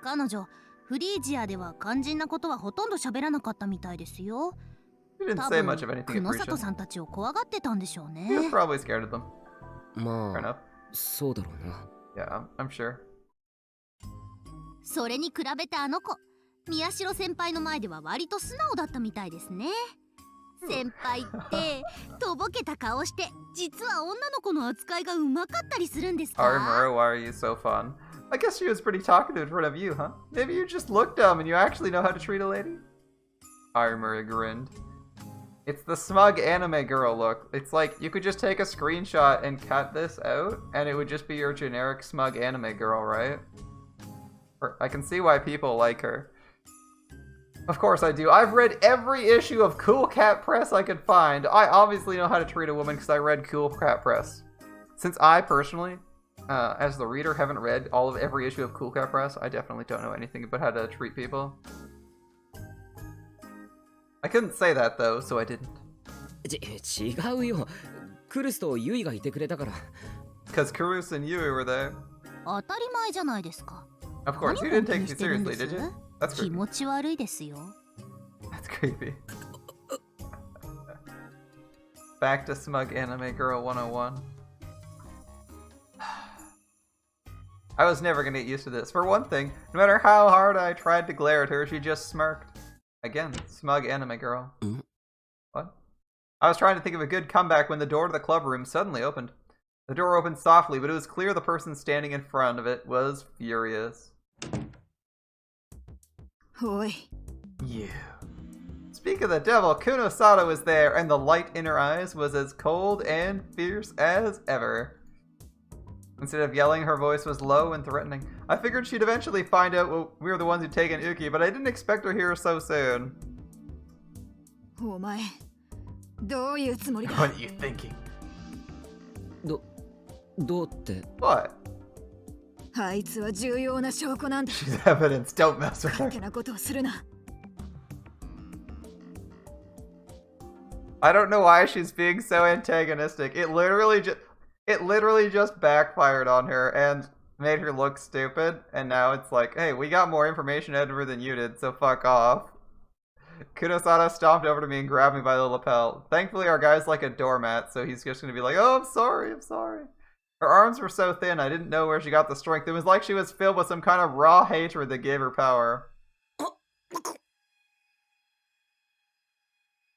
彼女フリージアでは肝心なことはほとんど喋らなかったみたいですよ She didn't 多 say 分 much of anything 久野里 appreciative. さんたちを怖がってたんでしょう He was ね probably scared of them. ま Fair あ enough. そうだろうな Yeah, I'm sure. それに比べてあの子宮代先輩の前では割と素直だったみたいですね先輩ってとぼけた顔して実は女の子の扱いがうまかったりするんですか Armor, why are you so fun? I guess she was pretty talkative in front of you, huh? Maybe you just look dumb and you actually know how to treat a lady? Armor grinned. It's the smug anime girl look. It's like, you could just take a screenshot and cut this out, and it would just be your generic smug anime girl, right? I can see why people like her. Of course I do. I've read every issue of Cool Cat Press I could find. I obviously know how to treat a woman because I read Cool Cat Press. Since I personally, as the reader, haven't read all of every issue of Cool Cat Press, I definitely don't know anything about how to treat people. I couldn't say that though, so I didn't. 違うよ。クルスとユイがいてくれたから。Because Kurus and Yui were there. 当たり前じゃないですか。 Of course, you didn't take me seriously, did you? That's 気 creepy. 持ち悪いですよ。 That's creepy. Back to Smug Anime Girl 101. I was never gonna get used to this. For one thing, no matter how hard I tried to glare at her, she just smirked. Again, Smug Anime Girl. What? I was trying to think of a good comeback when the door to the club room suddenly opened. The door opened softly, but it was clear the person standing in front of it was furious. Oi. You. Speak of the devil, Kunosada was there, and the light in her eyes was as cold and fierce as ever. Instead of yelling, her voice was low and threatening. I figured she'd eventually find out we were the ones who'd taken Uki, but I didn't expect to hear her so soon. What are you thinking? どうって。 What? あいつは重要な証拠なんだ。 She's evidence, don't mess with her. 勝手なことをするな。 I don't know why she's being so antagonistic. It literally just backfired on her and made her look stupid, and now it's like, hey, we got more information out of her than you did, so fuck off. Kunosada stomped over to me and grabbed me by the lapel. Thankfully, our guy's like a doormat, so he's just gonna be like, oh, I'm sorry. Her arms were so thin, I didn't know where she got the strength. It was like she was filled with some kind of raw hatred that gave her power.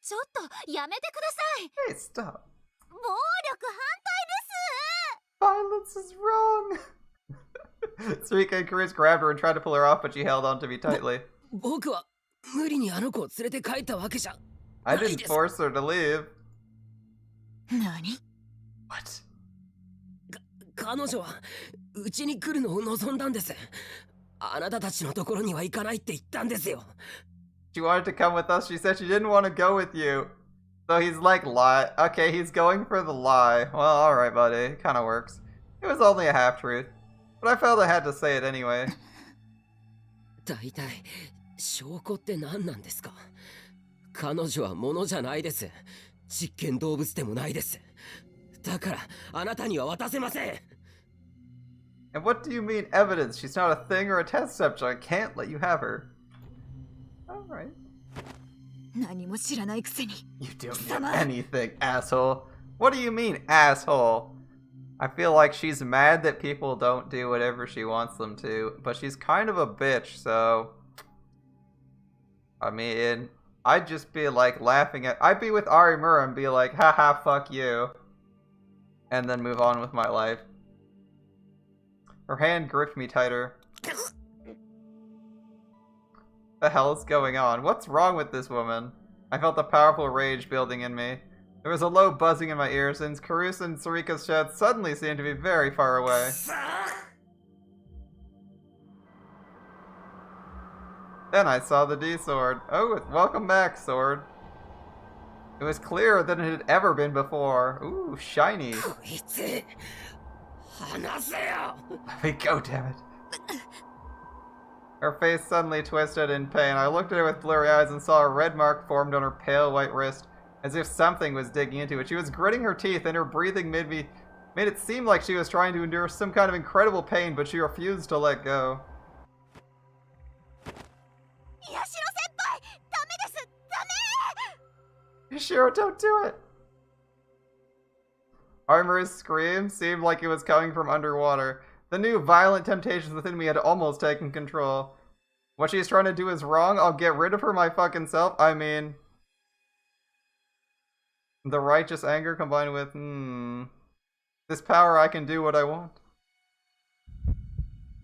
ちょっとやめてください。 Hey, stop. 暴力反対です。 Violence is wrong. Sarika and Chris grabbed her and tried to pull her off, but she held on to me tightly. 僕は無理にあの子を連れて帰ったわけじゃ。 I didn't force her to leave. 何？ What? 彼女はうちに来るのを望んだんです。あなたたちのところには行かないって言ったんですよ。 She wanted to come with us. She said she didn't want to go with you. So he's like, lie. Okay, he's going for the lie. Well, alright, buddy. Kind of works. It was only a half-truth. But I felt I had to say it anyway. 大体証拠って何なんですか。彼女は物じゃないです。実験動物でもないです。だからあなたには渡せません。 And what do you mean evidence? She's not a thing or a test subject. I can't let you have her. Alright. 何も知らないくせに。 You don't know anything, asshole. What do you mean, asshole? I feel like she's mad that people don't do whatever she wants them to, but she's kind of a bitch, so... I mean, I'd just be like laughing at... I'd be with Arimura and be like, haha, fuck you. And then move on with my life. Her hand gripped me tighter. The hell's going on? What's wrong with this woman? I felt a powerful rage building in me. There was a low buzzing in my ears, and Karus and Sarika's shouts suddenly seemed to be very far away. Then I saw the D-sword. Oh, welcome back, sword. It was clearer than it had ever been before. Ooh, shiny. Let me go, damn it. Her face suddenly twisted in pain. I looked at her with blurry eyes and saw a red mark formed on her pale white wrist, as if something was digging into it. She was gritting her teeth, and her breathing made it seem like she was trying to endure some kind of incredible pain, but she refused to let go. Yashiro, don't do it! Armor's scream seemed like it was coming from underwater. The new violent temptations within me had almost taken control. What she's trying to do is wrong. I'll get rid of her my fucking self. I mean... the righteous anger combined with, this power, I can do what I want.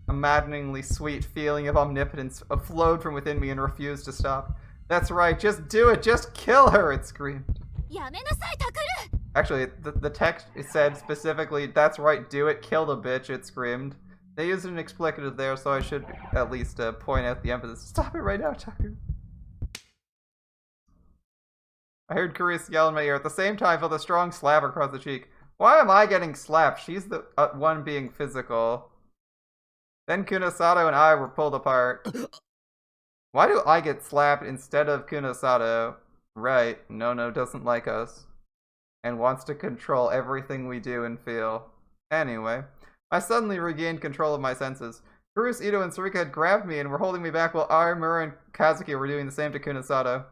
A maddeningly sweet feeling of omnipotence flowed from within me and refused to stop. That's right, just do it, just kill her, it screamed. Actually, the text said specifically, "That's right, do it, kill the bitch," it screamed. They used an expletive there, so I should at least point out the emphasis. Stop it right now, Tucker. I heard Carice yell in my ear. At the same time, I felt a strong slap across the cheek. Why am I getting slapped? She's the one being physical. Then Kunosato and I were pulled apart. Why do I get slapped instead of Kunosato? Right, Nono doesn't like us. And wants to control everything we do and feel. Anyway, I suddenly regained control of my senses. Carice, Ito, and Sarika had grabbed me and were holding me back while Armura and Kazuki were doing the same to Kunosato.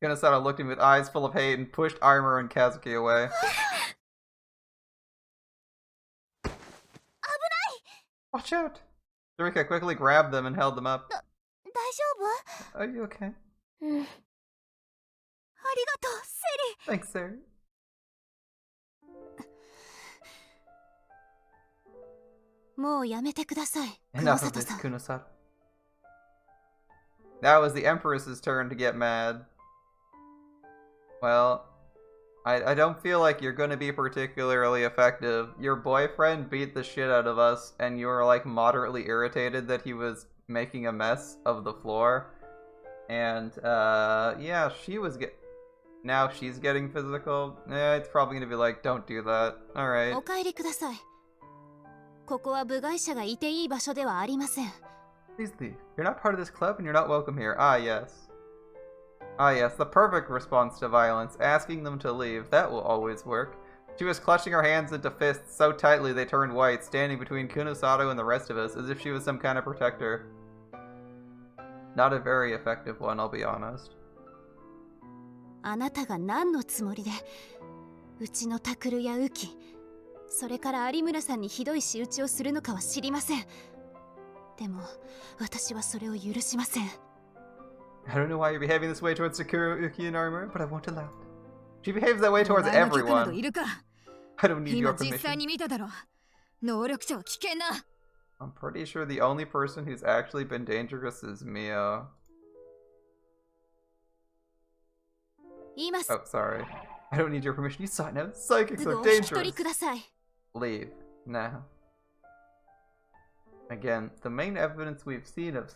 Kunosato looked at me with eyes full of hate and pushed Armura and Kazuki away. Watch out! Sarika quickly grabbed them and held them up. Are you okay? Thanks, Senri. Enough of this, Kunosato. Now it was the Empress's turn to get mad. Well, I don't feel like you're gonna be particularly effective. Your boyfriend beat the shit out of us, and you were like moderately irritated that he was making a mess of the floor. And yeah, now she's getting physical. Yeah, it's probably gonna be like, don't do that. Alright. Please leave. You're not part of this club and you're not welcome here. Ah, yes. Ah, yes, the perfect response to violence. Asking them to leave. That will always work. She was clutching her hands into fists so tightly they turned white, standing between Kunosato and the rest of us, as if she was some kind of protector. Not a very effective one, I'll be honest. Oh, I don't know why you're behaving this way towards Sakura, Uki, and Armor, but I won't allow it. She behaves that way towards everyone. I don't need your permission. I'm pretty sure the only person who's actually been dangerous is Mio. Oh, sorry. I don't need your permission. You saw it now. Psychics are dangerous. Leave. Now. Again, the main evidence we've seen of...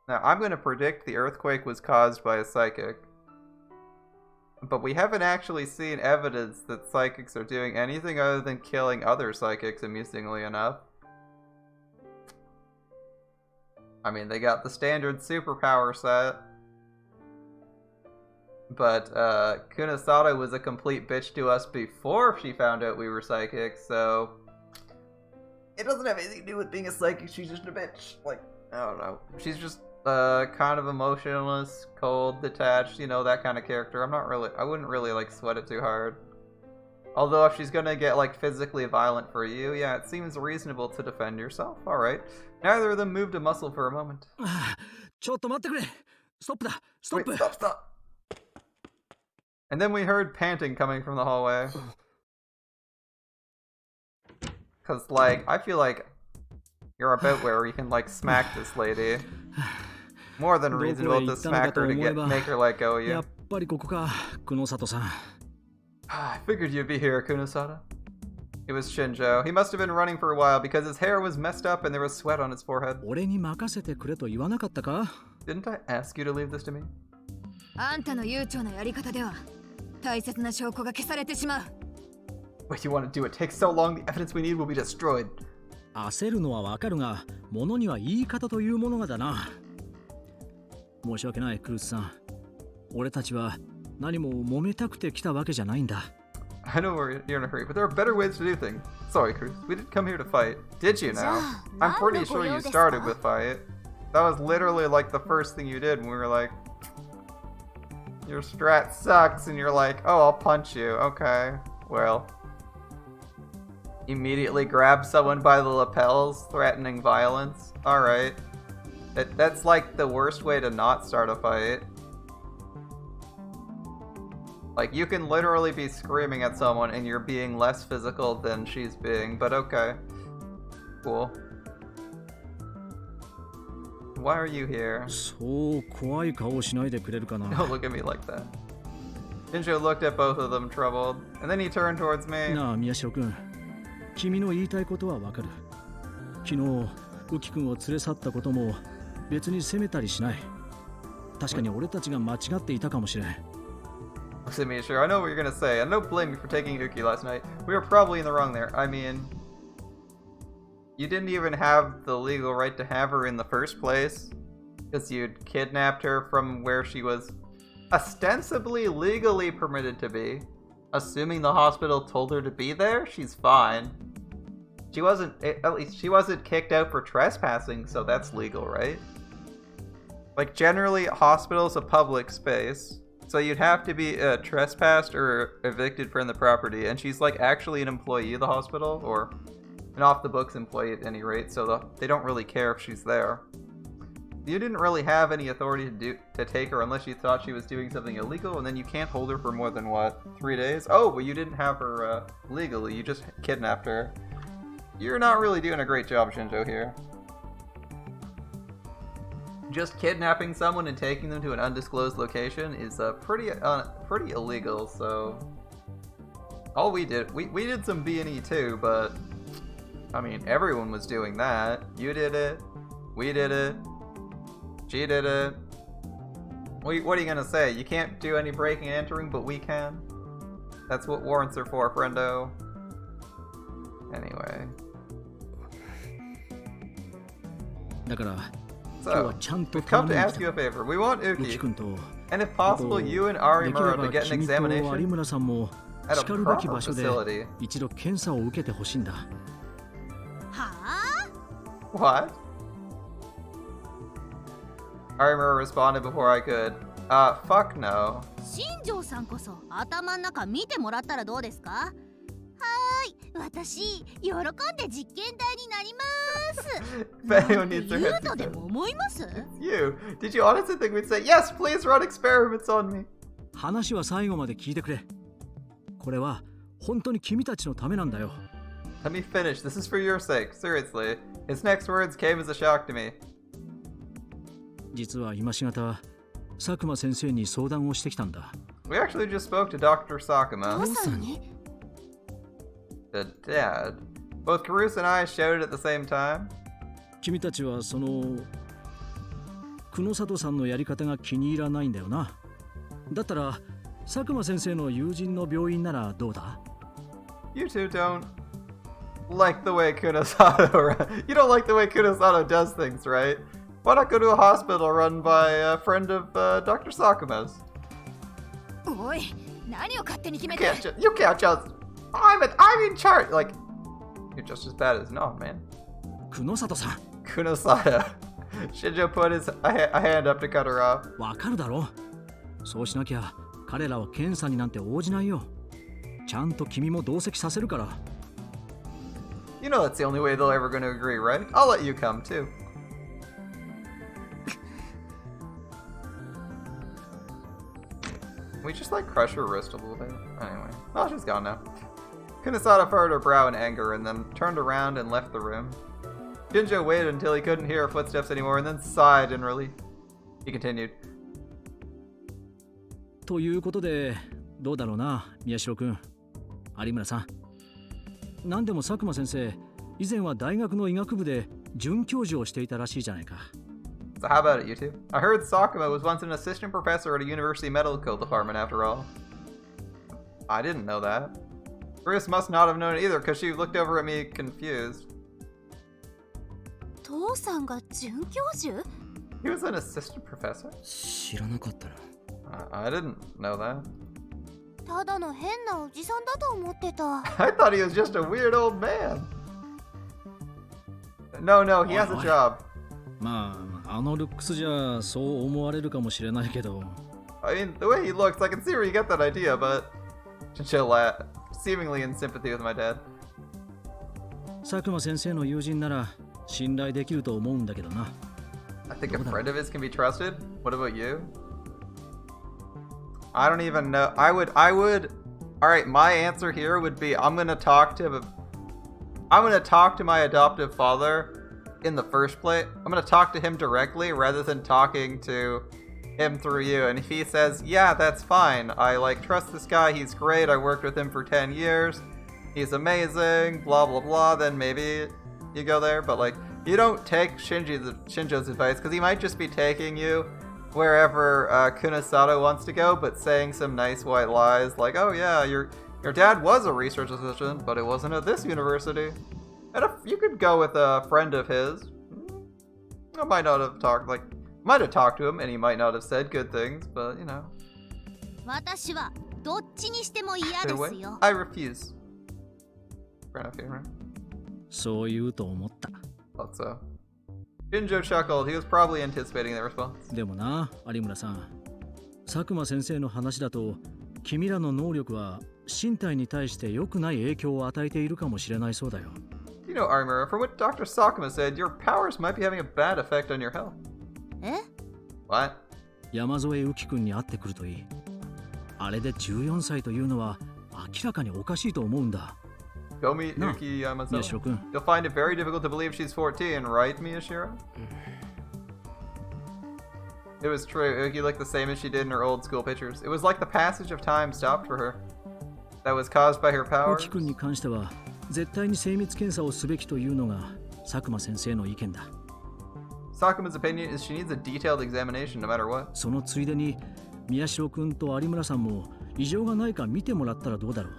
Now, I'm going to predict the earthquake was caused by a psychic. But we haven't actually seen evidence that psychics are doing anything other than killing other psychics, amusingly enough. I mean, they got the standard superpower set. But Kunosato was a complete bitch to us before she found out we were psychics, so... It doesn't have anything to do with being a psychic, she's just a bitch. Like, I don't know. She's just kind of emotionless, cold, detached, you know, that kind of character. I wouldn't really, like, sweat it too hard. Although if she's gonna get, like, physically violent for you, yeah, it seems reasonable to defend yourself. Alright. Neither of them moved a muscle for a moment. Wait, stop. And then we heard panting coming from the hallway. Cause, like, I feel like you're about where you can, like, smack this lady. More than reasonable to smack her to make her let go of you. I figured you'd be here, Kunosato. It was Shinjo. He must have been running for a while because his hair was messed up and there was sweat on his forehead. Didn't I ask you to leave this to me? What you want to do? It takes so long, the evidence we need will be destroyed. 焦るのはわかるが、物には言い方というものがだな。申し訳ない、クルースさん。俺たちは何も揉めたくて来たわけじゃないんだ。I know you're in a hurry, but there are better ways to do things. Sorry, Cruz. We didn't come here to fight. Did you now? I'm pretty sure you started with fight. That was literally like the first thing you did when we were like, your strat sucks, and you're like, oh, I'll punch you. Okay, well. Immediately grab someone by the lapels, threatening violence. Alright. That's like the worst way to not start a fight. Like, you can literally be screaming at someone and you're being less physical than she's being, but okay. Cool. why are you here? そう怖い顔しないでくれるかな。 Don't look at me like that. Shinjo looked at both of them, troubled, and then he turned towards me. なあ宮代君、君の言いたいことはわかる。昨日浮君を連れ去ったことも別に責めたりしない。確かに俺たちが間違っていたかもしれん。 Looks at me, sure, I know what you're gonna say. I don't blame you for taking Uki last night. We were probably in the wrong there. I mean, you didn't even have the legal right to have her in the first place, because you'd kidnapped her from where she was ostensibly legally permitted to be. Assuming the hospital told her to be there, she's fine. She wasn't, at least she wasn't kicked out for trespassing, so that's legal, right? Like, generally, a hospital's a public space, so you'd have to be trespassed or evicted from the property, and she's like actually an employee of the hospital, or an off-the-books employee at any rate, so they don't really care if she's there. You didn't really have any authority to take her unless you thought she was doing something illegal, and then you can't hold her for more than, what, 3 days? Oh, but you didn't have her legally, you just kidnapped her. You're not really doing a great job, Shinjo, here. Just kidnapping someone and taking them to an undisclosed location is pretty illegal, so... All we did, we did some B&E too, but... I mean, everyone was doing that. You did it. We did it. She did it. What are you gonna say? You can't do any breaking and entering, but we can? That's what warrants are for, friendo. Anyway. だから So, we've come to ask you a favor. We want Uki, and if possible, you and Arimura to get an examination at a proper facility. 一度検査を受けてほしいんだ。What? Arimura responded before I could. Fuck no. 新庄さんこそ頭の中見てもらったらどうですか？はーい、私喜んで実験台になります。 If anyone needs their 言う heads とでも思います？ You. Did you honestly think we'd say, yes, please run experiments on me? 話は最後まで聞いてくれ。これは本当に君たちのためなんだよ。Let me finish. This is for your sake. Seriously. His next words came as a shock to me. 実は今しがた佐久間先生に相談をしてきたんだ。 We actually just spoke to Dr. Sakuma. 父さんに？ The dad. Both Karus and I shouted at the same time. 君たちはその久野里さんのやり方が気に入らないんだよな。だったら佐久間先生の友人の病院ならどうだ？ You two don't like the way Kunosato you don't like the way Kunosato does things, right? Why not go to a hospital run by a friend of Dr. Sakuma's? おい、何を勝手に決め You て。 you can't just... I'm in charge! Like, you're just as bad as Nom, man. 久野里さん。 Kunosato. Shinjo put a hand up to cut her off. わかるだろ。そうしなきゃ彼らは検査になんて応じないよ。ちゃんと君も同席させるから。 You know that's the only way they're ever going to agree, right? I'll let you come, too. We just like crush her wrist a little bit. Anyway. Oh, she's gone now. Kunosato furrowed her brow in anger and then turned around and left the room. Shinjo waited until he couldn't hear her footsteps anymore and then sighed in relief. He continued. ということでどうだろうな、宮代君、有村さん。何でも佐久間先生、以前は大学の医学部で准教授をしていたらしいじゃないか。 So how about it, you two? I heard Sakuma was once an assistant professor at a university medical department after all. I didn't know that. Bruce must not have known it either because she looked over at me confused. 父さんが准教授？ He was an assistant professor? 知らなかったな。I didn't know that. ただの変なおじさんだと思ってた。 I thought he was just a weird old man. No, he has a job. まあ、あのルックスじゃそう思われるかもしれないけど。I mean, the way he looks, I can see where you get that idea, but... She'll laugh, seemingly in sympathy with my dad. 佐久間先生の友人なら信頼できると思うんだけどな。I think a friend of his can be trusted. What about you? I don't even know. I would. Alright, my answer here would be I'm gonna talk to my adoptive father in the first place. I'm gonna talk to him directly rather than talking to him through you. And if he says, yeah, that's fine. I like trust this guy. He's great. I worked with him for 10 years. He's amazing. Blah, blah, blah. Then maybe you go there. But like, you don't take Shinjo's advice because he might just be taking you wherever Kunosato wants to go, but saying some nice white lies like, oh yeah, your dad was a research assistant, but it wasn't at this university. And if you could go with a friend of his, I might not have talked, like, might have talked to him and he might not have said good things, but you know. 私はどっちにしても嫌ですよ。I refuse. Fair enough, right? そう言うと思った。 Thought so. Shinjo chuckled. He was probably anticipating that response. でもな、有村さん。佐久間先生の話だと、君らの能力は身体に対して良くない影響を与えているかもしれないそうだよ。You know, Armor, from what Dr. Sakuma said, your powers might be having a bad effect on your health. え? What? 山添浮君に会ってくるといい。あれで14歳というのは明らかにおかしいと思うんだ。Go meet Yuki Yamazawa. You'll find it very difficult to believe she's 14, right, Miyashiro? It was true. Yuki looked the same as she did in her old school pictures. It was like the passage of time stopped for her. That was caused by her powers. 浮君に関しては絶対に精密検査をすべきというのが佐久間先生の意見だ。Sakuma's opinion is she needs a detailed examination no matter what. そのついでに宮代君と有村さんも異常がないか見てもらったらどうだろ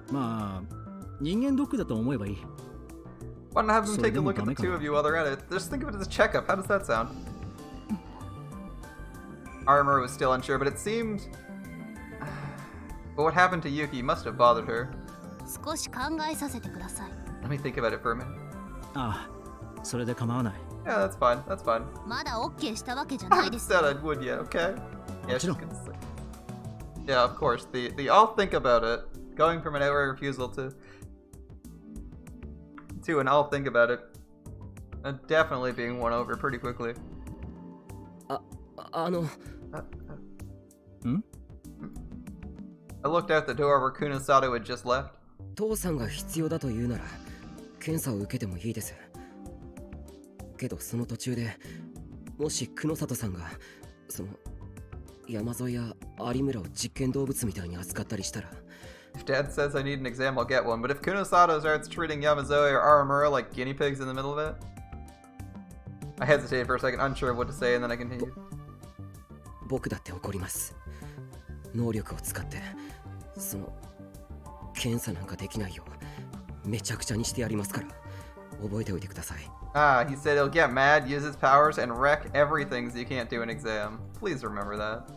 う。まあ人間ドックだと思えばいい。Why not have them take a look at the two of you while they're at it? Just think of it as a checkup. How does that sound? Armor was still unsure, but it seemed... But what happened to Yuki must have bothered her. 少し考えさせてください。 Let me think about it for a minute. ああ、それで構わない。Yeah, that's fine. That's fine. まだ OK したわけじゃ I ない haven't です。 said I would yet, okay? Yeah, she's gonna say. Yeah, of course. The I'll think about it. Going from an outright refusal to an I'll think about it. And definitely being won over pretty quickly. I looked out the door where Kunosato had just left. 父さんが必要だと言うなら検査を受けてもいいです。けどその途中でもし久野里さんがその山添や有村を実験動物みたいに扱ったりしたら。 If Dad says I need an exam, I'll get one. But if Kunosato starts treating Yamazoe or Aramura like guinea pigs in the middle of it, I hesitated for a second, unsure of what to say, and then I continued. 僕だって怒ります。能力を使ってその検査なんかできないようめちゃくちゃにしてやりますから覚えておいてください。Ah, he said he'll get mad, use his powers, and wreck everything so you can't do an exam. Please remember that.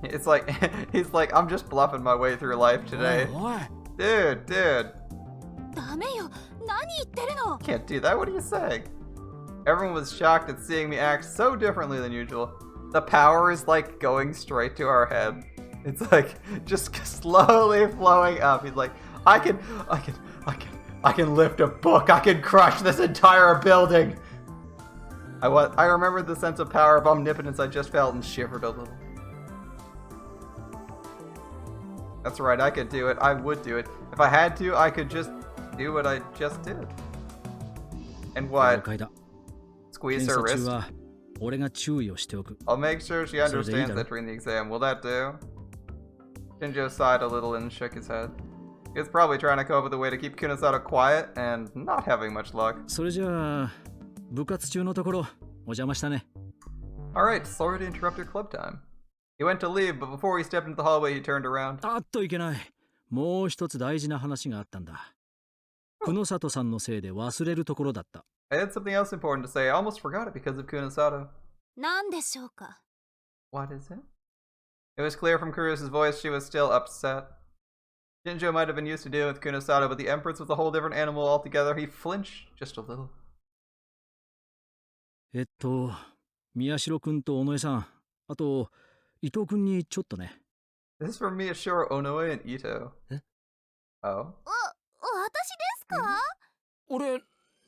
It's like, he's like, I'm just bluffing my way through life today. Dude. ダメよ。何言ってるの? Can't do that. What are you saying? Everyone was shocked at seeing me act so differently than usual. The power is like going straight to our head. It's like just slowly flowing up. He's like, I can lift a book. I can crush this entire building. I remembered the sense of power of omnipotence I just felt and shivered a little. That's right, I could do it. I would do it. If I had to, I could just do what I just did. And what? Squeeze her wrist? I'll make sure she understands that during the exam. Will that do? Shinjo sighed a little and shook his head. He was probably trying to come up with a way to keep Kunosato quiet and not having much luck. Alright, sorry to interrupt your club time. He went to leave, but before he stepped into the hallway, he turned around. いけない。もう一つ大事な話があったんだ。久野里さんのせいで忘れるところだった。I had something else important to say. I almost forgot it because of Kunosato. 何でしょうか? What is it? It was clear from Kurusa's voice she was still upset. Shinjo might have been used to dealing with Kunosato, but the Empress was a whole different animal altogether. He flinched just a little. 宮代君と尾上さん、あと伊藤君にちょっとね。This is from Miyashiro, Onoe, and Ito. Oh? 私ですか? 俺、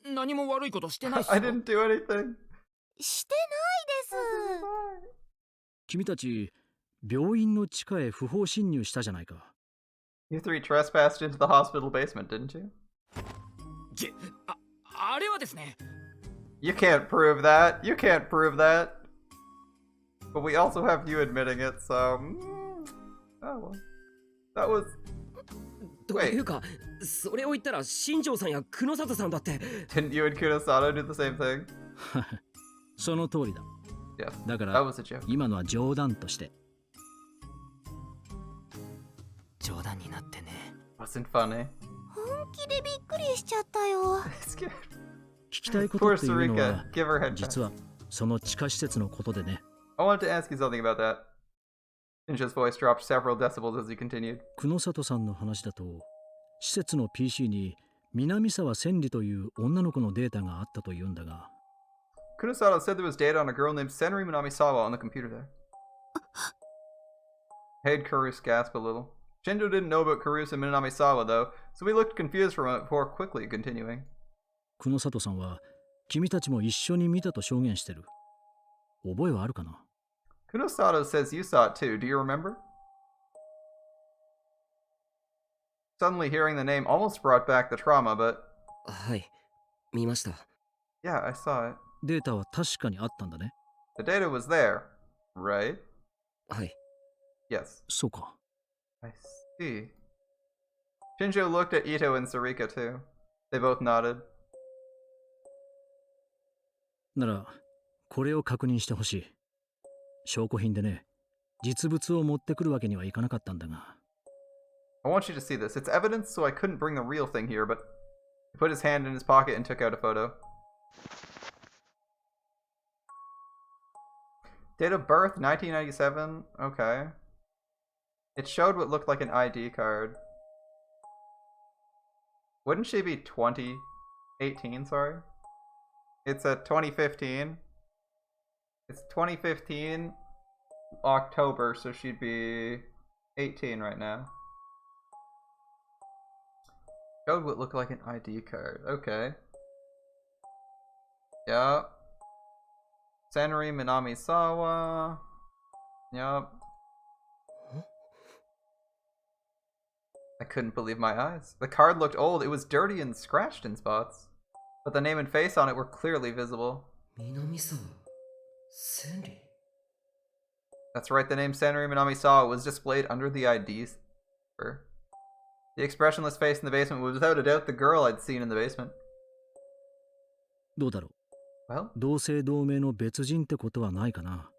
何も悪いことしてないっすよ。I didn't do anything. してないです。君たち、病院の地下へ不法侵入したじゃないか。You three trespassed into the hospital basement, didn't you? あれはですね。 You can't prove that. You can't prove that. But we also have you admitting it, so... oh well. That was... というか、それを言ったら新庄さんや久野里さんだって。 Didn't you and Kunosato do the same thing? その通りだ。 Yes. だか That ら was a joke. 今のは冗談として。冗談になってね。 Wasn't funny. 本気でびっくりしちゃったよ。Scared. 聞きたいことっていうの Poor は Sarika. Give her head 実はその地下施設のことでね。 I wanted to ask you something about that. Ninja's voice dropped several decibels as he continued. 久野里さんの話だと、施設の PC に南沢千里という女の子のデータがあったというんだが。 Kunosato said there was data on a girl named Senri Minamisawa on the computer there. Head Karus gasped a little. Shinjo didn't know about Karus and Minamisawa though, so he looked confused for a moment before quickly continuing. 久野里さんは君たちも一緒に見たと証言してる。覚えはあるかな？ Kunosato says you saw it too. Do you remember? Suddenly hearing the name almost brought back the trauma, but... はい、見ました。 Yeah, I saw it. データは確かにあったんだね。 The data was there, right? はい。 Yes. そうか。 I see. Shinjo looked at Ito and Sarika too. They both nodded. なら、これを確認してほしい。証拠品でね、実物を持ってくるわけにはいかなかったんだが。I want you to see this. It's evidence, so I couldn't bring the real thing here, but he put his hand in his pocket and took out a photo. Date of birth, 1997. Okay. It showed what looked like an ID card. Wouldn't she be 2018, sorry? It's a 2015. It's 2015 October, so she'd be 18 right now. Showed what looked like an ID card. Okay. Yup. Senri Minamisawa. Yup. I couldn't believe my eyes. The card looked old. It was dirty and scratched in spots. But the name and face on it were clearly visible. 南沢千里。 That's right, the name Senri Minamisawa was displayed under the ID. The expressionless face in the basement was without a doubt the girl I'd seen in the basement. どうだろう？ Well? 同姓同名の別人ってことはないかな。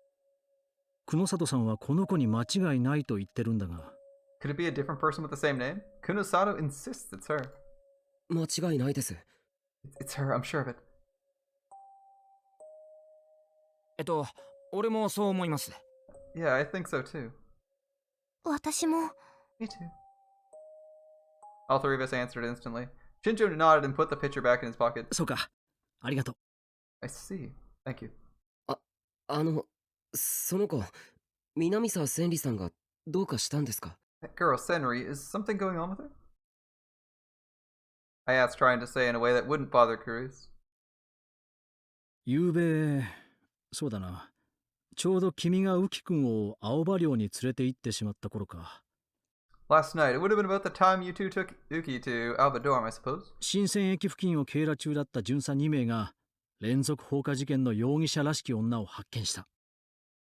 久野里さんはこの子に間違いないと言ってるんだが。Could it be a different person with the same name? Kunosato insists it's her. 間違いないです。 It's her, I'm sure of it. 俺もそう思います。 Yeah, I think so too. 私も。 Me too. All three of us answered instantly. Shinjo nodded and put the picture back in his pocket. そうか。ありがとう。I see. Thank you. その子、南沢千里さんがどうかしたんですか？ That girl, Senri, is something going on with her? I asked, trying to say in a way that wouldn't bother Curious. ゆうべ、そうだな。ちょうど君がウキ君を青葉寮に連れて行ってしまった頃か。Last night, it would have been about the time you two took Uki to Alba Dorm, I suppose. 新鮮駅付近を警ら中だった巡査2名が連続放火事件の容疑者らしき女を発見した。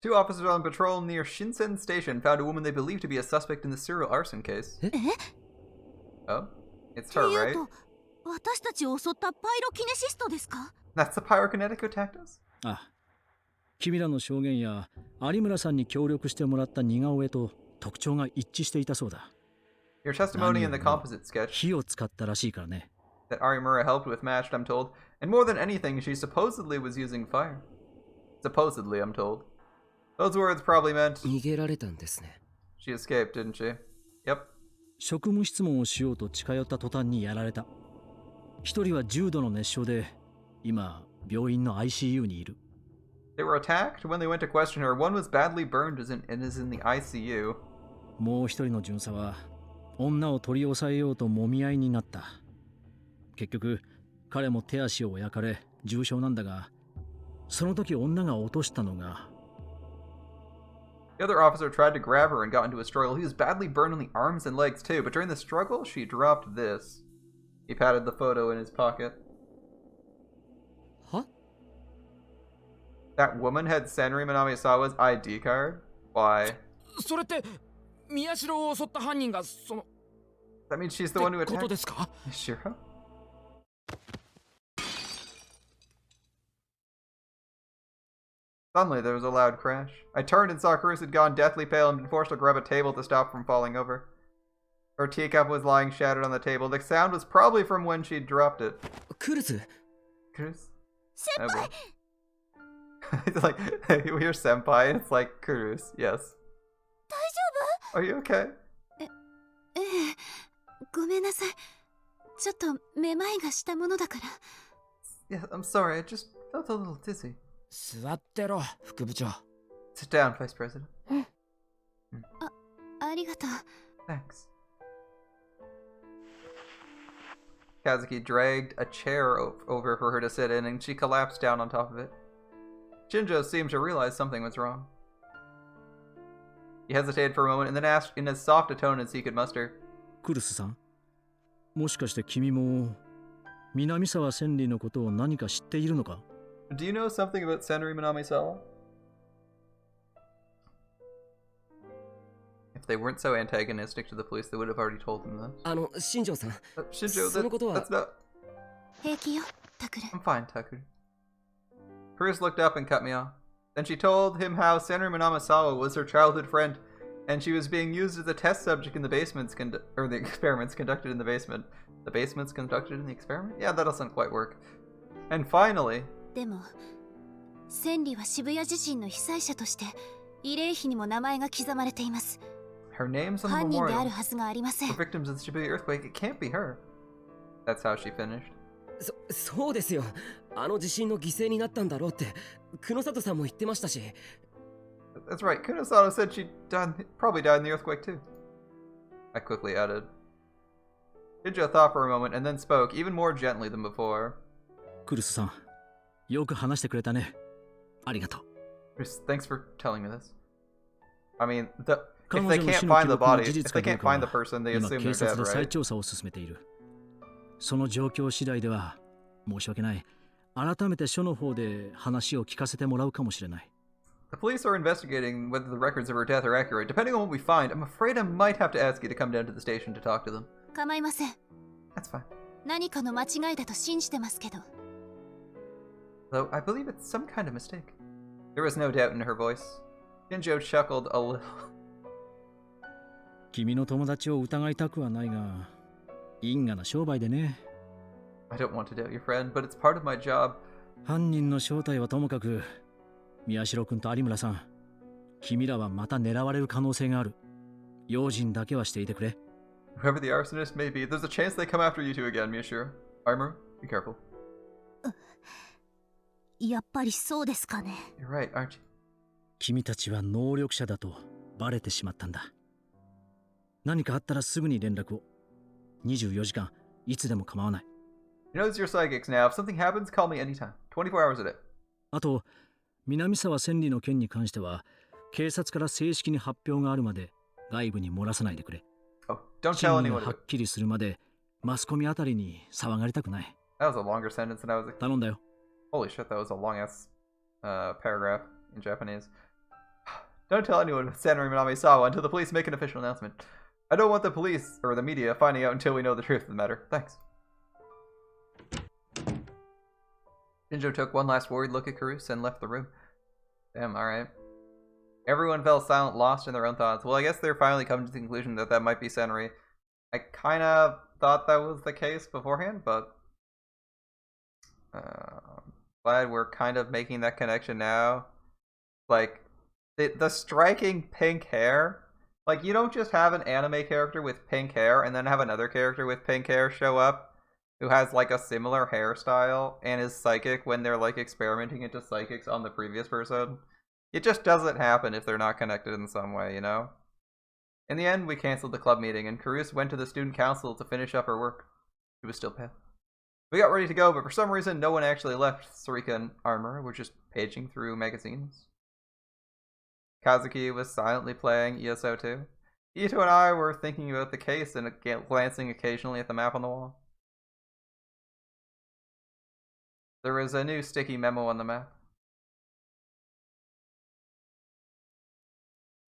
Two officers on patrol near Shinsen Station found a woman they believed to be a suspect in the serial arson case. Oh? It's her, right? 私たちを襲ったパイロキネシストですか？ That's the Pyrokinetic who attacked us? ああ。君らの証言や有村さんに協力してもらった似顔絵と特徴が一致していたそうだ。Your testimony in the composite sketch 火を使ったらしいからね。 that Arimura helped with matched, I'm told. And more than anything, she supposedly was using fire. Supposedly, I'm told. Those words probably meant 逃げられたんですね。 she escaped, didn't she? Yep. 職務質問をしようと近寄った途端にやられた。一人は重度の熱傷で、今、病院の ICU にいる。They were attacked? When they went to question her, one was badly burned and is in the ICU. もう一人の巡査は、女を取り押さえようと揉み合いになった。結局、彼も手足を焼かれ、重傷なんだが、その時女が落としたのが、The other officer tried to grab her and got into a struggle. He was badly burned on the arms and legs too, but during the struggle, she dropped this. He patted the photo in his pocket. Huh? That woman had Senri Minamisawa's ID card? Why? それって宮代を襲った犯人がその That means she's the one who ってこと attacked ですか Shiro? Suddenly, there was a loud crash. I turned and saw Cruz had gone deathly pale and been forced to grab a table to stop from falling over. Her teacup was lying shattered on the table. The sound was probably from when she dropped it. クルス Cruz? Oh, boy. It's like, you're senpai, and it's like, Cruz, yes. 大 Are you okay? 丈夫？ええ、ごめんなさい。ちょっとめまいがしたものだから。Yeah, I'm sorry, I just felt a little dizzy. 座ってろ副部長 Sit down, Vice President. ありがとう。 Thanks. Kazuki dragged a chair over for her to sit in, and she collapsed down on top of it. Shinjo seemed to realize something was wrong. He hesitated for a moment and then asked in as soft a tone as he could muster. クルスさん、もしかして君も南沢千里のことを何か知っているのか？ Do you know something about Senri Minamisawa? If they weren't so antagonistic to the police, they would have already told them this. 新庄さん Shinjo, そのことは that's not... 平気よ、タクル。 I'm fine, Tucker. Cruz looked up and cut me off. Then she told him how Senri Minamisawa was her childhood friend, and she was being used as a test subject in the basements the experiments conducted in the basement. The basements conducted in the experiment? Yeah, that doesn't quite work. And finally... でも、千里は渋谷地震の被災者として慰霊碑にも名前が刻まれています。 Her name's on the 犯人であ memorial るはずがありません。 for victims of the Shibuya earthquake. It can't be her. That's how she finished. そうですよ。あの地震の犠牲になったんだろうって久野里さんも言ってましたし。 That's right. Kunosato said she probably died in the earthquake too. I quickly added. Shinjo thought for a moment and then spoke, even more gently than before. クルスさん、よく話してくれたね。ありがとう。 Thanks for telling me this. I mean, if 彼 they 女の can't 死の find 記 the 録が body, 事 if 実か they どう can't か find the は person, they 今 assume 警 they're 察 dead, で再 right? 調査を進めている。その状況次第では申し訳ない。改めて署の方で話を聞かせてもらうかもしれない。 The police are investigating whether the records of her death are accurate. Depending on what we find, I'm afraid I might have to ask you to come down to the station to talk to them. 構いません。 That's fine. 何かの間違いだと信じてますけど。 Though I believe it's some kind of mistake. There was no doubt in her voice. Shinjo chuckled a little. 君の友達を疑いたくはないが、因果な商売でね。I don't want to doubt your friend, but it's part of my job. 犯人の正体はともかく、宮代君と有村さん、君らはまた狙われる可能性がある。用心だけはしていてくれ。Whoever the arsonist may be, there's a chance they come after you two again, Miyashiro. Armor, be careful. やっぱりそうですかね。 You're right, aren't you? 君たちは能力者だとバレてしまったんだ。何かあったらすぐに連絡を。24時間、いつでも構わない。You know you're psychics now. If something happens, call me anytime. 24 hours a day. あと、南沢千里の件に関しては、警察から正式に発表があるまで外部に漏らさないでくれ。Oh, don't 真 tell 偽 anyone. がはっきりするまで、マスコミあたりに騒がれたくない。 That was a longer sentence than I was. 頼んだよ。 Holy shit, that was a long ass paragraph in Japanese. Don't tell anyone with Senri Minamisawa until the police make an official announcement. I don't want the police or the media finding out until we know the truth of the matter. Thanks. Shinjo took one last worried look at Karus and left the room. Damn, alright. Everyone fell silent, lost in their own thoughts. Well, I guess they're finally coming to the conclusion that that might be Senri. I kind of thought that was the case beforehand, but glad we're kind of making that connection now. Like, the striking pink hair. Like, you don't just have an anime character with pink hair and then have another character with pink hair show up who has, like, a similar hairstyle and is psychic when they're, like, experimenting into psychics on the previous person. It just doesn't happen if they're not connected in some way, you know? In the end, we canceled the club meeting, and Karus went to the student council to finish up her work. She was still pale. We got ready to go, but for some reason, no one actually left. Sarika and Armor were just paging through magazines. Kazuki was silently playing ESO 2. Ito and I were thinking about the case and glancing occasionally at the map on the wall. There is a new sticky memo on the map.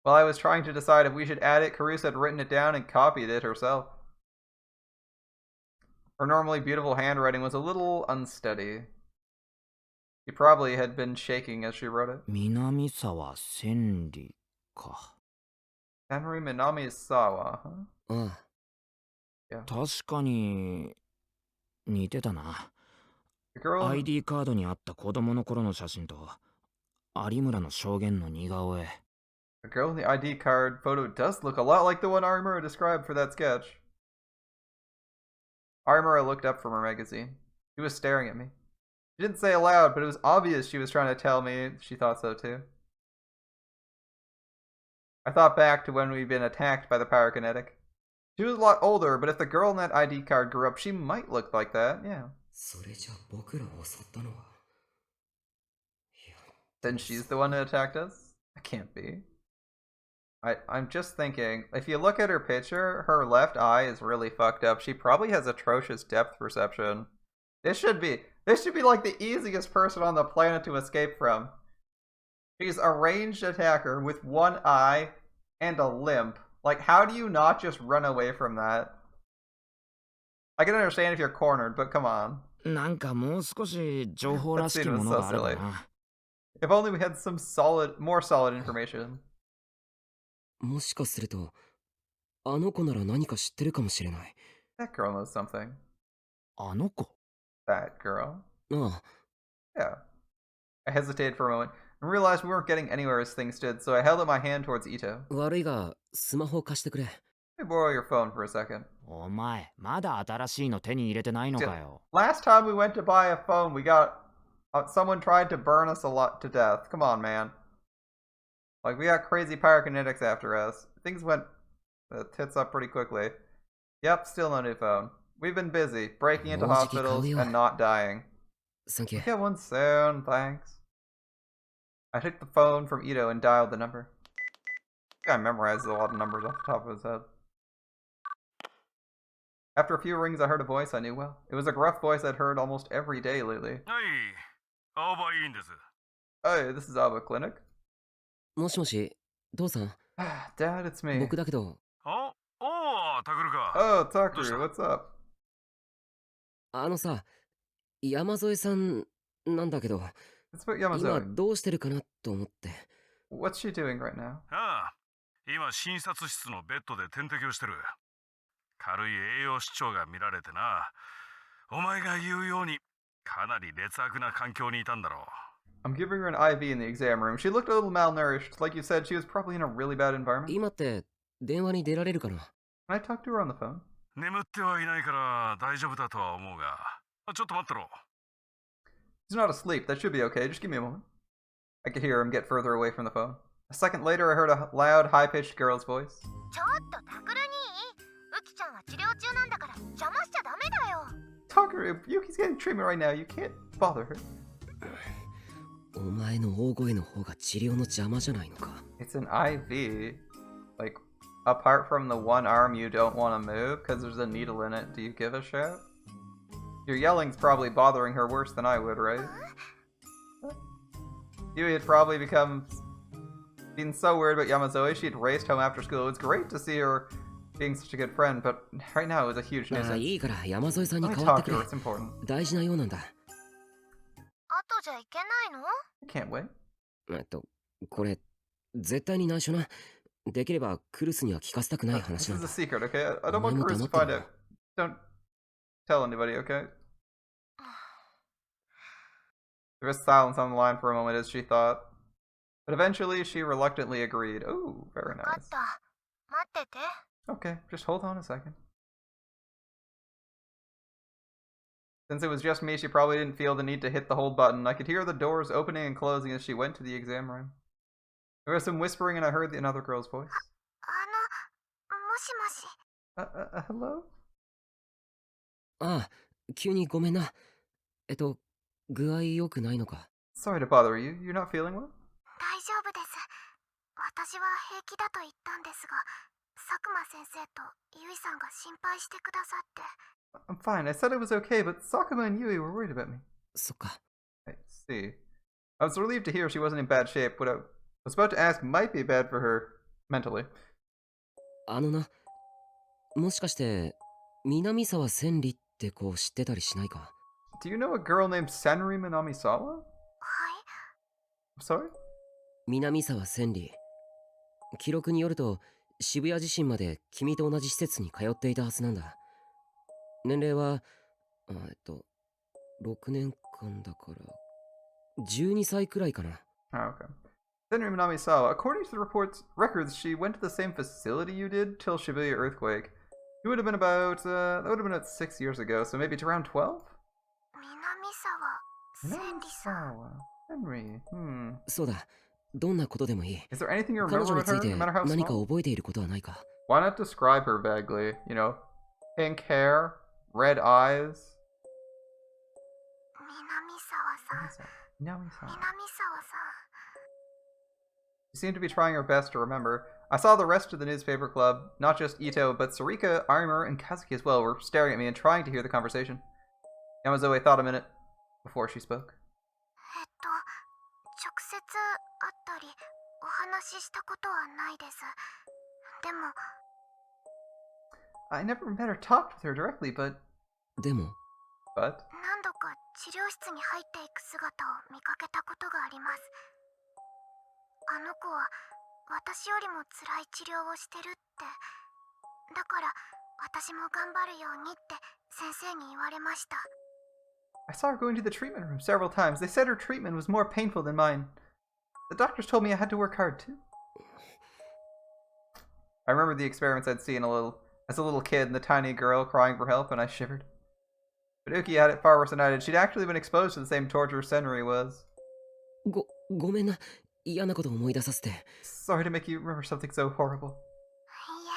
While I was trying to decide if we should add it, Caruso had written it down and copied it herself. Her normally beautiful handwriting was a little unsteady. She probably had been shaking as she wrote it. 南沢千里か。 Senri Minami-sawa, huh? ああ、 Yeah. 確かに似てたな。 The girl, ID カードにあった子供の頃の写真と有村の証言の似顔絵。 the girl in the ID card photo does look a lot like the one Arimura described for that sketch. Arimura looked up from her magazine. She was staring at me. She didn't say aloud, but it was obvious she was trying to tell me she thought so too. I thought back to when we'd been attacked by the Pyrokinetic. She was a lot older, but if the girl in that ID card grew up, she might look like that, yeah. それじゃ僕らを襲ったのは。いや、 Then she's the one who attacked us? That can't be. I'm just thinking, if you look at her picture, her left eye is really fucked up. She probably has atrocious depth perception. This should be like the easiest person on the planet to escape from. She's a ranged attacker with one eye and a limp. Like, how do you not just run away from that? I can understand if you're cornered, but come on. なんかもう少し情報らしきものがあるかな。 If only we had some more solid information. もしかすると、あの子なら何か知ってるかもしれない。That girl knows something. あの子 That girl. ああ、 Yeah. I hesitated for a moment and realized we weren't getting anywhere as things stood, so I held up my hand towards Ito. 悪いが、スマホ貸してくれ。Let me borrow your phone for a second. お前まだ新しいの手に入れてないのかよ。 Last time we went to buy a phone, we got someone tried to burn us a lot to death. Come on, man. Like, we got crazy pyrokinetics after us. Things went tits up pretty quickly. Yep, still no new phone. We've been busy breaking into hospitals and not dying. Thank you. Get one soon, thanks. I took the phone from Ito and dialed the number. This guy memorizes a lot of numbers off the top of his head. After a few rings, I heard a voice I knew well. It was a gruff voice I'd heard almost every day lately. Hey, this is Alba Clinic. もしもし、父さん。 Dad, it's me. 僕だけど。おお、タクルか。 Oh, Tucker, what's up? あのさ、山添さんなんだけど、 It's about 今 Yamazoe. どうしてるかなと思って。 What's she doing right now? ああ、今診察室のベッドで点滴をしてる。軽い栄養失調が見られてな。お前が言うように、かなり劣悪な環境にいたんだろう。 I'm giving her an IV in the exam room. She looked a little malnourished. Like you said, she was probably in a really bad environment. 今って電話に出られるかな？ Can I talk to her on the phone? 眠ってはいないから大丈夫だとは思うが。ちょっと待ってろ。 She's not asleep. That should be okay. Just give me a moment. I could hear him get further away from the phone. A second later, I heard a loud, high-pitched girl's voice. ちょっとタクルにウキちゃんは治療中なんだから邪魔しちゃダメだよ。 Tucker, Yuki's getting treatment right now. You can't bother her. お前の大声の方が治療の邪魔じゃないのか。 It's an IV. Like, apart from the one arm you don't want to move because there's a needle in it, do you give a shit? Your yelling's probably bothering her worse than I would, right? Yui had probably been so worried about Yamazoe, she had raced home after school. It was great to see her being such a good friend, but right now it was a huge ああ、 nuisance. いいから山添さんに Let me 代わって talk く to れ her, it's。important. 大事なようなんだ。後じゃいけないの？ I can't wait. これ絶対に内緒な。できればクルスには聞かせたくない This 話な is ん a だ。 secret, okay? I don't want Mama, Chris to don't find tell out. Don't tell anybody, okay? There was silence on the line for a moment as she thought. But eventually she reluctantly agreed. Ooh, very わかっ nice. た。待ってて。 Okay, just hold on a second. Since it was just me, she probably didn't feel the need to hit the hold button. I could hear the doors opening and closing as she went to the exam room. There was some whispering and I heard another girl's voice. もしもし。Hello? ああ、急にごめんな。具合良くないのか。 Sorry to bother you. You're not feeling well? 大丈夫です。私は平気だと言ったんですが、佐久間先生とゆいさんが心配してくださって。 I'm fine. I said it was okay, but Sakuma and Yui were worried about me. そっか。 I see. I was relieved to hear she wasn't in bad shape. What I was about to ask might be bad for her mentally. あのな、もしかして南沢千里って子知ってたりしないか？ Do you know a girl named Senri Minamisawa? はい。 I'm sorry? 南沢千里。記録によると渋谷地震まで君と同じ施設に通っていたはずなんだ。年齢は6年間だから12歳くらいかな。 Oh, okay. Senri Minamisawa, according to the records, she went to the same facility you did till Shibuya earthquake. It would have been about, that would have been about 6 years ago, so maybe it's around 12? 南沢千里さん。 Senri, そうだ。どんなことでもいい。 Is there anything you 彼 remember 女に about つい her, て no matter how 何か small? 覚えていることはないか？ Why not describe her vaguely? You know, pink hair, red eyes. 南沢さん。 Minamisawa. 南沢さん。 She seemed to be trying her best to remember. I saw the rest of the newspaper club, not just Ito, but Sarika, Armor, and Kazuki as well, were staring at me and trying to hear the conversation. Yamazoe thought a minute before she spoke. 直接会ったりお話ししたことはないです。でも I never met or talked with her directly, but... でも何度か治療室に入っていく姿を見かけたことがあります。あの子は私よりも辛い治療をしてるって。だから私も頑張るようにって先生に言われました。 I saw her going to the treatment room several times. They said her treatment was more painful than mine. The doctors told me I had to work hard too. I remember the experiments I'd seen as a little kid and the tiny girl crying for help, and I shivered. But Uki had it far worse than I did. She'd actually been exposed to the same torture Senri was. ごめんな。嫌なこと思い出させて。 Sorry to make you remember something so horrible. いいえ、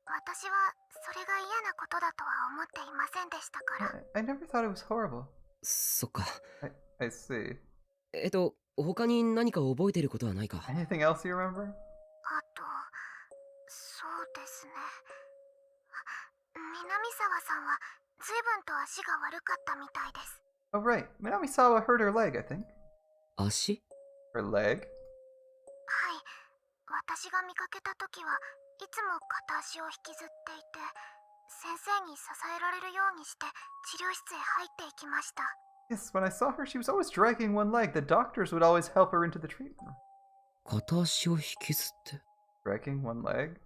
私はそれが嫌なことだとは思っていませんでしたから。 I never thought it was horrible. そっか。I see. 他に何か覚えていることはないか？ Anything else you remember? あと、そうですね。南沢さんは随分と足が悪かったみたいです。 Oh, right. Minamisawa hurt her leg, I think. 足？ Her leg? はい。私が見かけたときはいつも片足を引きずっていて、先生に支えられるようにして治療室へ入っていきました。 Yes, when I saw her, she was always dragging one leg. The doctors would always help her into the treatment room. 片足を引きずって。 Dragging one leg?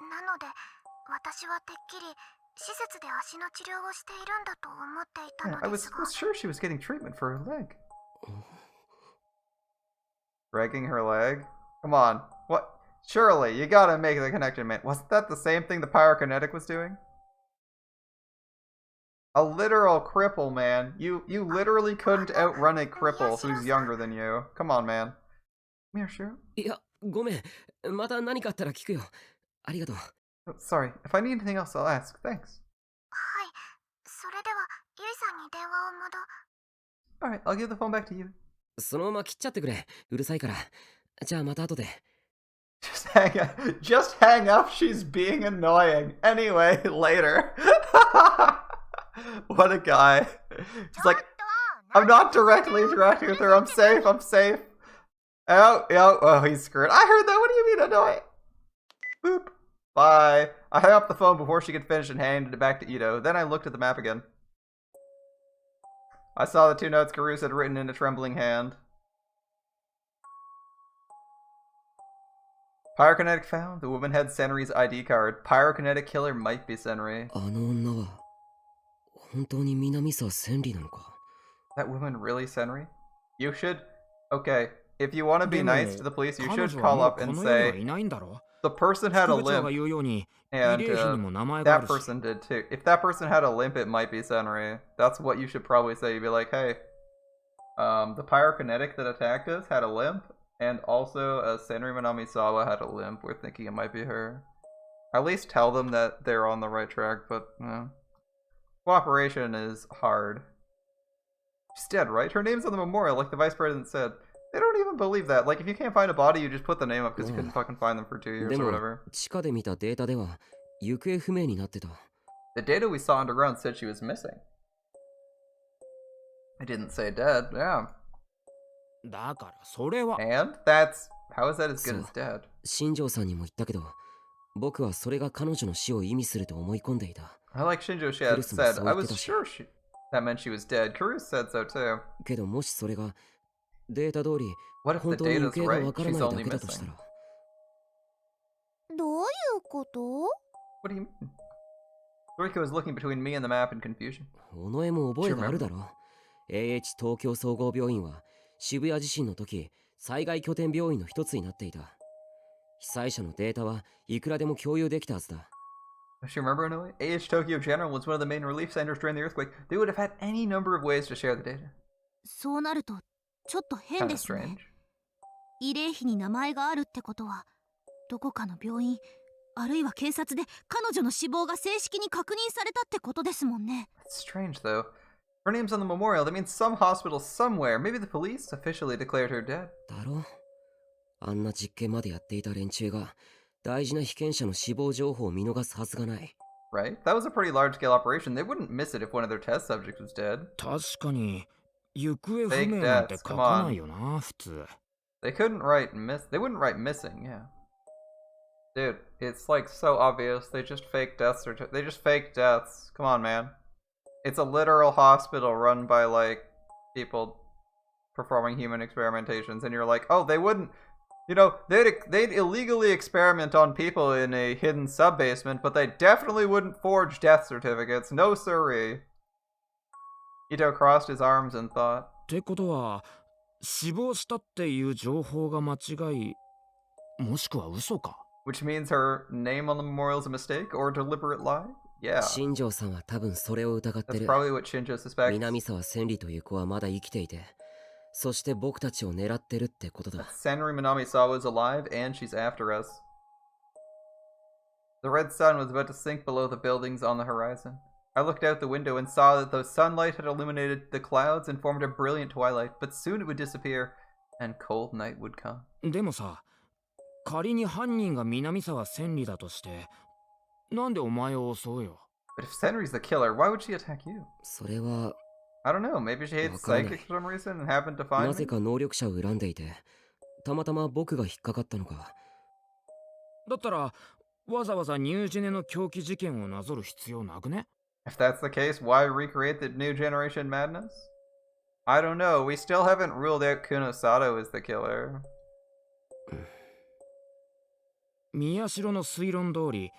なので、私はてっきり施設で足の治療をしているんだと思っていた Yeah, の I です was が。 sure she was getting treatment for her leg. Dragging her leg? Come on. What? Surely, you gotta make the connection, man. Wasn't that the same thing the Pyrokinetic was doing? A literal cripple, man. You literally couldn't outrun a cripple who's younger than you. Come on, man. Miyashiro? いや、ごめん。また何かあったら聞くよ。ありがとう。Oh, sorry. If I need anything else, I'll ask. Thanks. はい。それでは、ゆいさんに電話を Alright, I'll give the phone back to you. そのまま切っちゃってくれ。うるさいから。じゃあまた後で。Just hang up. She's being annoying. Anyway, later. What a guy. He's like, I'm not directly interacting with her. I'm safe. Oh, he's screwed. I heard that. What do you mean annoying? Boop. Bye. I hung up the phone before she could finish and handed it back to Ito. Then I looked at the map again. I saw the 2 notes Karus had written in a trembling hand. Pyrokinetic found. The woman had Senri's ID card. Pyrokinetic killer might be Senri. あの女は本当に南沢千里なのか？ That woman really Senri? You should... Okay, if you want to be nice to the police, you should call up and say the person had a limp and that person did too. If that person had a limp, it might be Senri. That's what you should probably say. You'd be like, hey, the Pyrokinetic that attacked us had a limp, and also Senri Minamisawa had a limp. We're thinking it might be her. At least tell them that they're on the right track, but cooperation is hard. She's dead, right? Her name's on the memorial, like the vice president said. They don't even believe that. Like, if you can't find a body, you just put the name up because you couldn't fucking find them for 2 years or whatever. 地下で見たデータでは行方不明になってた。 The data we saw underground said she was missing. I didn't say dead, yeah. だからそれは And that's how is that as good そう as dead? 新庄さんにも言ったけど、僕はそれが彼女の死を意味すると思い込んでいた。 I like Shinjo she had Kurusu said. so I was did sure that meant she was dead. Kurus said so too. けどもしそれがデータ通り What if 本 the 当に行 data's 方が right? わから She's ないだ only けだとした missing. ら、どういうこと？ What do you mean? Toriko was looking between me and the map in confusion. 尾上も覚えがあるだろ。AH 東京総合病院は渋谷地震の時、災害拠点病院の一つになっていた。被災者のデータはいくらでも共有できたはずだ。Does she remember Inoue? AH Tokyo General was one of the main relief centers during the earthquake. They would have had any number of ways to share the data. そうなるとちょっと変 Kind で of すね。 strange. 慰霊碑に名前があるってことは、どこかの病院あるいは警察で彼女の死亡が正式に確認されたってことですもんね。 It's strange though. Her name's on the memorial. That means some hospital somewhere, maybe the police, officially declared her dead. だろ？あんな実験までやっていた連中が大事な被験者の死亡情報を見逃すはずがない。 Right? That was a pretty large-scale operation. They wouldn't miss it if one of their test subjects was dead. 確かに行方不明なんて書かないよな普通。 They couldn't write they wouldn't write missing, yeah. Dude, it's like so obvious. They just fake deaths they just fake deaths. Come on, man. It's a literal hospital run by like people performing human experimentations, and you're like, oh, they wouldn't. You know, they'd illegally experiment on people in a hidden sub-basement, but they definitely wouldn't forge death certificates. No siree. Ito crossed his arms in thought. ってことは死亡したっていう情報が間違い、もしくは嘘か。 Which means her name on the memorial is a mistake or a deliberate lie? Yeah. 新庄さんは多分それを疑って That's る。 probably what Shinjo suspects. 南沢千里という子はまだ生きていて、そして僕たちを狙ってるってことだ。 Senri Minami-sawa is alive and she's after us. The red sun was about to sink below the buildings on the horizon. I looked out the window and saw that the sunlight had illuminated the clouds and formed a brilliant twilight, but soon it would disappear, and cold night would come. でもさ、仮に犯人が南沢千里だとして、なんでお前を襲うよ。 But if Senri's the killer, why would she attack you? それは I don't know, maybe she hates わからない psychics for some reason and happened to find な me? ぜか能力者を恨んでいて、たまたま僕が引っかかったのか。だったら、わざわざニュージェネの狂気事件をなぞる必要なくね？ If that's the case, why recreate the new generation madness? I don't know, we still haven't ruled out Kunosato as the killer. 宮代の推論通り、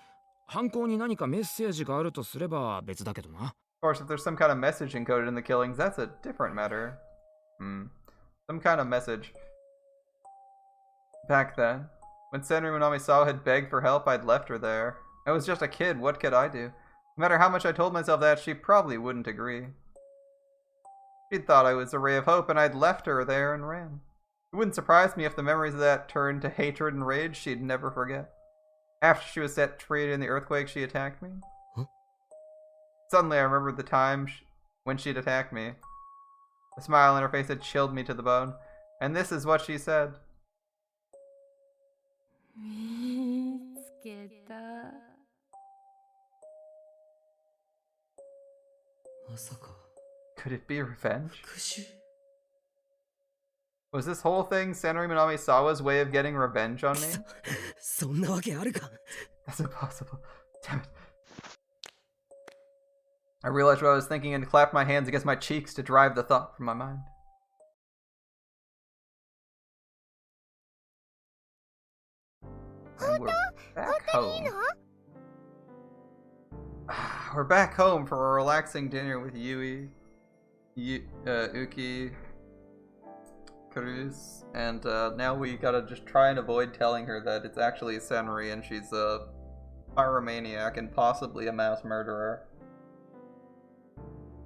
犯行に何かメッセージがあるとすれば別だけどな。 Of course, if there's some kind of message encoded in the killings, that's a different matter. Some kind of message. Back then, when Senri Minami-sawa had begged for help, I'd left her there. I was just a kid, what could I do? No matter how much I told myself that, she probably wouldn't agree. She'd thought I was a ray of hope, and I'd left her there and ran. It wouldn't surprise me if the memories of that turned to hatred and rage she'd never forget. After she was set free in the earthquake, she attacked me. Huh? Suddenly, I remembered the time when she'd attacked me. The smile on her face had chilled me to the bone, and this is what she said. 見つけた。まさか Could it be revenge? 復讐？ Was this whole thing Senri Minami-sawa's way of getting revenge on me? そんなわけあるか？ That's impossible. Damn it. I realized what I was thinking and clapped my hands against my cheeks to drive the thought from my mind. And we're back home. We're back home for a relaxing dinner with Yui, Uki, Cruz, and now we gotta just try and avoid telling her that it's actually Senri and she's a pyromaniac and possibly a mass murderer.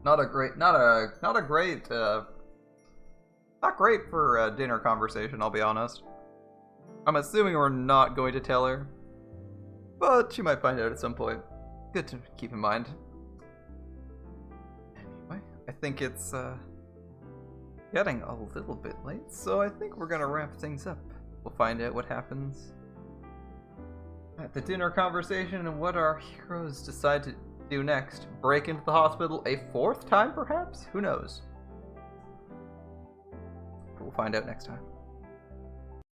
Not great for a dinner conversation, I'll be honest. I'm assuming we're not going to tell her, but she might find out at some point. Good to keep in mind. Anyway, I think it's getting a little bit late, so I think we're gonna wrap things up. We'll find out what happens at the dinner conversation and what our heroes decide to do next. Break into the hospital a fourth time, perhaps? Who knows? find out next time.